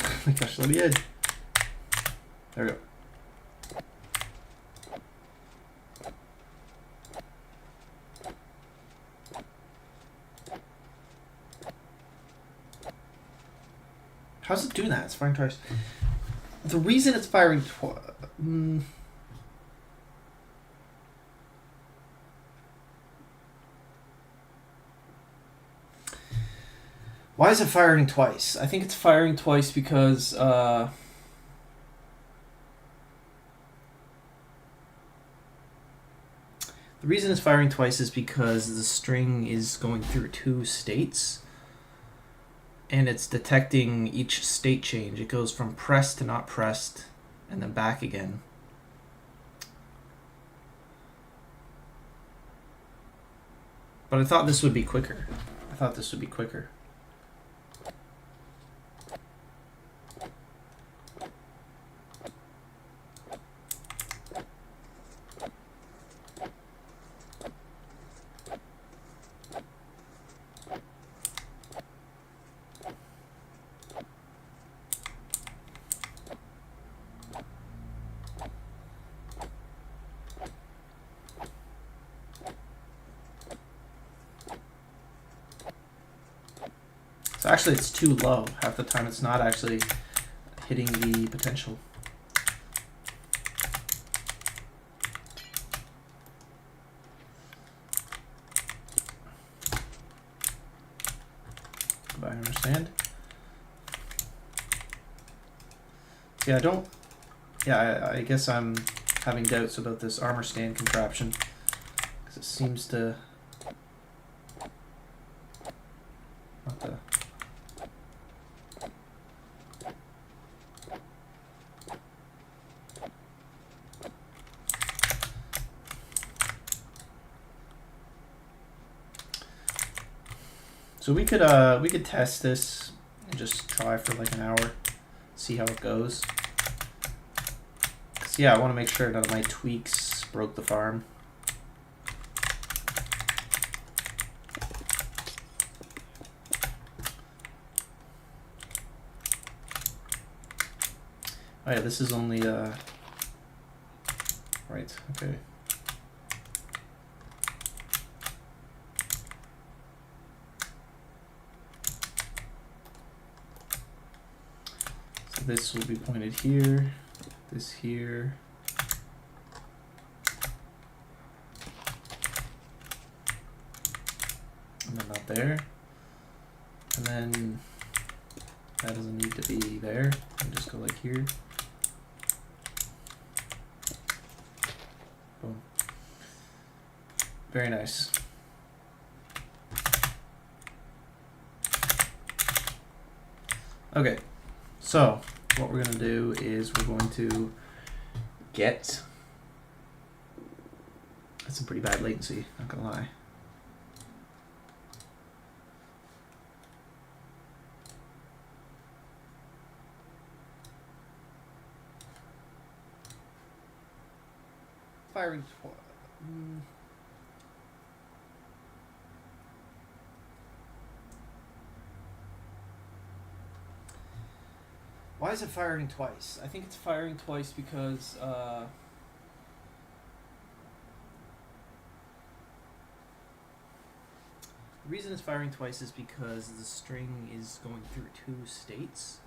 Oh my gosh, let me in. There we go. How's it doing that? It's firing twice. The reason it's firing twice... Why is it firing twice? I think it's firing twice because the reason it's firing twice is because the string is going through two states and it's detecting each state change. It goes from pressed to not pressed and then back again. But I thought this would be quicker. So actually it's too low. Half the time it's not actually hitting the potential. If I understand. Yeah, I guess I'm having doubts about this armor stand contraption because it seems to not the... So we could test this and just try for like an hour, see how it goes. 'Cause yeah, I want to make sure none of my tweaks broke the farm. Oh yeah, this is only right, okay. So this will be pointed here, this here. And then not there. And then that doesn't need to be there. And just go like here. Boom. Very nice. Okay, so what we're gonna do is we're going to get... That's some pretty bad latency, not gonna lie. Firing twice. Why is it firing twice? I think it's firing twice because the reason it's firing twice is because the string is going through 2 states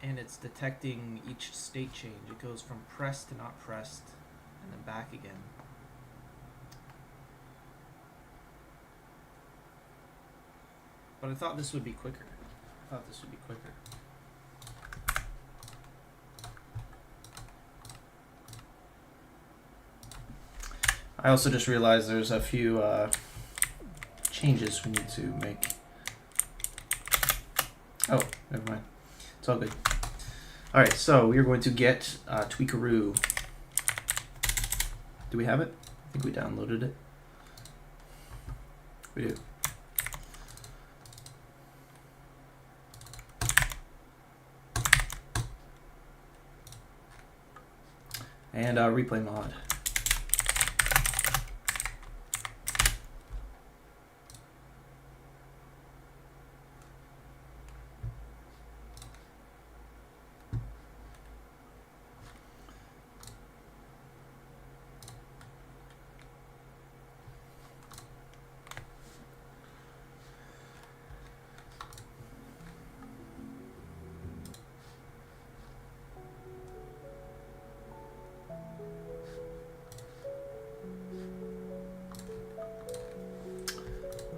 and it's detecting each state change. It goes from pressed to not pressed and then back again. But I thought this would be quicker. I also just realized there's a few changes we need to make. Oh, never mind. It's all good. Alright, so we are going to get Tweakaroo. Do we have it? I think we downloaded it. We do. And replay mod.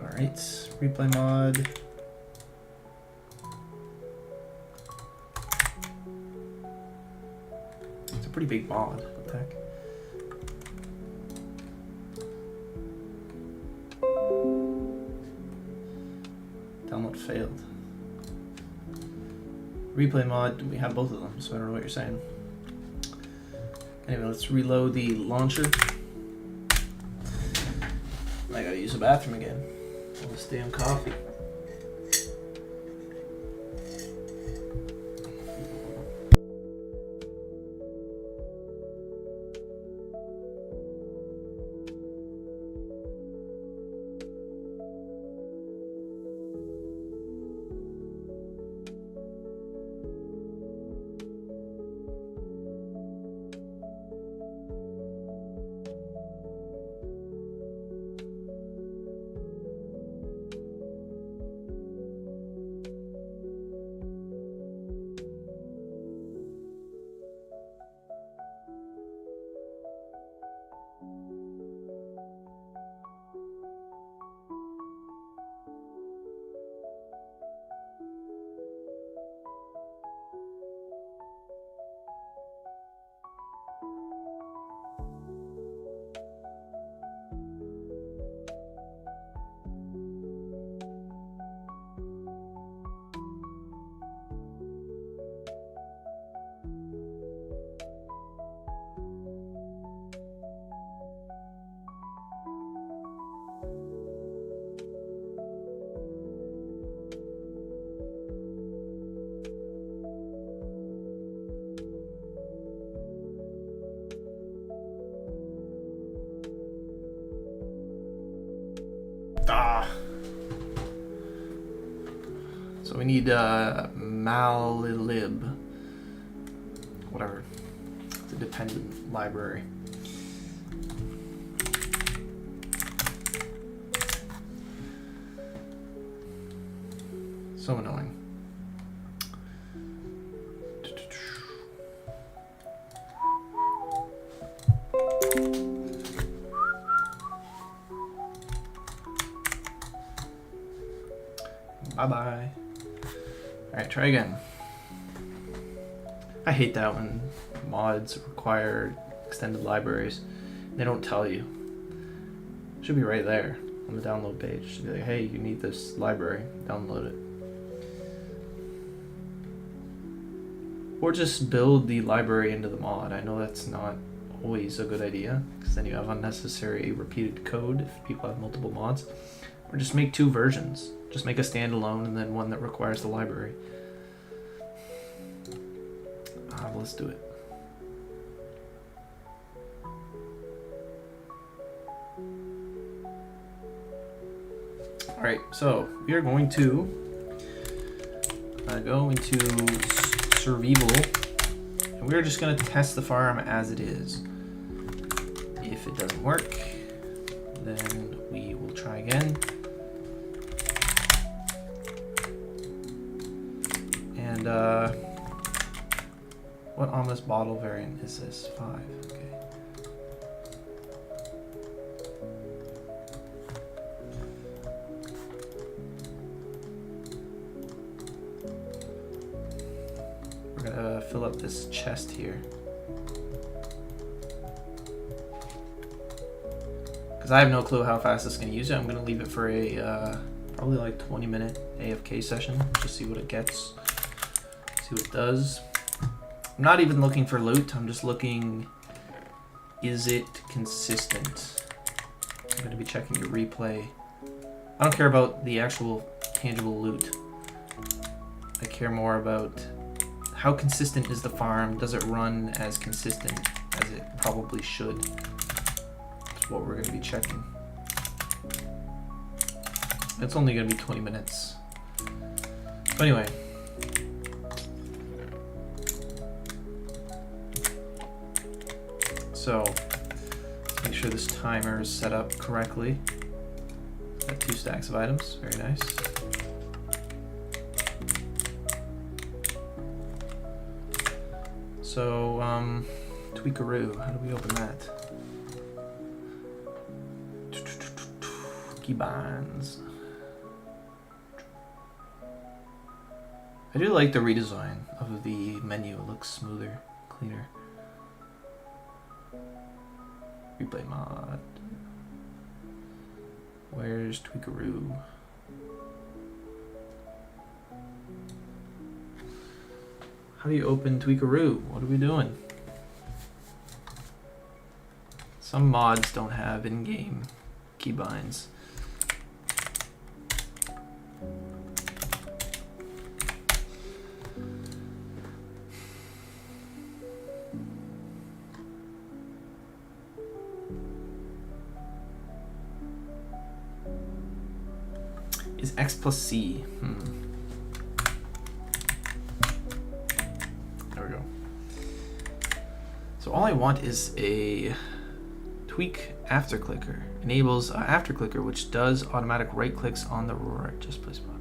Alright, replay mod. It's a pretty big mod. What the heck? Download failed. Replay mod, we have both of them, so I don't know what you're saying. Anyway, let's reload the launcher. I gotta use the bathroom again. All this damn coffee. So we need Malilib. Whatever. It's a dependent library. So annoying. Bye-bye. Alright, try again. I hate that when mods require extended libraries. They don't tell you. It should be right there on the download page. It should be like, hey, you need this library. Download it. Or just build the library into the mod. I know that's not always a good idea, because then you have unnecessary repeated code if people have multiple mods. Or just make 2 versions. Just make a standalone and then one that requires the library. Let's do it. Alright, so we are going to go into survival, and we're just going to test the farm as it is. If it doesn't work, then we will try again. And what ominous bottle variant is this? 5. Okay. We're gonna fill up this chest here. Because I have no clue how fast it's gonna use it. I'm gonna leave it for a probably like 20-minute AFK session. Just see what it gets. See what it does. I'm not even looking for loot. I'm just looking, is it consistent? I'm going to be checking your replay. I don't care about the actual tangible loot. I care more about how consistent is the farm. Does it run as consistent as it probably should? That's what we're going to be checking. It's only going to be 20 minutes. But anyway. So, let's make sure this timer is set up correctly. Got 2 stacks of items, very nice. So, Tweakaroo, how do we open that? Keybinds. I do like the redesign of the menu, it looks smoother, cleaner. Replay mod. Where's Tweakaroo? How do you open Tweakaroo? What are we doing? Some mods don't have in-game keybinds. Is X plus C? There we go. So all I want is a tweak after clicker. Enables after clicker, which does automatic right clicks on the right just place spot.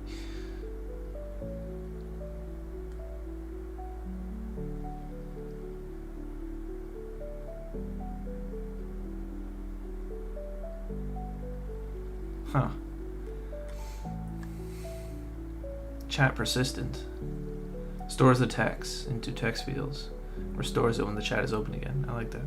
Huh. Chat persistent. Stores the text into text fields. Or stores it when the chat is open again. I like that.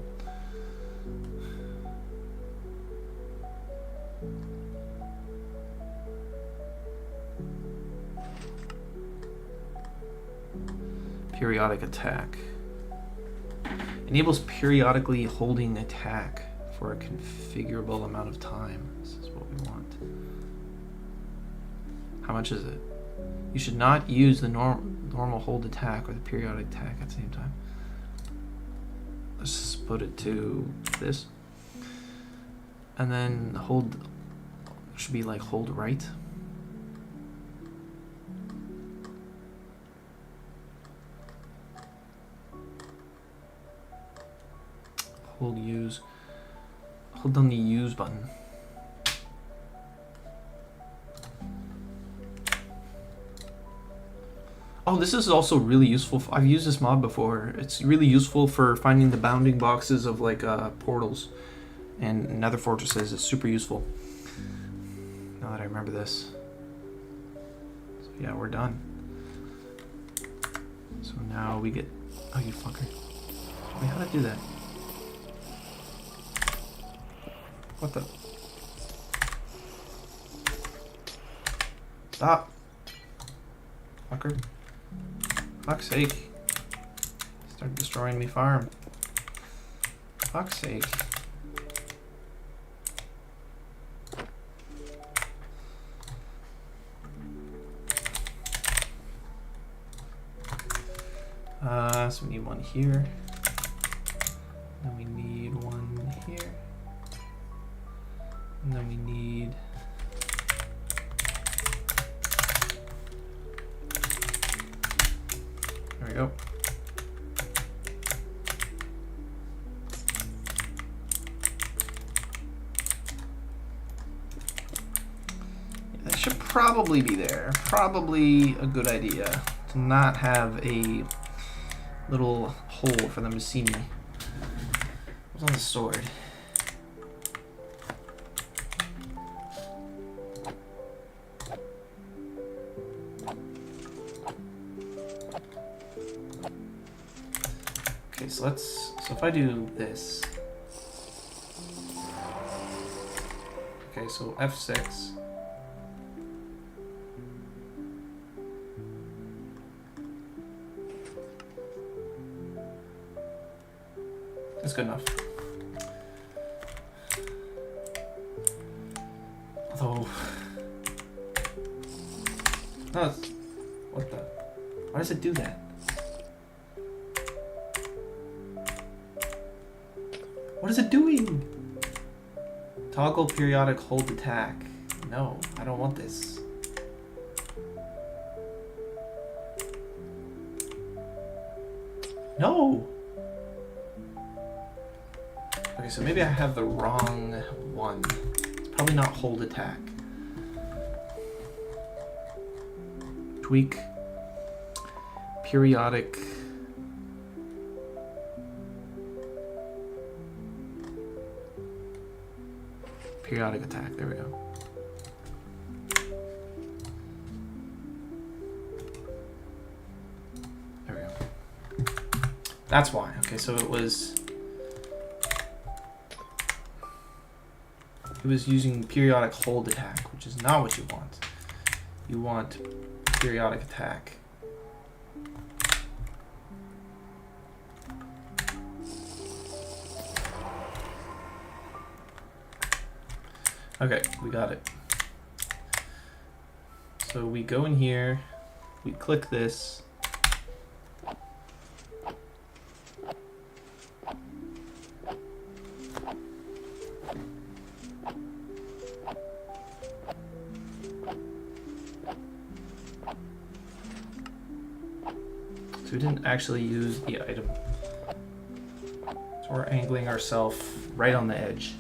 Periodic attack. Enables periodically holding attack for a configurable amount of time. This is what we want. How much is it? You should not use the normal hold attack or the periodic attack at the same time. Let's just put it to this. And then hold should be like hold right. hold use. Hold down the use button. Oh, this is also really useful. I've used this mod before. It's really useful for finding the bounding boxes of like portals and nether fortresses. It's super useful. Now that I remember this. So yeah, we're done. So now we get... Oh, you fucker. Wait, how'd I do that? What the... Stop! Fucker. Fuck's sake. Start destroying me farm. Fuck's sake. So we need one here. Then we need one here. And then we need... There we go. Yeah, that should probably be there. Probably a good idea to not have a little hole for them to see me. What's on the sword? Okay, so if I do this. Okay, so F6. That's good enough. Although, no, what the? Why does it do that? What is it doing? Toggle periodic hold attack. No, I don't want this. No. Okay, so maybe I have the wrong one. It's probably not hold attack. Tweak. Periodic. Periodic attack. There we go. There we go. That's why. Okay, so it was using periodic hold attack, which is not what you want. You want periodic attack. Okay, we got it. So we go in here, we click this. So we didn't actually use the item. So we're angling ourselves right on the edge.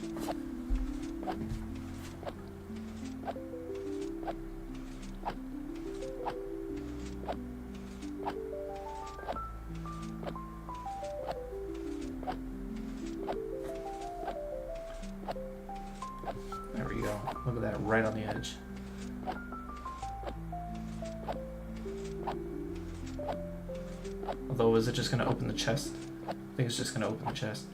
There we go. Look at that, right on the edge. Although, is it just going to open the chest? I think it's just going to open the chest.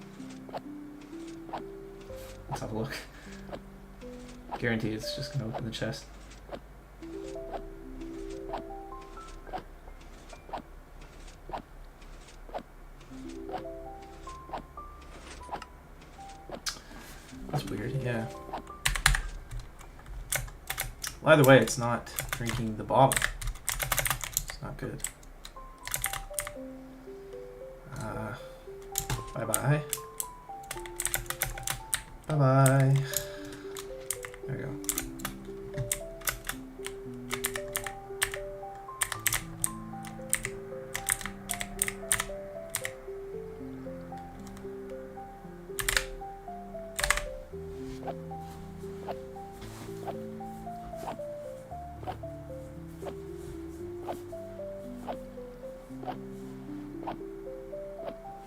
Let's have a look. Guarantee it's just going to open the chest. That's weird, yeah. Well, either way, it's not drinking the bottle. It's not good. Bye-bye. Bye-bye. There we go.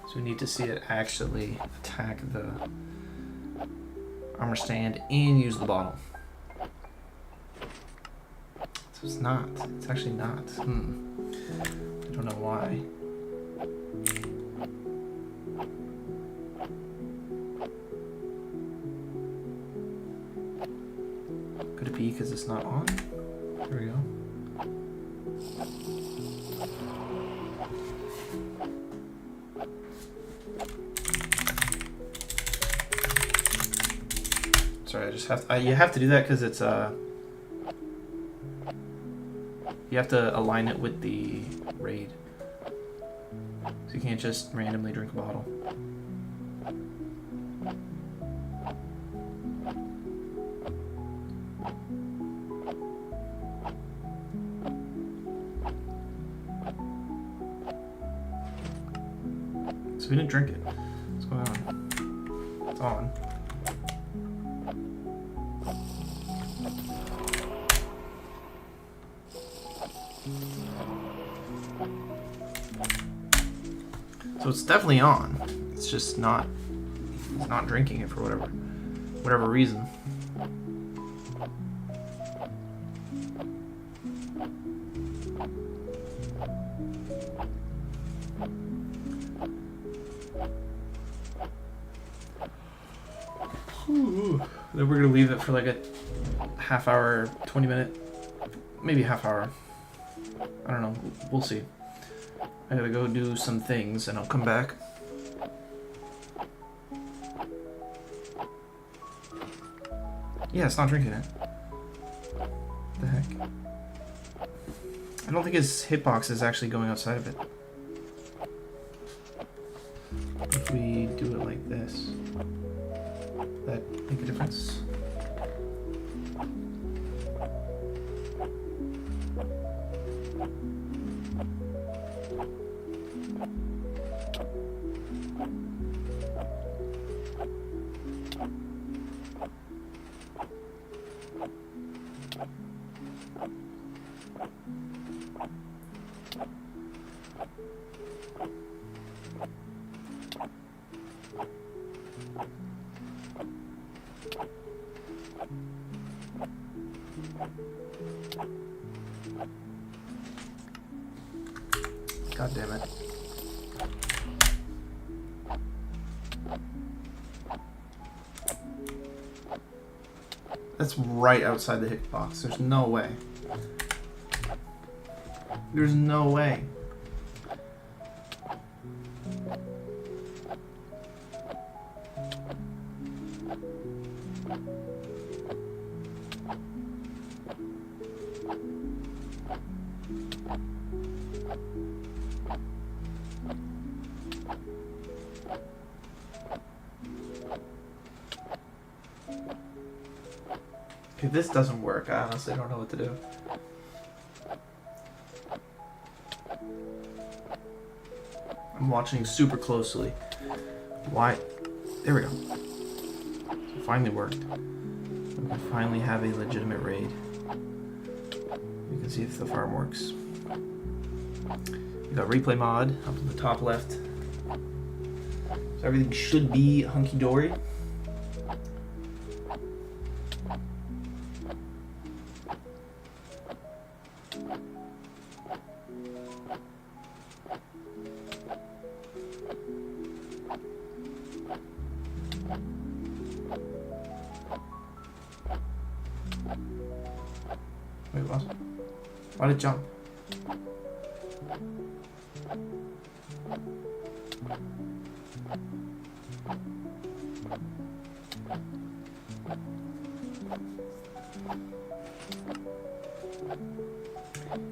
So we need to see it actually attack the armor stand and use the bottle. So it's not. It's actually not. I don't know why. Could it be because it's not on? There we go. Sorry, I just have to, you have to do that because it's you have to align it with the raid. So you can't just randomly drink a bottle. So we didn't drink it. What's going on? It's on. So it's definitely on. It's just not. He's not drinking it for whatever reason. Then we're gonna leave it for like a half hour, 20 minute, maybe half hour. I don't know. We'll see. I gotta go do some things and I'll come back. Yeah, it's not drinking it. What the heck? I don't think his hitbox is actually going outside of it. If we do it like this, would that make a difference? God damn it. That's right outside the hitbox. There's no way. There's no way. If this doesn't work, I honestly don't know what to do. I'm watching super closely. Why? There we go. It finally worked. We can finally have a legitimate raid. We can see if the farm works. We got replay mod up in the top left. So everything should be hunky-dory. Wait, what? Why did it jump?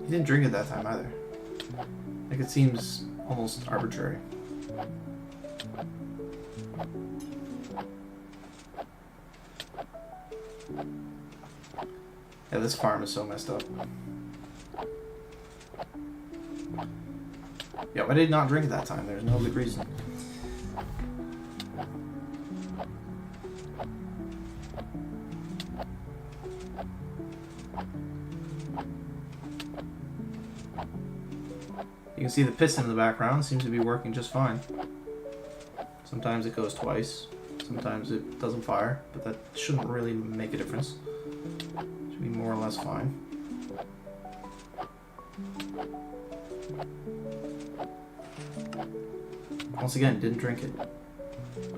He didn't drink it that time either. Like, it seems almost arbitrary. Yeah, this farm is so messed up. Yeah, why did he not drink it that time? There's no good reason. You can see the piston in the background seems to be working just fine. Sometimes it goes twice, sometimes it doesn't fire, but that shouldn't really make a difference. Should be more or less fine. Once again, didn't drink it.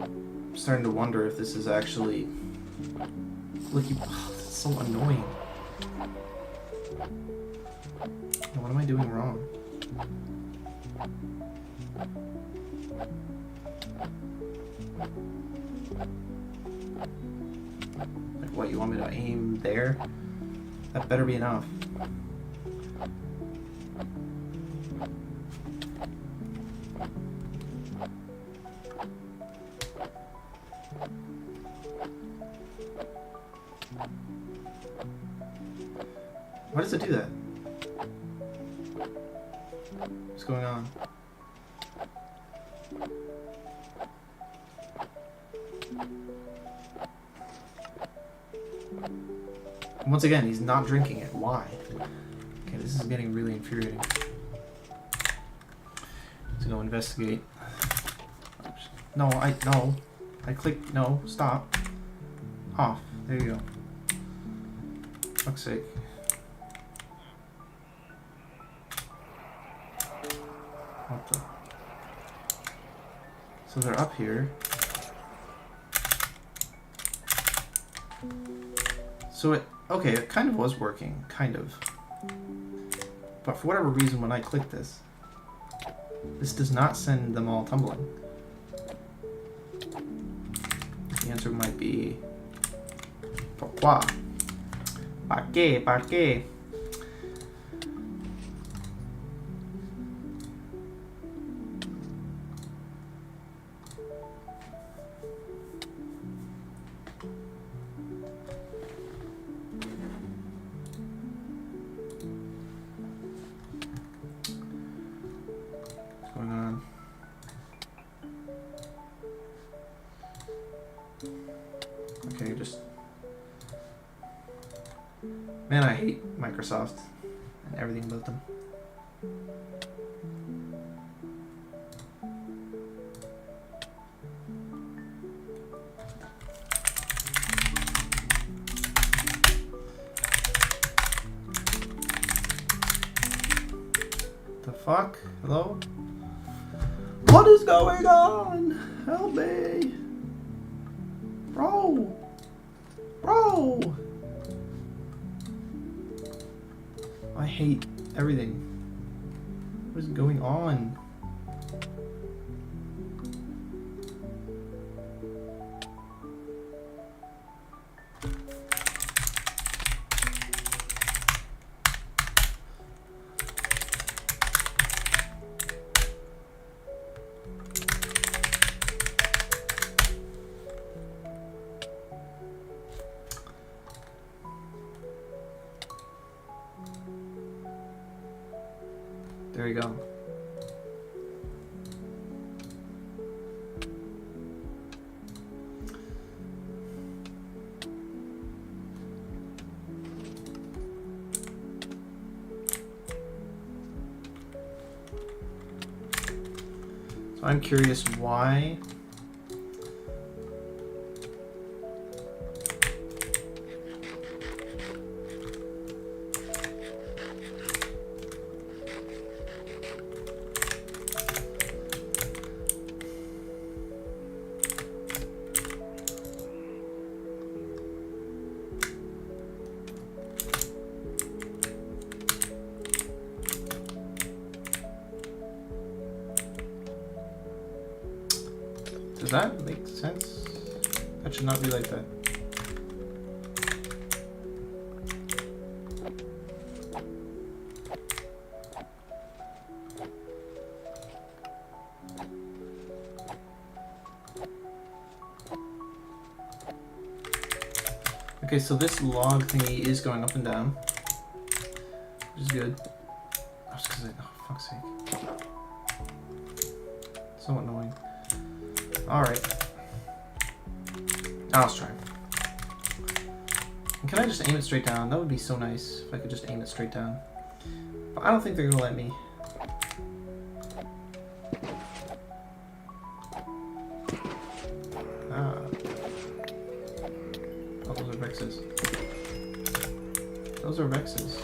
I'm starting to wonder if this is actually... Look, that's so annoying. What am I doing wrong? Like, what, you want me to aim there? That better be enough. Why does it do that? What's going on? Once again, he's not drinking it. Why? Okay, this is getting really infuriating. Let's go investigate. Oops. No, I clicked, no, stop. Off. There you go. Fuck's sake. What the? So they're up here. So it, okay, it kind of was working, kind of. But for whatever reason, when I click this does not send them all tumbling. The answer might be... Pourquoi? ¿Para qué? ¿Para qué? What's going on? Okay, just... Man, I hate Microsoft and everything about them. The fuck? Hello? What is going on? Help me! Bro! Bro! I hate everything. What is going on? There you go. So I'm curious why does that make sense? That should not be like that. Okay, so this log thingy is going up and down, which is good. I was gonna say, oh, fuck's sake. So annoying. Alright. Now let's try. And can I just aim it straight down? That would be so nice if I could just aim it straight down. But I don't think they're gonna let me. Ah. Oh, those are Vexes. Those are Vexes.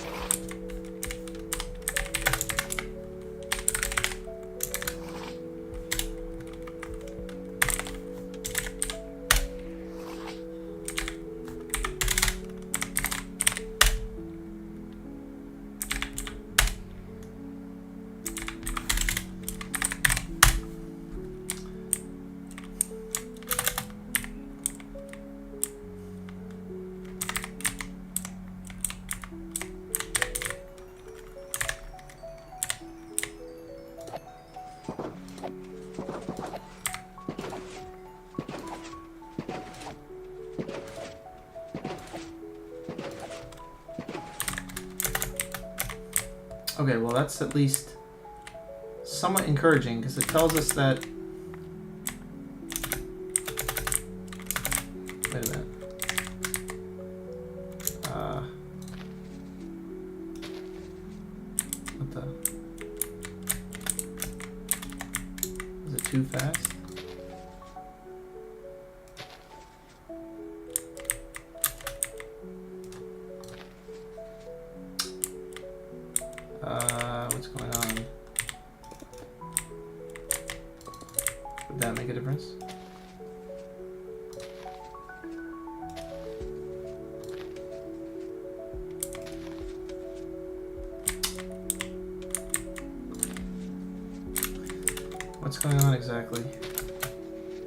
Okay, well that's at least somewhat encouraging because it tells us that. Wait a minute. What the? Is it too fast? What's going on? Would that make a difference? What's going on exactly?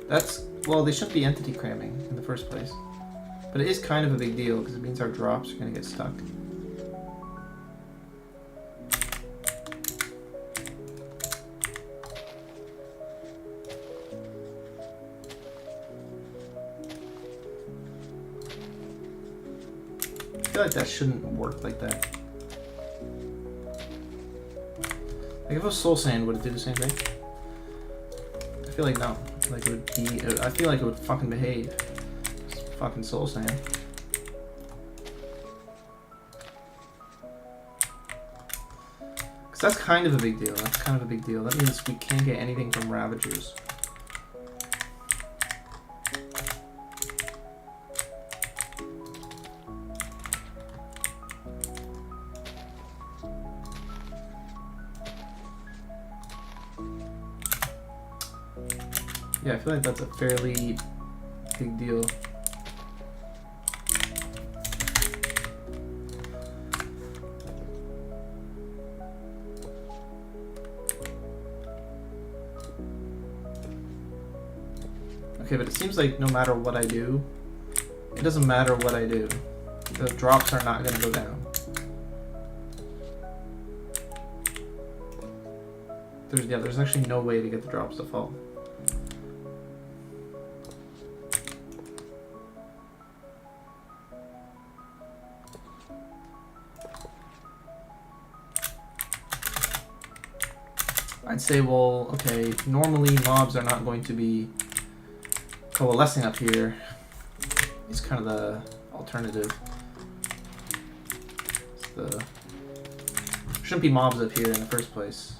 That's, well, they shouldn't be entity cramming in the first place. But it is kind of a big deal because it means our drops are going to get stuck. I feel like that shouldn't work like that. Like if it was Soul Sand, would it do the same thing? I feel like no. Like it would be. I feel like it would fucking behave. It's fucking Soul Sand. Cause that's kind of a big deal. That's kind of a big deal. That means we can't get anything from Ravagers. Yeah, I feel like that's a fairly big deal. Okay, but it seems like no matter what I do, it doesn't matter what I do. The drops are not going to go down. There's actually no way to get the drops to fall. I'd say, well, okay, normally mobs are not going to be coalescing up here. It's kind of the alternative. Shouldn't be mobs up here in the first place.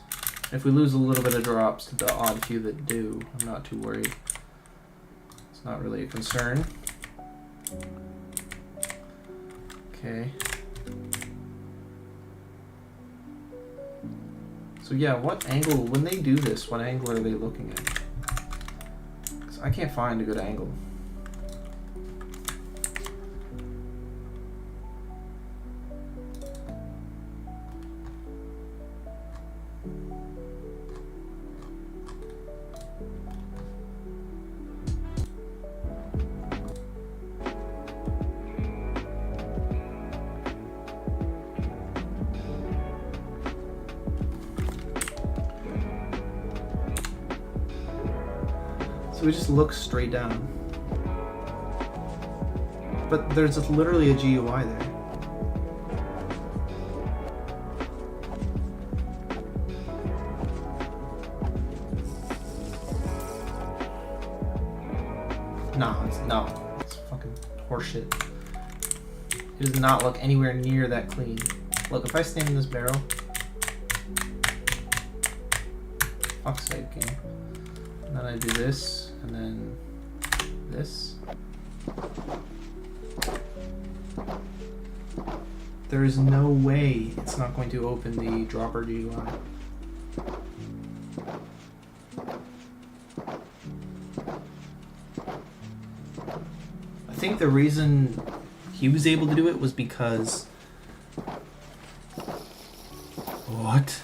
If we lose a little bit of drops to the odd few that do, I'm not too worried. It's not really a concern. Okay. So yeah, what angle, when they do this, what angle are they looking at? 'Cause I can't find a good angle. So we just look straight down. But there's literally a GUI there. No, it's fucking horseshit. It does not look anywhere near that clean. Look, if I stand in this barrel, fuck's sake, game. And then I do this, and then this. There is no way it's not going to open the dropper GUI. I think the reason he was able to do it was because... What?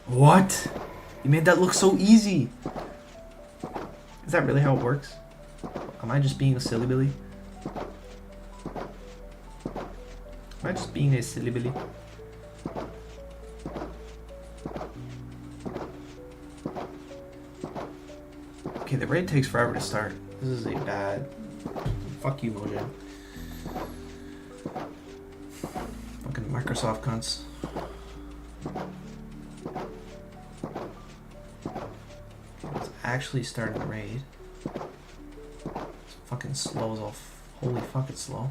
What? You made that look so easy. Is that really how it works? Am I just being a silly Billy? Am I just being a silly Billy? Okay, the raid takes forever to start. This is a bad... Fuck you, Mojang. Fucking Microsoft cunts. It's actually starting the raid. It's fucking slow as all... Holy fuck, it's slow.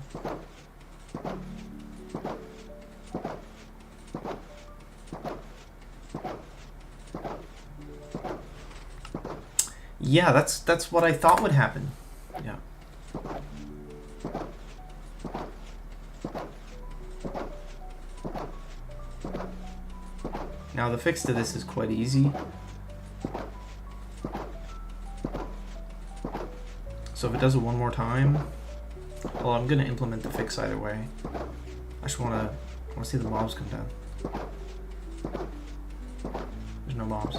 Yeah, that's what I thought would happen. Yeah. Now the fix to this is quite easy. So if it does it one more time, well, I'm gonna implement the fix either way. I just wanna see the mobs come down. There's no mobs.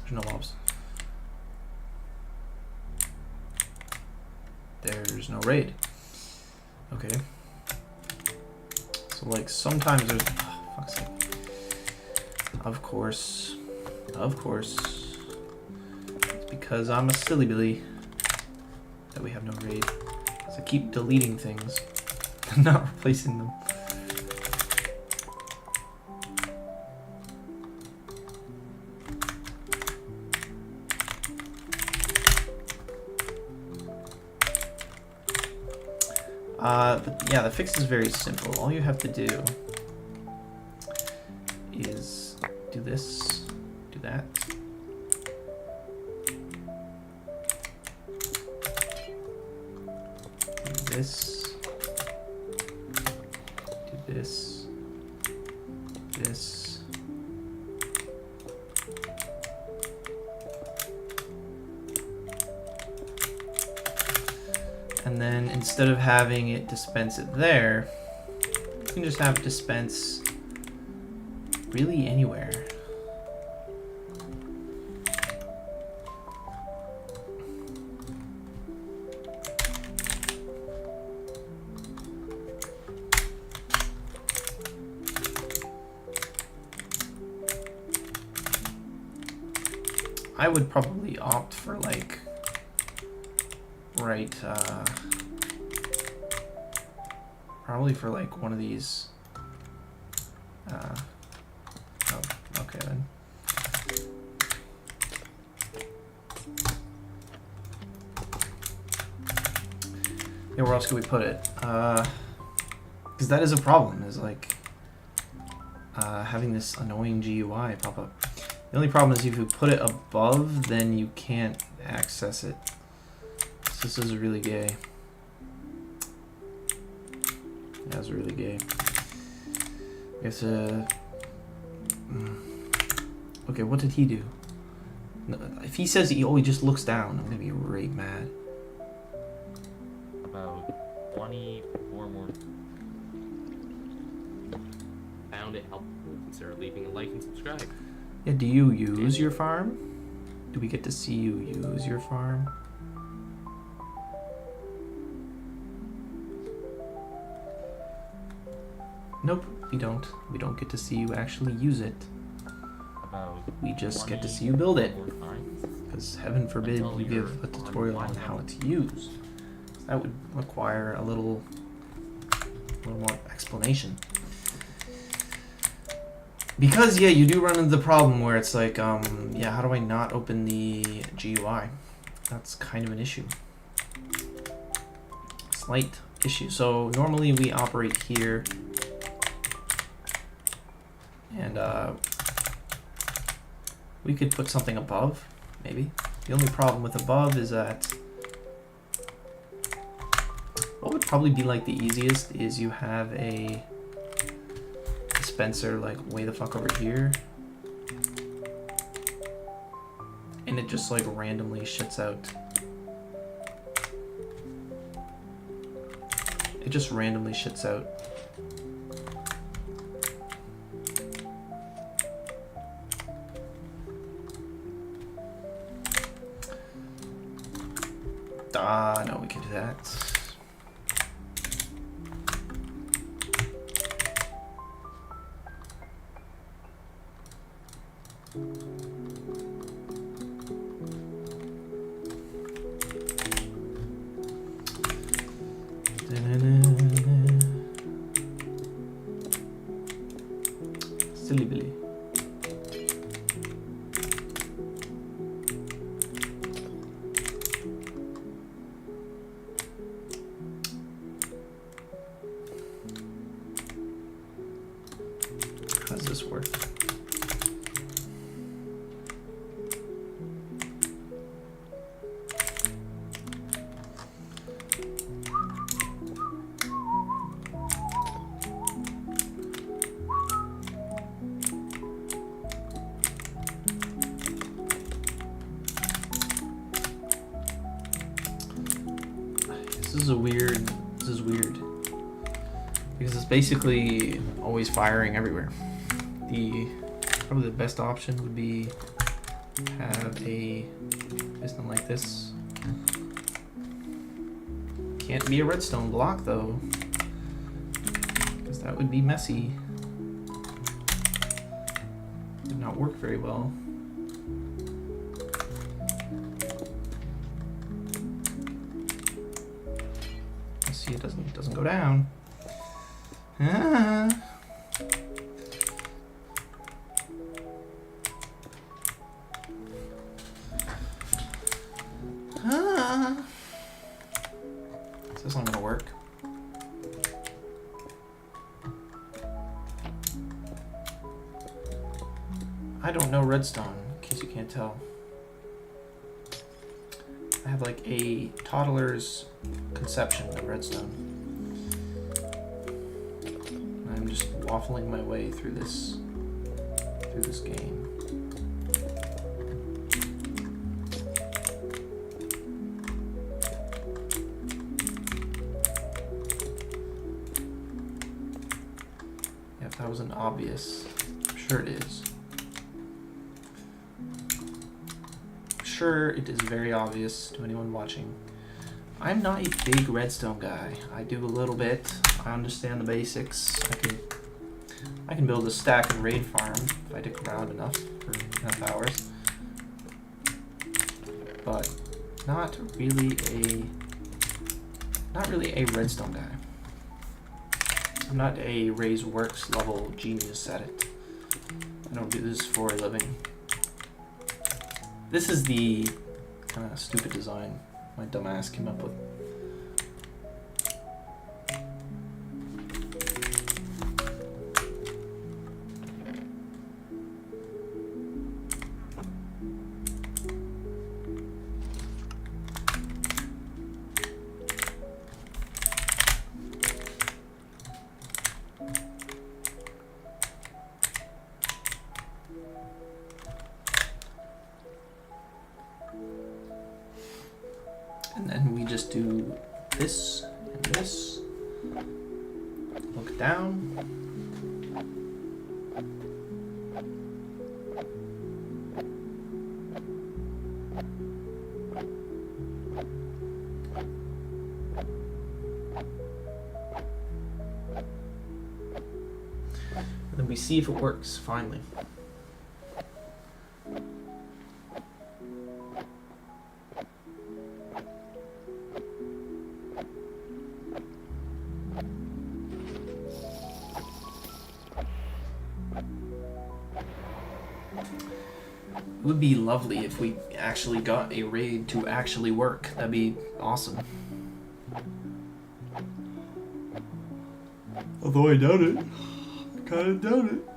There's no mobs. There's no raid. Okay. So like sometimes there's... Oh, fuck's sake. Of course. Of course. It's because I'm a silly Billy that we have no raid. Because I keep deleting things and not replacing them. But yeah, the fix is very simple. All you have to do is do this, do that. Do this, do this, this. And then instead of having it dispense it there, you can just have it dispense really anywhere. I would probably opt for like probably for like one of these oh, okay then. Yeah, where else could we put it? Because that is a problem, is like having this annoying GUI pop up. The only problem is if you put it above, then you can't access it. This is really gay. That's really gay. We have to... Okay, what did he do? No, if he says he just looks down, I'm gonna be right mad. About 24 more. Found it helpful. Consider leaving a like and subscribe. Yeah, do you use your farm? Do we get to see you use your farm? Nope, we don't. We don't get to see you actually use it. We just get to see you build it. Because heaven forbid you give a tutorial on how it's used. That would require a little more explanation. Because, yeah, you do run into the problem where it's like, yeah, how do I not open the GUI? that's kind of an issue. Slight issue. So normally we operate here, and we could put something above, maybe. The only problem with above is that what would probably be like the easiest is you have a dispenser like way the fuck over here, and it just like randomly shits out. It just randomly shits out. No, we can do that. Silly Billy. How does this work? This is weird. Because it's basically always firing everywhere. Probably the best option would be have a piston like this. Can't be a redstone block though, because that would be messy. Would not work very well. See, it doesn't go down. Ah. Ah. Is this not gonna work? I don't know redstone, in case you can't tell. I have like a toddler's conception of redstone. I'm just waffling my way through this game. Yeah, if that wasn't obvious, I'm sure it is. Sure, it is very obvious to anyone watching. I'm not a big redstone guy. I do a little bit. I understand the basics. I can build a stack and raid farm if I dick around enough for enough hours. But not really a redstone guy. I'm not a Raise Works level genius at it. I don't do this for a living. This is the kind of stupid design my dumbass came up with. And then we just do this and this. Look down. And then we see if it works, finally. It would be lovely if we actually got a raid to actually work. That'd be awesome. Although I doubt it. Kinda doubt it.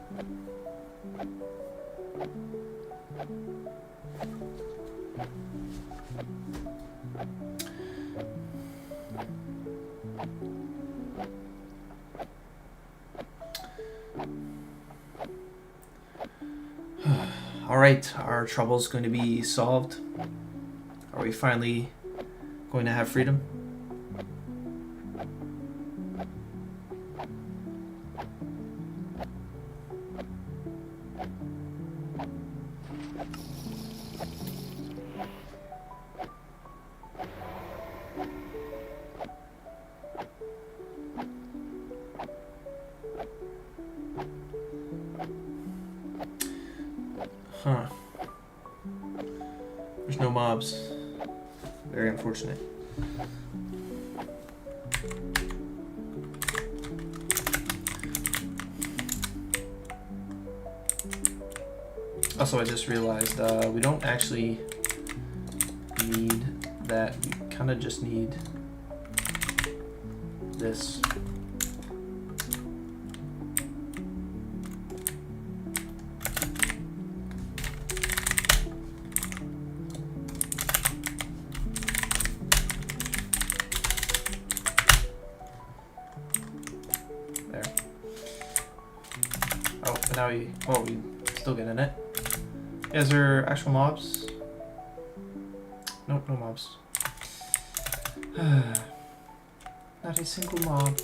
Alright, our trouble's going to be solved. Are we finally going to have freedom? Huh. There's no mobs. Very unfortunate. Also, I just realized we don't actually need that. We kind of just need this. Now we still get in it. Is there actual mobs? Nope, no mobs. Not a single mob.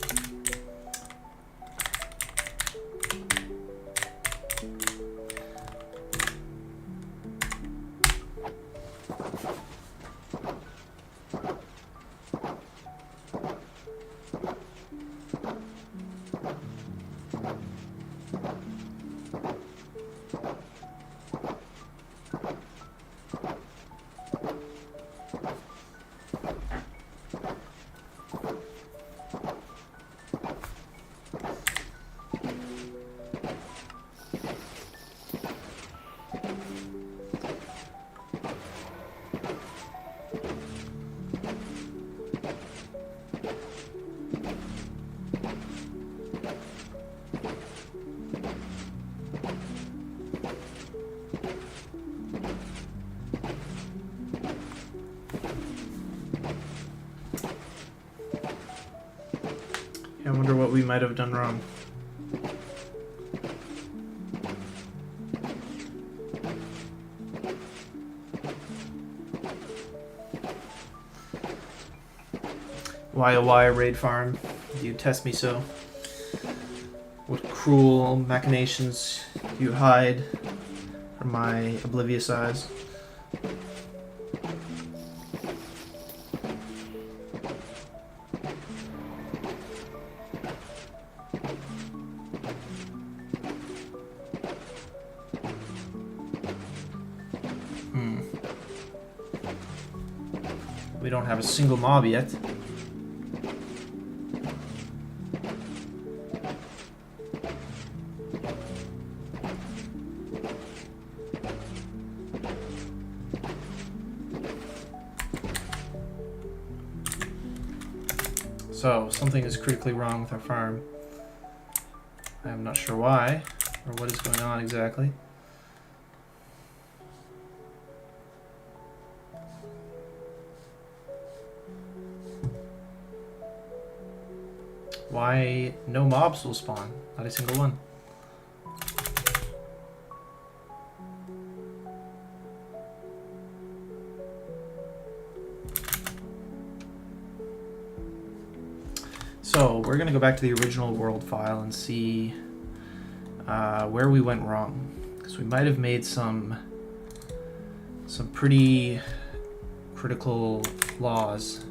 I wonder what we might have done wrong. Why, oh why, raid farm? Do you test me so? What cruel machinations you hide from my oblivious eyes? We don't have a single mob yet. So, something is critically wrong with our farm. I'm not sure why, or what is going on exactly. Why no mobs will spawn? Not a single one. So we're gonna go back to the original world file and see where we went wrong, because we might have made some pretty critical flaws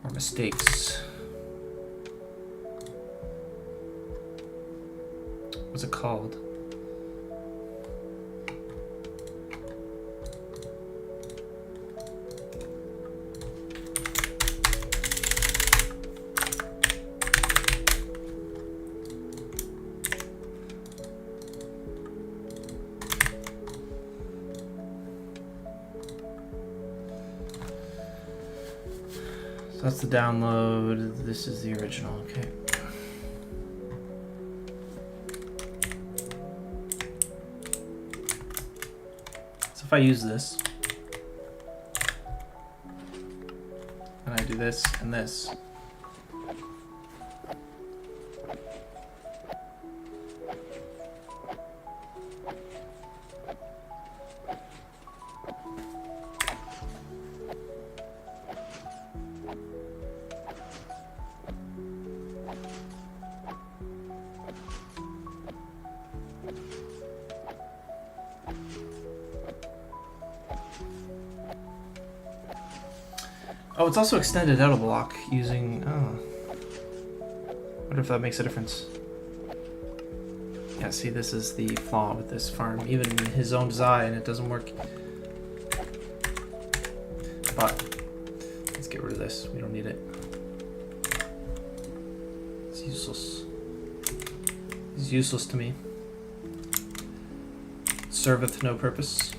or mistakes. What's it called? So that's the download. This is the original. Okay. So if I use this, and I do this and this, oh, it's also extended out a block using. Oh. Wonder if that makes a difference. Yeah, see, this is the flaw with this farm. Even in his own design, it doesn't work. But let's get rid of this. We don't need it. It's useless. It's useless to me. Serveth no purpose.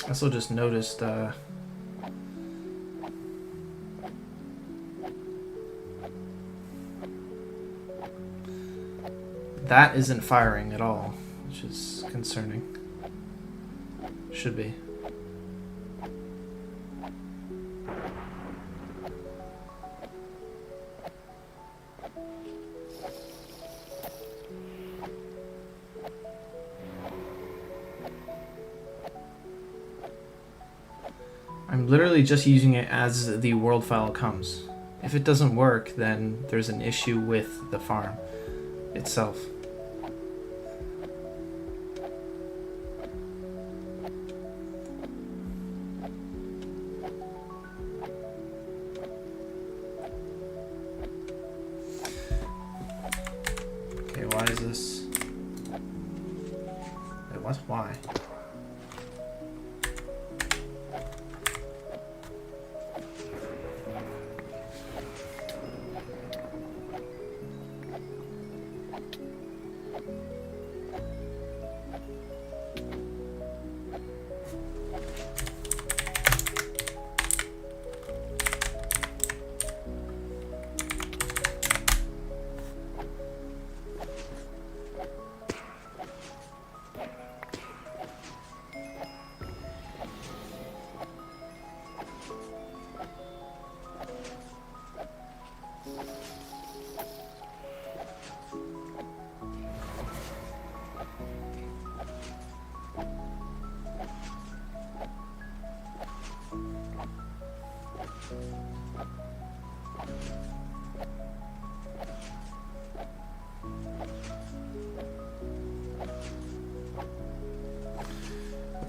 I also just noticed that isn't firing at all, which is concerning. Should be. I'm literally just using it as the world file comes. If it doesn't work, then there's an issue with the farm itself. Okay, why is this? Wait, what? Why?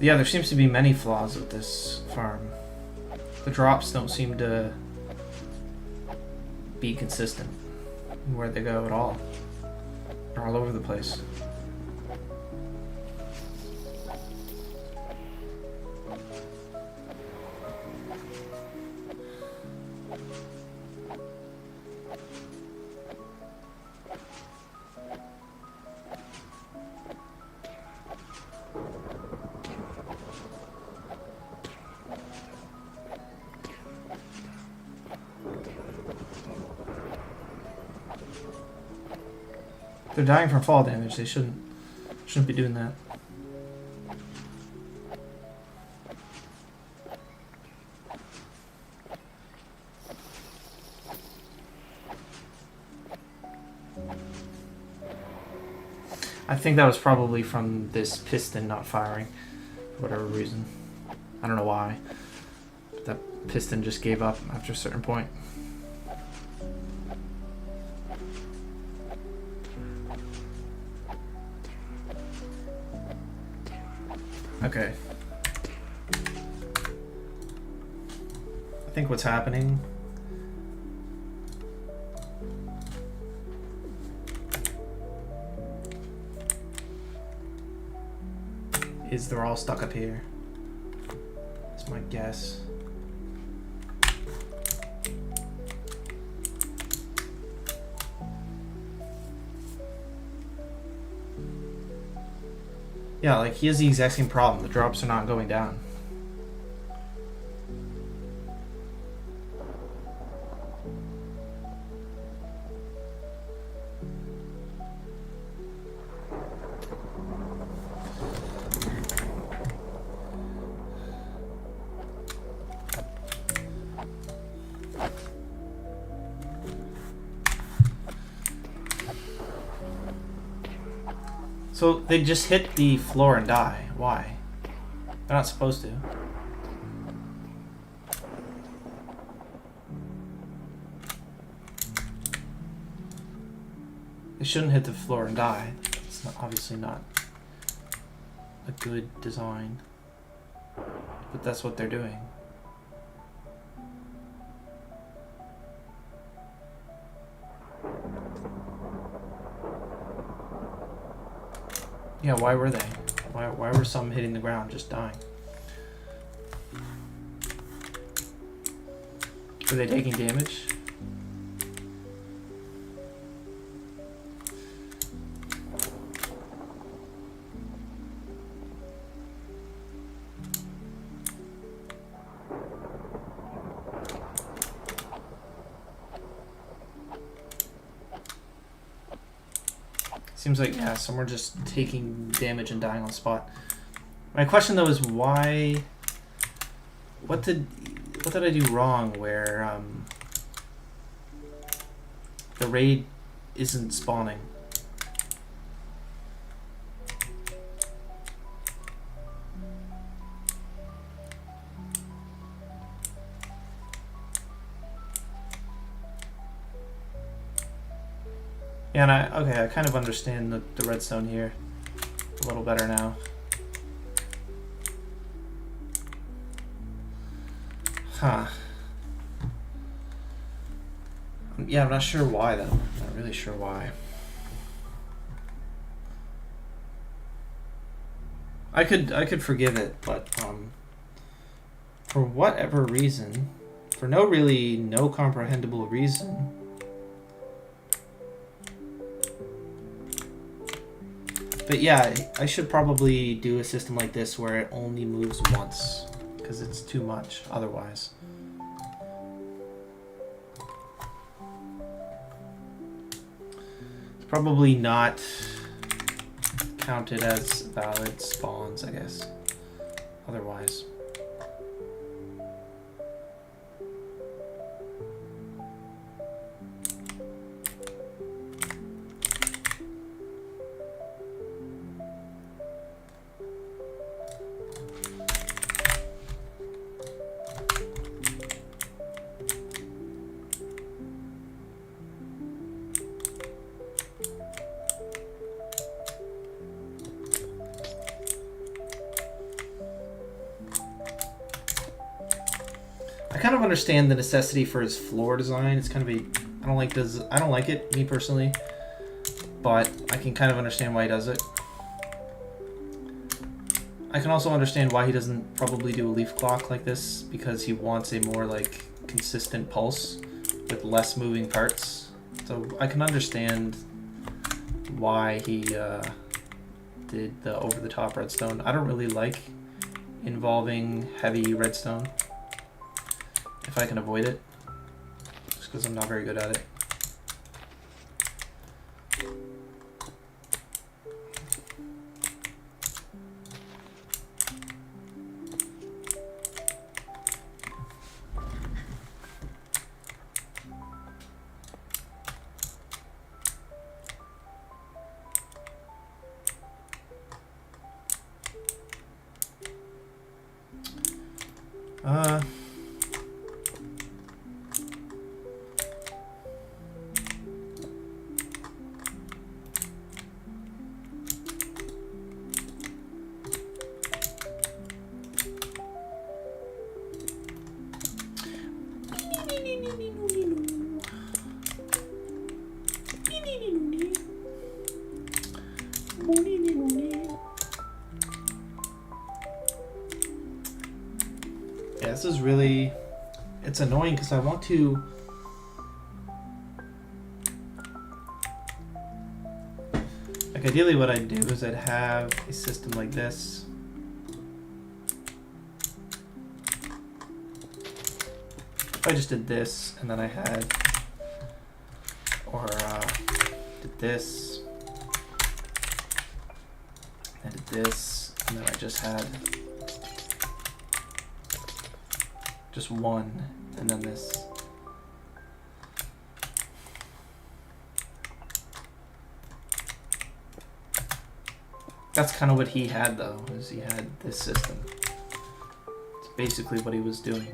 Yeah, there seems to be many flaws with this farm. The drops don't seem to be consistent in where they go at all. They're all over the place. They're dying from fall damage. They shouldn't be doing that. I think that was probably from this piston not firing for whatever reason. I don't know why. But that piston just gave up after a certain point. Okay. I think what's happening is they're all stuck up here. That's my guess. Yeah, like he has the exact same problem. The drops are not going down. So they just hit the floor and die. Why? They're not supposed to. They shouldn't hit the floor and die. It's not, obviously not a good design. But that's what they're doing. Yeah, why were they? Why were some hitting the ground just dying? Were they taking damage? Seems like, yeah, some were just taking damage and dying on the spot. My question though is why... What did I do wrong where the raid isn't spawning? Yeah, and I kind of understand the redstone here a little better now. Huh. Yeah, I'm not sure why though. Not really sure why. I could forgive it, but for whatever reason, for no comprehensible reason, but yeah, I should probably do a system like this where it only moves once, because it's too much otherwise. It's probably not counted as valid spawns, I guess, otherwise. I kind of understand the necessity for his floor design. It's kind of a I don't like it, me personally, but I can kind of understand why he does it. I can also understand why he doesn't probably do a leaf clock like this, because he wants a more like consistent pulse with less moving parts. So I can understand why he did the over-the-top redstone. I don't really like involving heavy redstone if I can avoid it, just because I'm not very good at it. this is really, it's annoying because I want to, like ideally what I'd do is I'd have a system like this. If I just did this and then I had, or did this, I did this, and then I just had just one, and then this. That's kind of what he had though, is he had this system. It's basically what he was doing.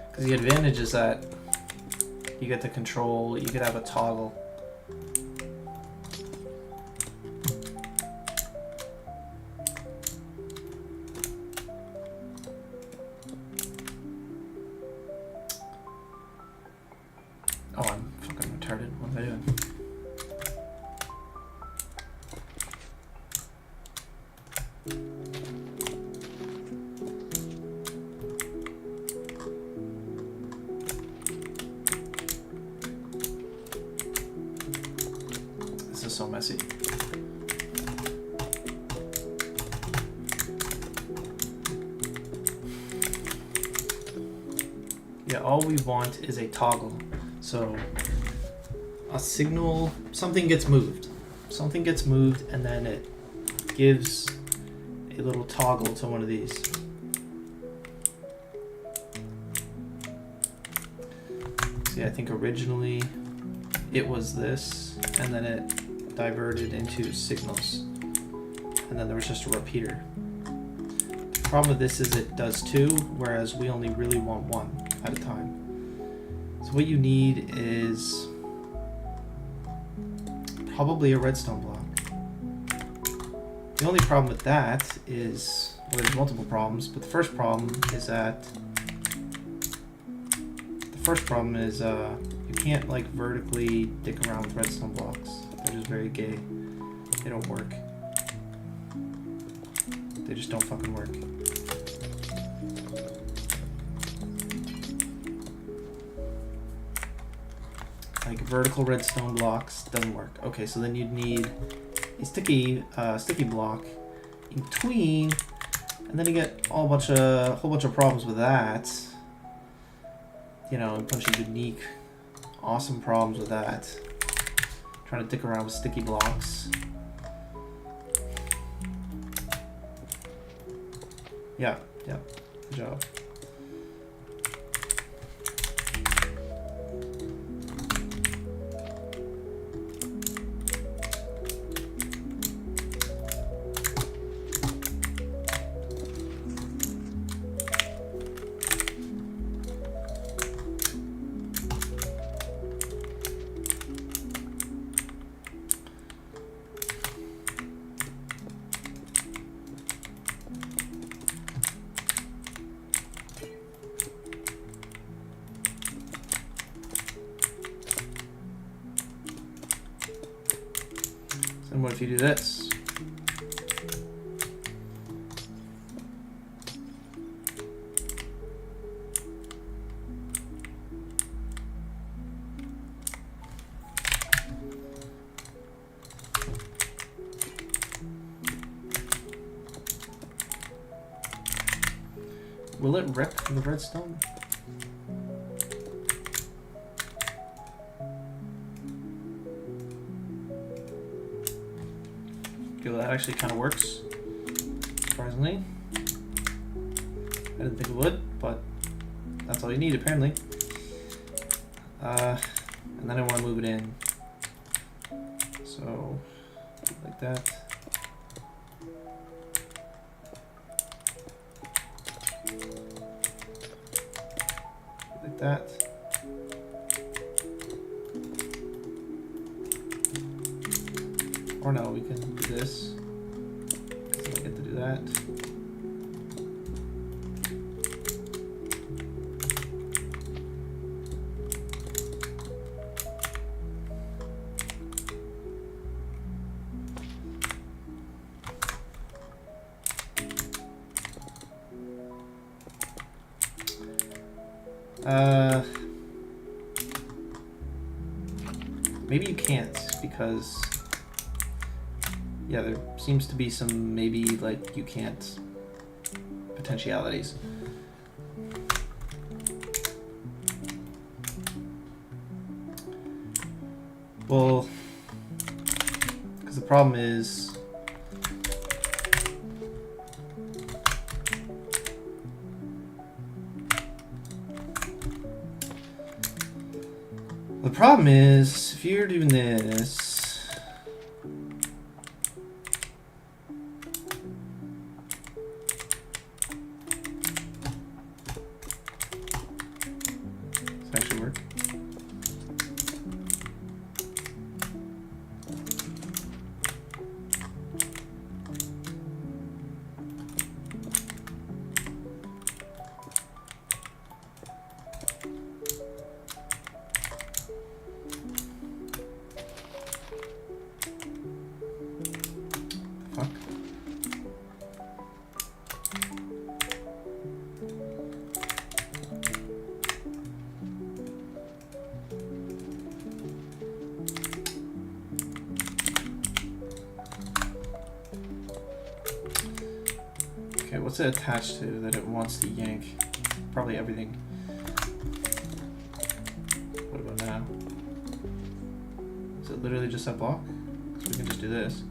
Because the advantage is that you get the control, you could have a toggle. Oh, I'm fucking retarded. What am I doing? This is so messy. Yeah, all we want is a toggle. So a signal, something gets moved. Something gets moved and then it gives a little toggle to one of these. See, I think originally it was this, and then it diverted into signals. And then there was just a repeater. The problem with this is it does two, whereas we only really want one at a time. So what you need is probably a redstone block. The only problem with that is, well, there's multiple problems, but the first problem is you can't like vertically dick around with redstone blocks. They're just very gay. They don't work. They just don't fucking work. Like vertical redstone blocks doesn't work. Okay, so then you'd need a sticky block in between, and then you get a whole bunch of problems with that. You know, a bunch of unique, awesome problems with that. Trying to dick around with sticky blocks. Yeah, good job. And what if you do this? Will it rip the redstone? Okay, well, that actually kind of works, surprisingly. I didn't think it would, but that's all you need, apparently. And then I want to move it in. So, like that. Like that. Or no, we can do this. So I get to do that. Maybe you can't because yeah, there seems to be some maybe like you can't potentialities. Well, because the problem is if you're doing this, does it actually work? Fuck. Okay, what's it attached to that it wants to yank? Probably everything. What about now? Is it literally just that block? So we can just do this.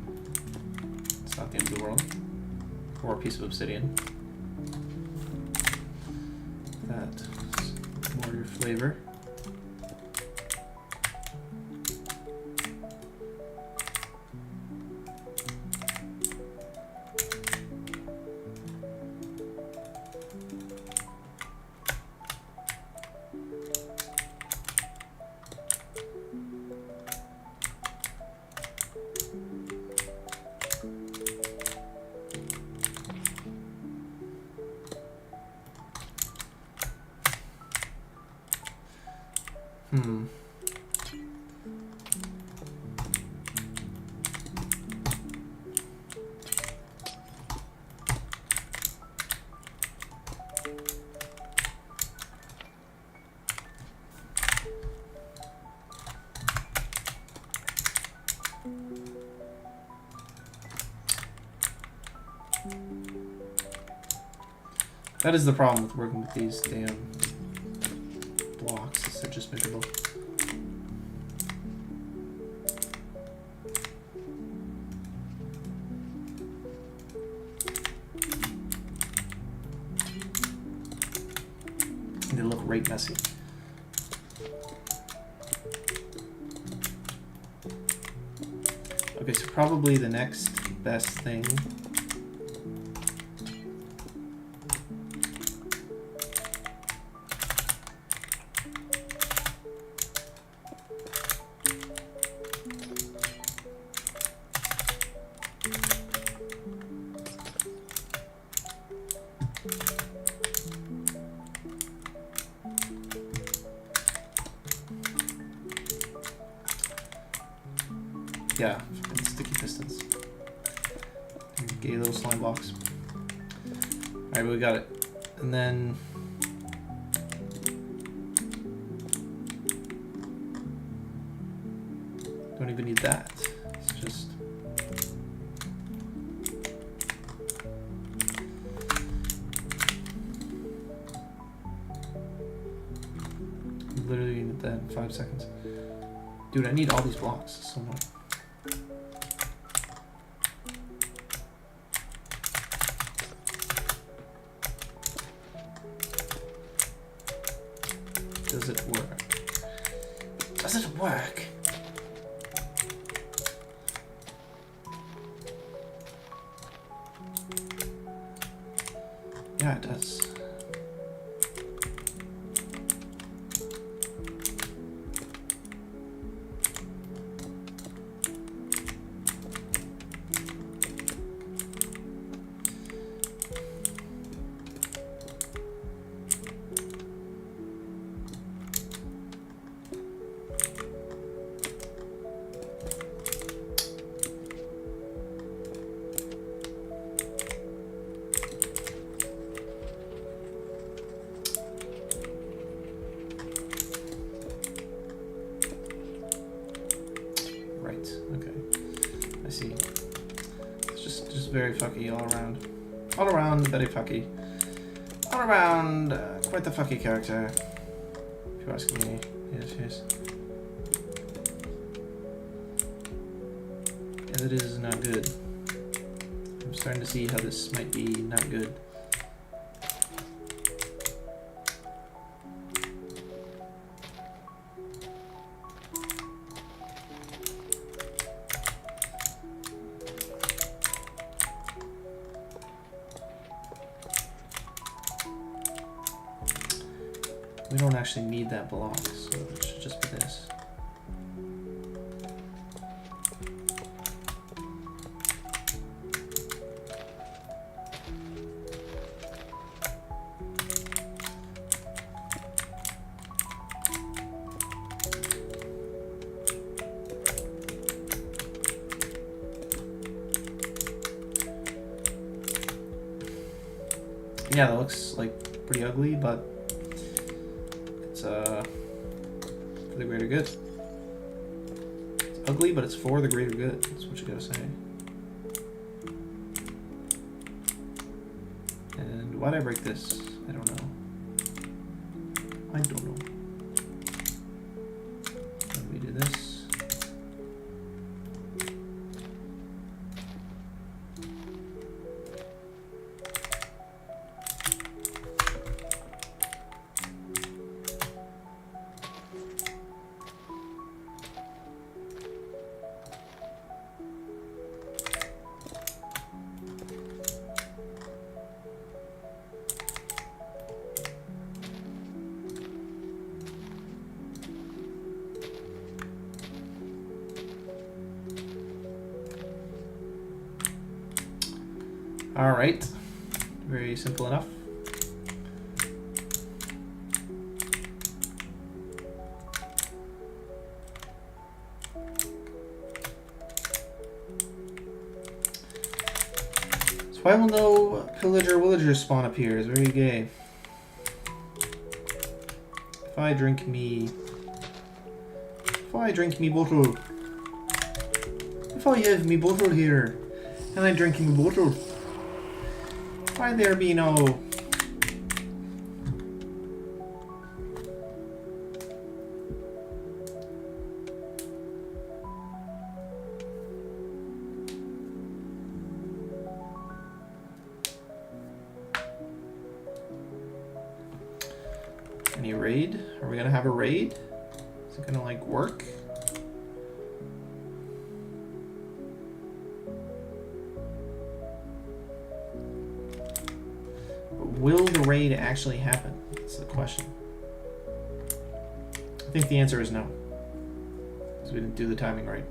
It's not the end of the world. Or a piece of obsidian. That's more your flavor. Hmm. That is the problem with working with these damn blocks, is they're just miserable. And they look right messy. Okay, so probably the next best thing yeah, fucking sticky pistons. Gay little slime blocks. Alright, we got it. And then don't even need that. It's just literally need that in 5 seconds. Dude, I need all these blocks so much. Does it work? Does it work? Yeah, it does. Okay, I see. It's just very fucky all around. All around, very fucky. All around, quite the fucky character. If you're asking me. Yes. Yeah, that is not good. I'm starting to see how this might be not good. We don't actually need that block, so it should just be this. Yeah, that looks like pretty ugly, but it's for the greater good. It's ugly, but it's for the greater good. That's what you gotta say. And why'd I break this? I don't know. I don't know. Then we do this. Alright, very simple enough. So why will no pillager villager spawn appears? Very gay. If I drink me bottle. If I have me bottle here, and I drink me bottle. Why there be no... Any raid? Are we gonna have a raid? Is it gonna like work? Will the raid actually happen? That's the question. I think the answer is no. Because we didn't do the timing right.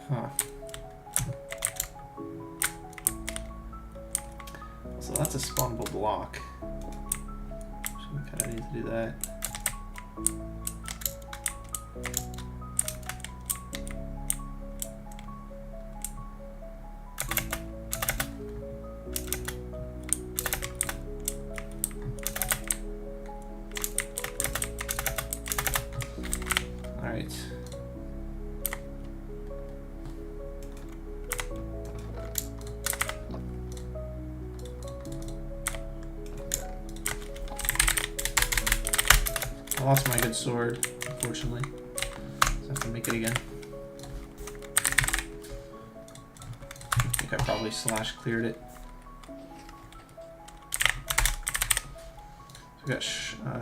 Huh. So that's a spawnable block. We kind of need to do that. All right. I lost my good sword, unfortunately. So I have to make it again. I think I probably slash cleared it. So we got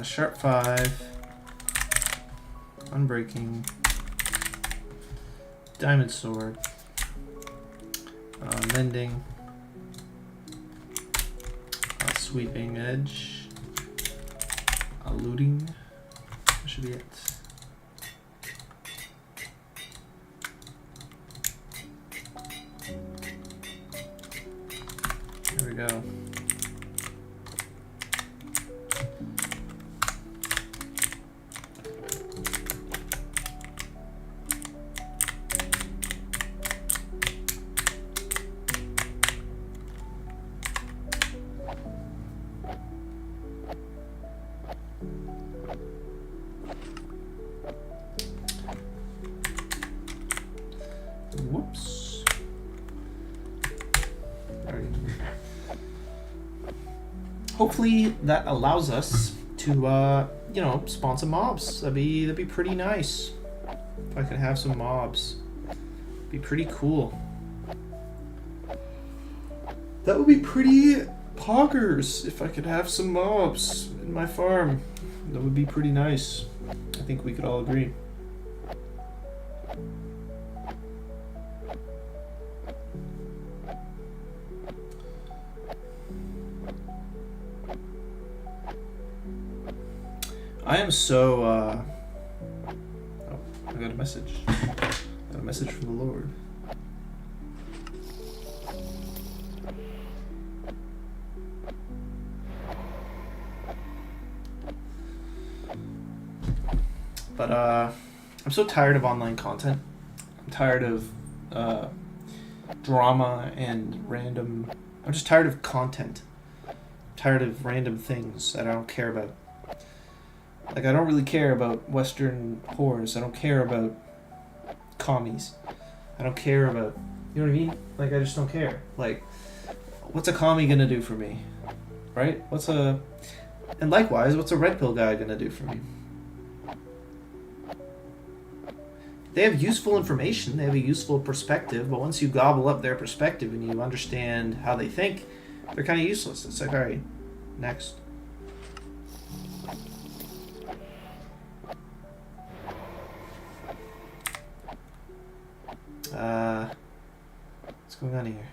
sharp 5, unbreaking, diamond sword, mending, sweeping edge, looting. That should be it. There we go. Alright. Hopefully that allows us to, you know, spawn some mobs. That'd be pretty nice. If I could have some mobs. Be pretty cool. That would be pretty poggers if I could have some mobs in my farm. That would be pretty nice. I think we could all agree. I am so, oh, I got a message. Got a message from the Lord. But, I'm so tired of online content. I'm tired of, drama and random... I'm just tired of content. I'm tired of random things that I don't care about. Like, I don't really care about Western whores. I don't care about commies. I don't care about... You know what I mean? Like, I just don't care. Like, what's a commie gonna do for me? Right? And likewise, what's a red pill guy gonna do for me? They have useful information. They have a useful perspective. But once you gobble up their perspective and you understand how they think, they're kind of useless. It's like, alright, next. What's going on here?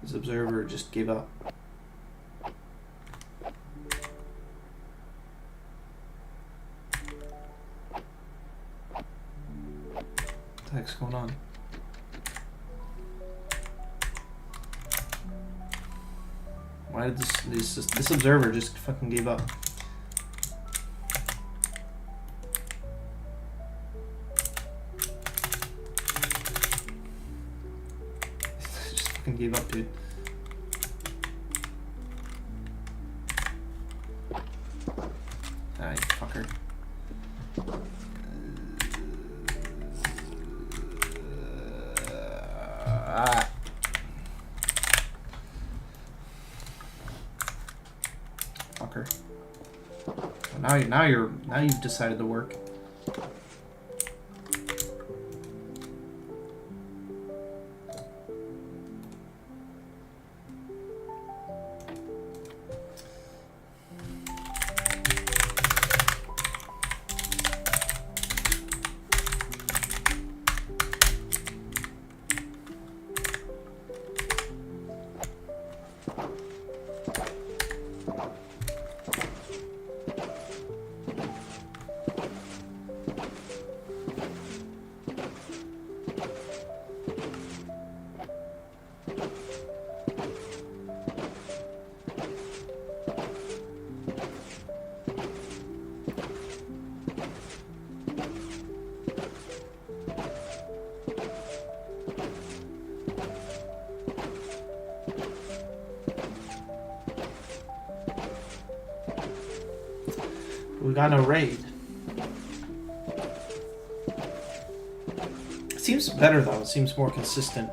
This observer just gave up. What the heck's going on? Why did this observer just fucking give up? Gave up, dude. Ah, you fucker. Fucker. Well, now you've decided to work. We got no raid. It seems better though. It seems more consistent.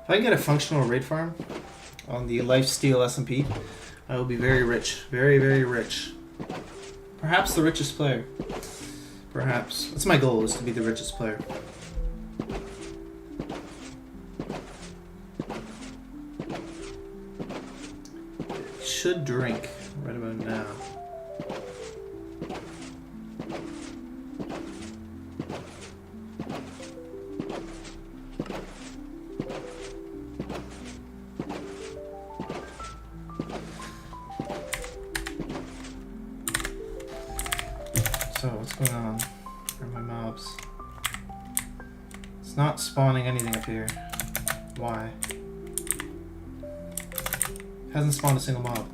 If I can get a functional raid farm on the lifesteal SMP, I will be very rich. Very, very rich. Perhaps the richest player. Perhaps. That's my goal, is to be the richest player. Should drink right about now. What's going on? Where are my mobs? It's not spawning anything up here. Why? Hasn't spawned a single mob.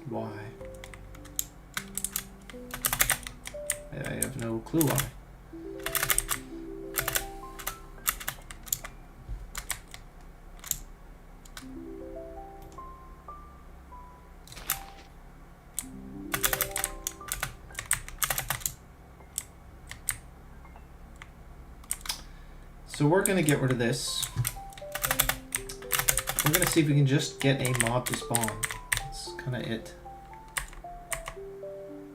Why? I have no clue why. So we're gonna get rid of this. We're gonna see if we can just get a mob to spawn. That's kind of it.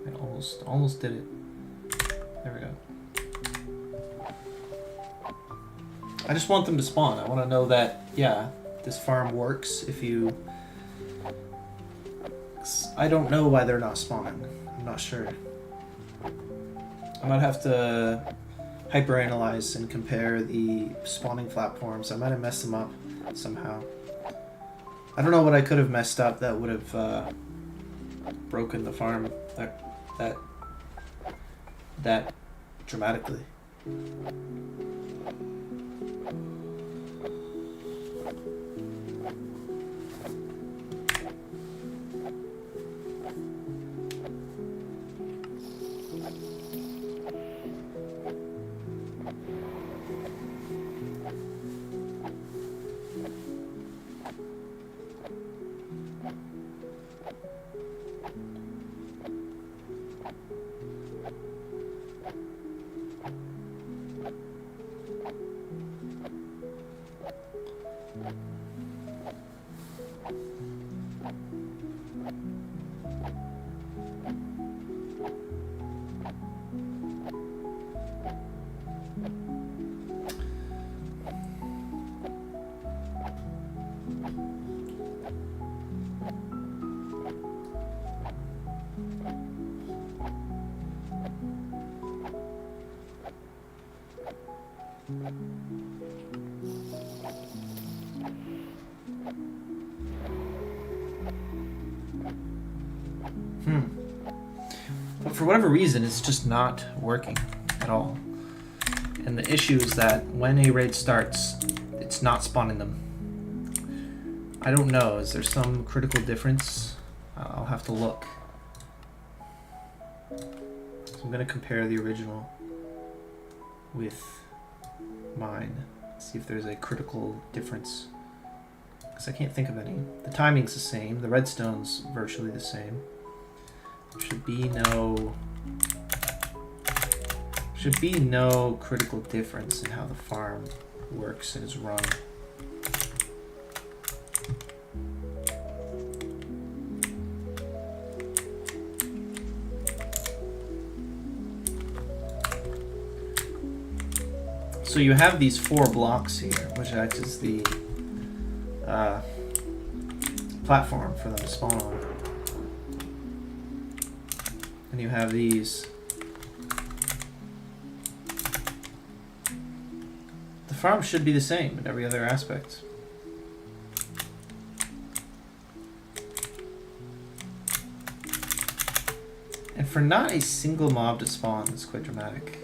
I almost did it. There we go. I just want them to spawn. I want to know that, yeah, this farm works if you... I don't know why they're not spawning. I'm not sure. I might have to hyperanalyze and compare the spawning platforms. I might have messed them up somehow. I don't know what I could have messed up that would have broken the farm that dramatically. But for whatever reason, it's just not working at all. And the issue is that when a raid starts, it's not spawning them. I don't know. Is there some critical difference? I'll have to look. So I'm going to compare the original with mine. See if there's a critical difference. Because I can't think of any. The timing's the same. The redstone's virtually the same. Should be no critical difference in how the farm works and is run. So you have these 4 blocks here, which acts as the platform for them to spawn on. And you have these. The farm should be the same in every other aspect. And for not a single mob to spawn, it's quite dramatic.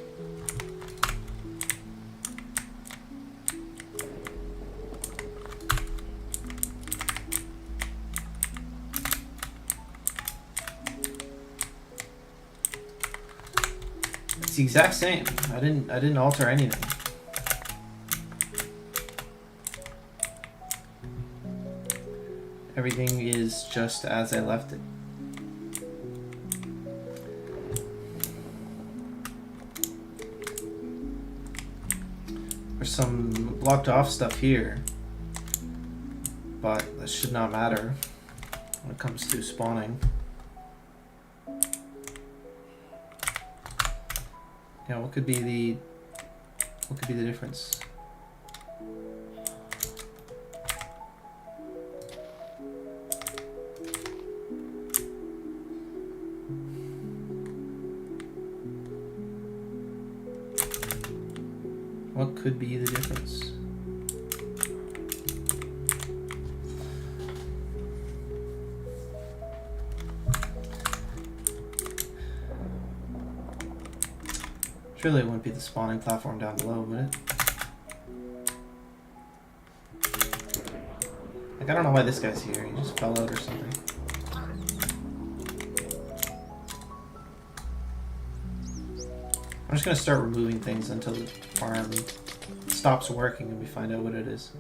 It's the exact same. I didn't alter anything. Everything is just as I left it. There's some blocked off stuff here, but that should not matter when it comes to spawning. Yeah, what could be the difference? What could be the difference? Surely it wouldn't be the spawning platform down below, would it? Like, I don't know why this guy's here. He just fell out or something. I'm just gonna start removing things until the farm stops working and we find out what it is.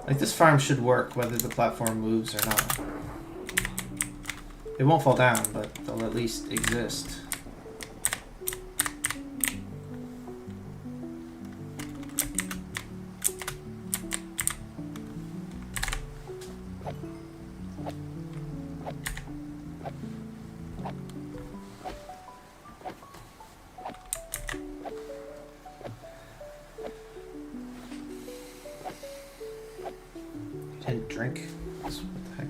Like, this farm should work whether the platform moves or not. It won't fall down, but they'll at least exist. Didn't drink. What the heck?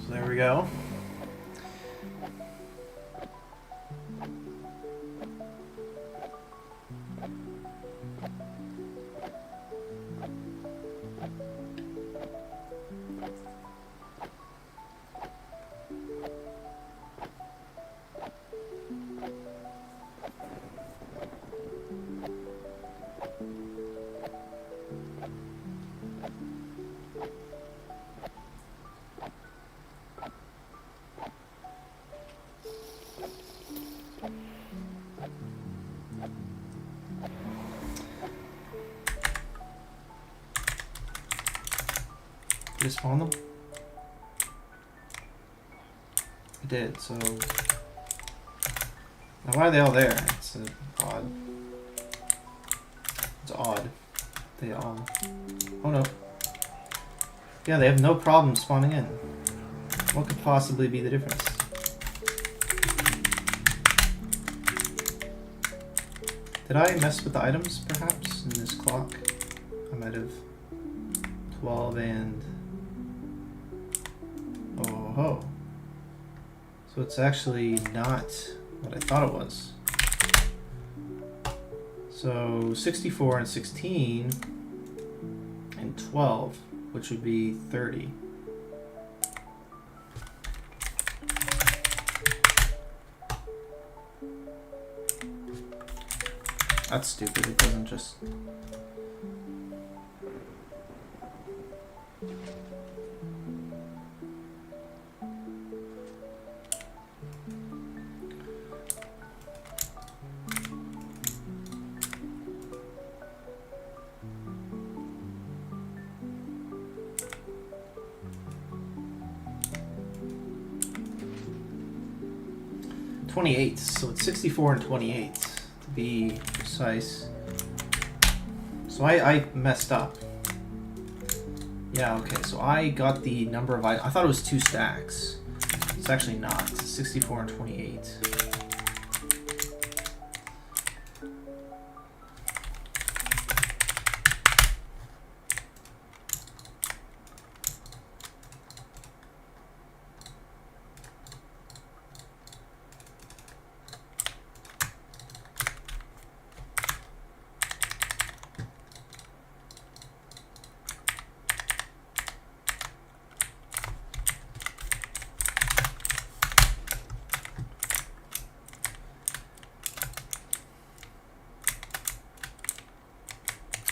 So there we go. Did it spawn them? It did, so... Now why are they all there? It's odd. It's odd. They all... Oh no. Yeah, they have no problem spawning in. What could possibly be the difference? Did I mess with the items, perhaps, in this clock? I might have. 12 and... Oh ho. So it's actually not what I thought it was. So 64 and 16 and 12, which would be 30. That's stupid, it doesn't just... .28, so it's 64 and 28 to be precise. So I messed up. Yeah, okay, so I got the number of items. I thought it was 2 stacks. It's actually not. It's 64 and 28.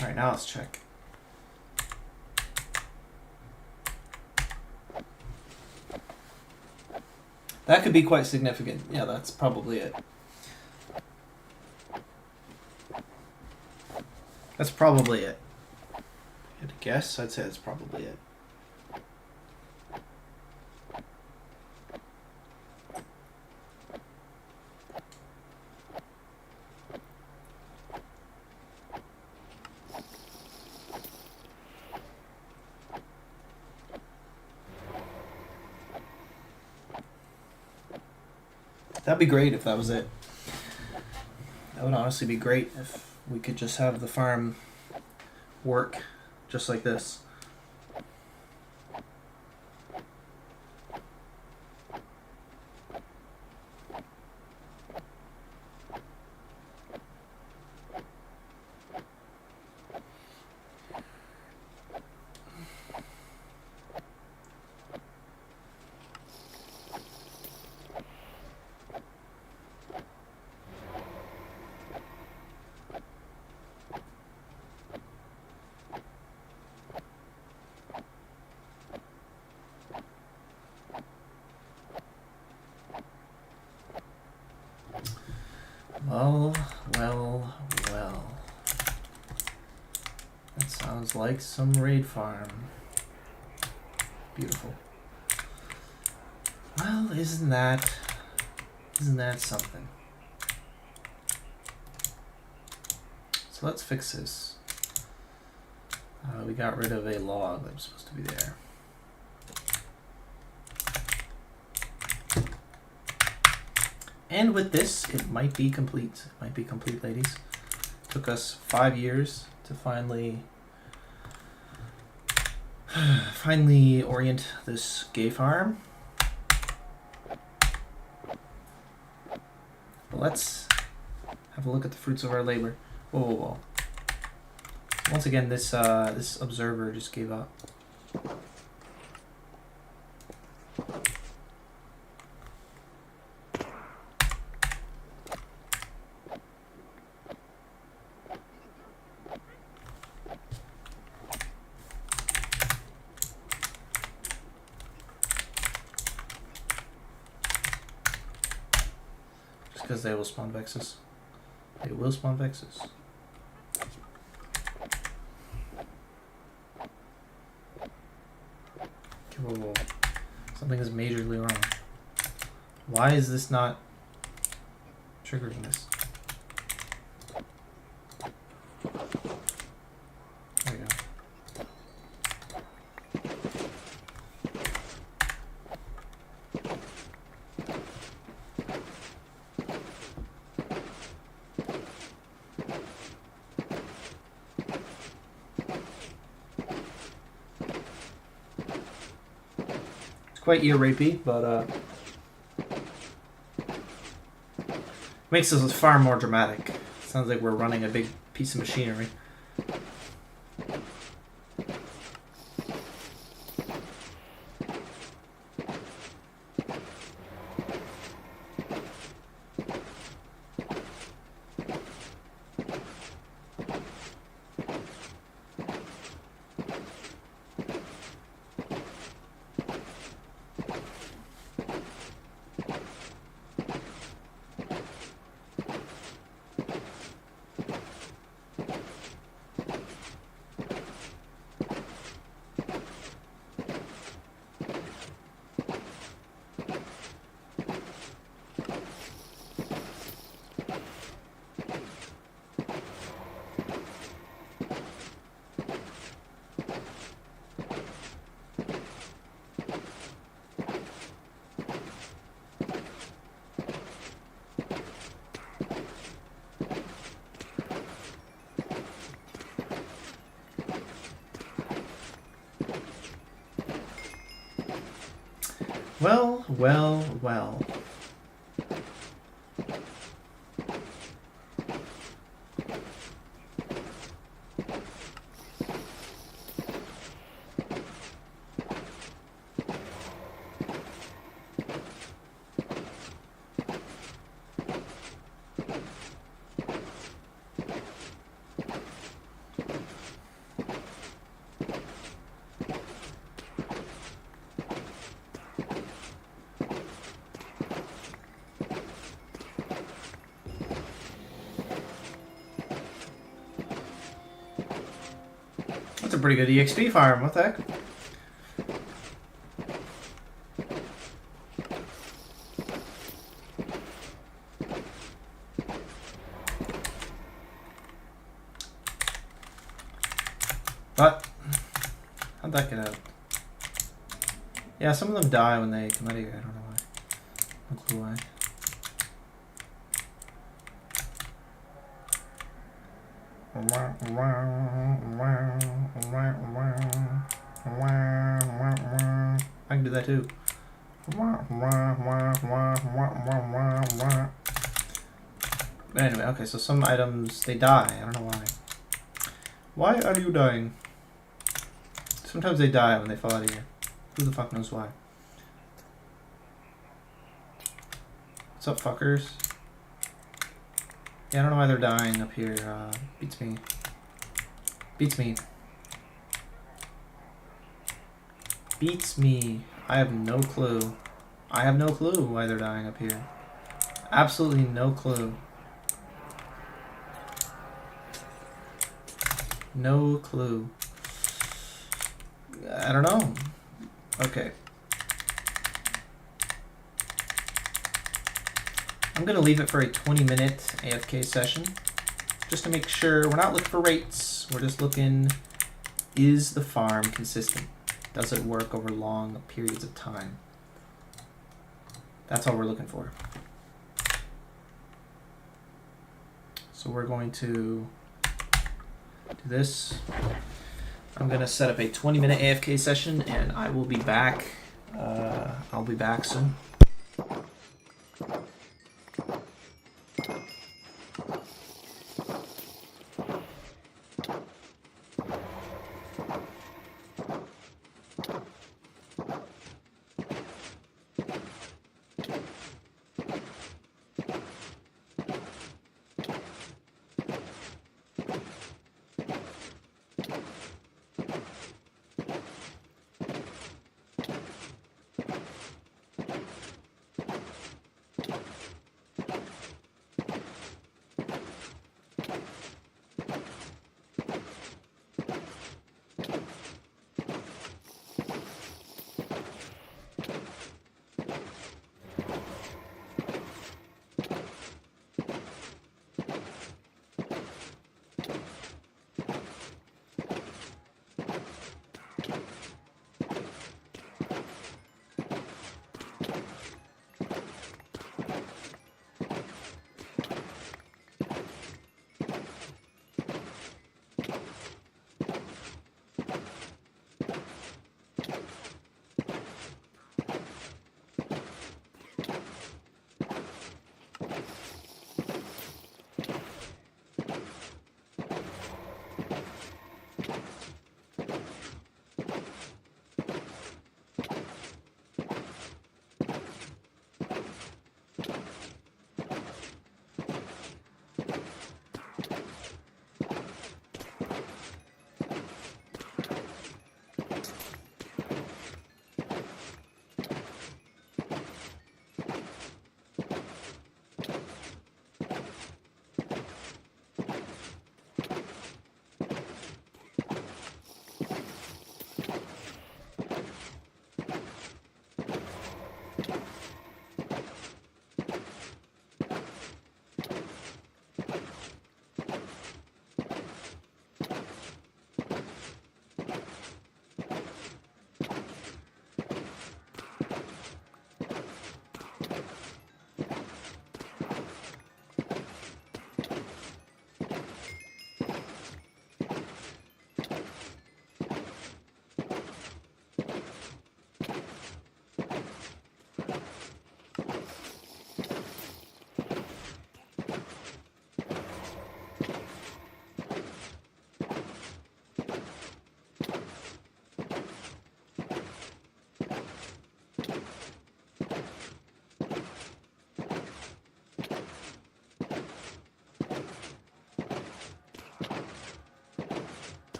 Alright, now let's check. That could be quite significant. Yeah, that's probably it. That's probably it. If I had to guess, I'd say that's probably it. That'd be great if that was it. That would honestly be great if we could just have the farm work just like this. Well, well, well. That sounds like some raid farm. Beautiful. Well, isn't that something? So let's fix this. We got rid of a log that was supposed to be there. And with this, it might be complete. It might be complete, ladies. Took us 5 years to finally orient this gay farm. But let's have a look at the fruits of our labor. Whoa, whoa, whoa. Once again, this observer just gave up. Because they will spawn Vexes. They will spawn Vexes. Okay, whoa, whoa. Something is majorly wrong. Why is this not triggering this? There we go. Quite ear rapey, but makes this far more dramatic. Sounds like we're running a big piece of machinery. Well, well, well. pretty good EXP farm. What the heck? But how'd that get out? Yeah, some of them die when they come out of here. I don't know why. No clue why. I can do that too. But anyway, okay, so some items, they die. I don't know why. Why are you dying? Sometimes they die when they fall out of here. Who the fuck knows why? What's up, fuckers? Yeah, I don't know why they're dying up here. Beats me. Beats me. Beats me. I have no clue. I have no clue why they're dying up here. Absolutely no clue. No clue. I don't know. Okay. I'm going to leave it for a 20-minute AFK session. Just to make sure we're not looking for rates. We're just looking, is the farm consistent? Does it work over long periods of time? That's all we're looking for. So we're going to do this. I'm going to set up a 20-minute AFK session, and I will be back. I'll be back soon.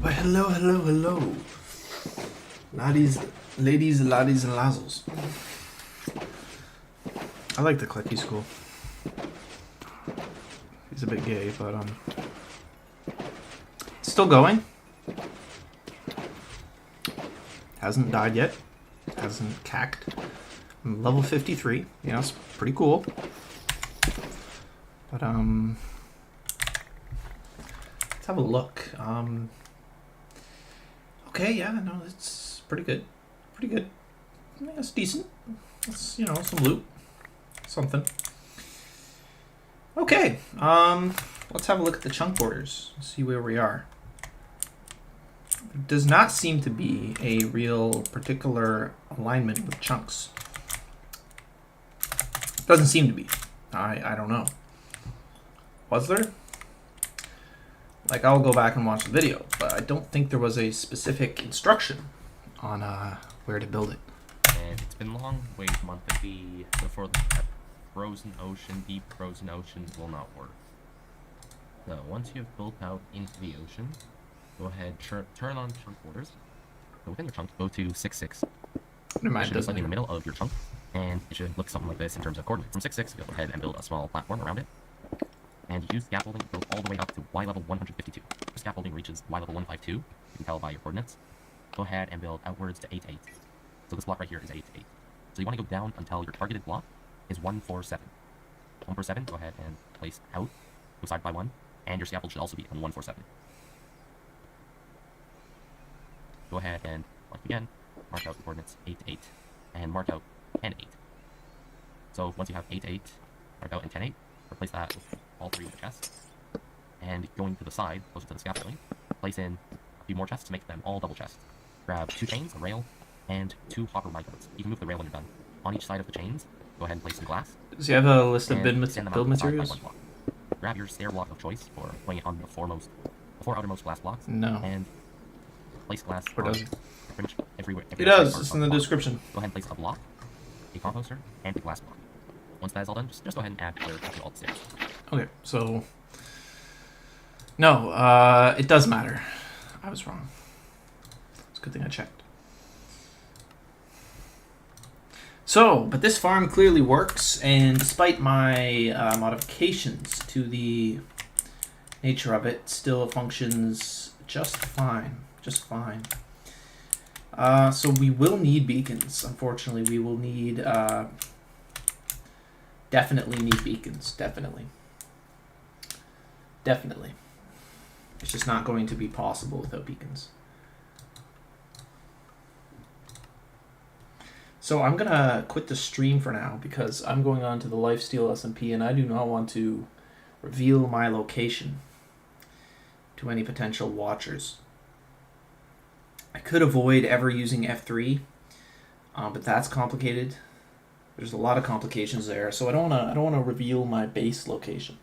Well, hello, hello, hello. Ladies, laddies, and lazzles. I like the click, he's cool. He's a bit gay, but still going. Hasn't died yet. Hasn't cacked. I'm level 53. You know, it's pretty cool. But let's have a look. Okay, yeah, no, it's pretty good. Pretty good. I mean, it's decent. It's, you know, some loot. Something. Okay, let's have a look at the chunk borders. See where we are. There does not seem to be a real particular alignment with chunks. Doesn't seem to be. I don't know. Was there? Like, I'll go back and watch the video, but I don't think there was a specific instruction on where to build it. And it's been long. Wait a month to be before the frozen ocean, deep frozen oceans will not work. So once you've built out into the ocean, go ahead, turn on chunk borders. So within your chunk, go to 6, 6. Never mind, It should be slightly in the middle of your chunk, and it should look something like this in terms of coordinates. From 6, 6, go ahead and build a small platform around it. And use scaffolding to go all the way up to Y level 152. If scaffolding reaches Y level 152, you can tell by your coordinates. Go ahead and build outwards to 8, 8. So this block right here is 8, 8. So you want to go down until your targeted block is 1, 4, 7. 1, 4, 7, go ahead and place out, go side by 1, and your scaffold should also be on 1, 4, 7. Go ahead and mark again, mark out the coordinates 8, 8, and mark out 10, 8. So once you have 8, 8, mark out and 10, 8, replace that with all 3 of the chests. And going to the side, closer to the scaffolding, place in a few more chests to make them all double chests. Grab 2 chains, a rail, and 2 hopper micards. You can move the rail when you're done. On each side of the chains, go ahead and place some glass. Does he have a list of and extend them out build to the side by materials? 1 block. Grab your stair block of choice for putting it on the 4 outermost glass blocks. No. And place glass Or on does it? pretty much everywhere. It does. It's in the description. Go ahead and place a block, a composter, and a glass block. Once that is all done, just go ahead and add clear to all the stairs. Okay, so no, it does matter. I was wrong. It's a good thing I checked. So, but this farm clearly works, and despite my modifications to the nature of it, still functions just fine. Just fine. So we will need beacons. Unfortunately, we will need definitely need beacons. Definitely. It's just not going to be possible without beacons. So I'm gonna quit the stream for now because I'm going on to the Lifesteal SMP and I do not want to reveal my location to any potential watchers. I could avoid ever using F3, but that's complicated. There's a lot of complications there, so I don't wanna reveal my base location.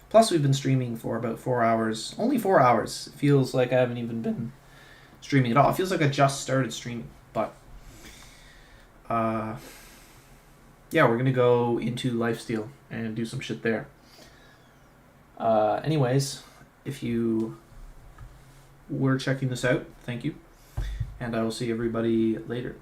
Plus, we've been streaming for about 4 hours. Only 4 hours. It feels like I haven't even been streaming at all. It feels like I just started streaming, but yeah, we're gonna go into Lifesteal and do some shit there. Anyways, if you were checking this out, thank you, and I will see everybody later.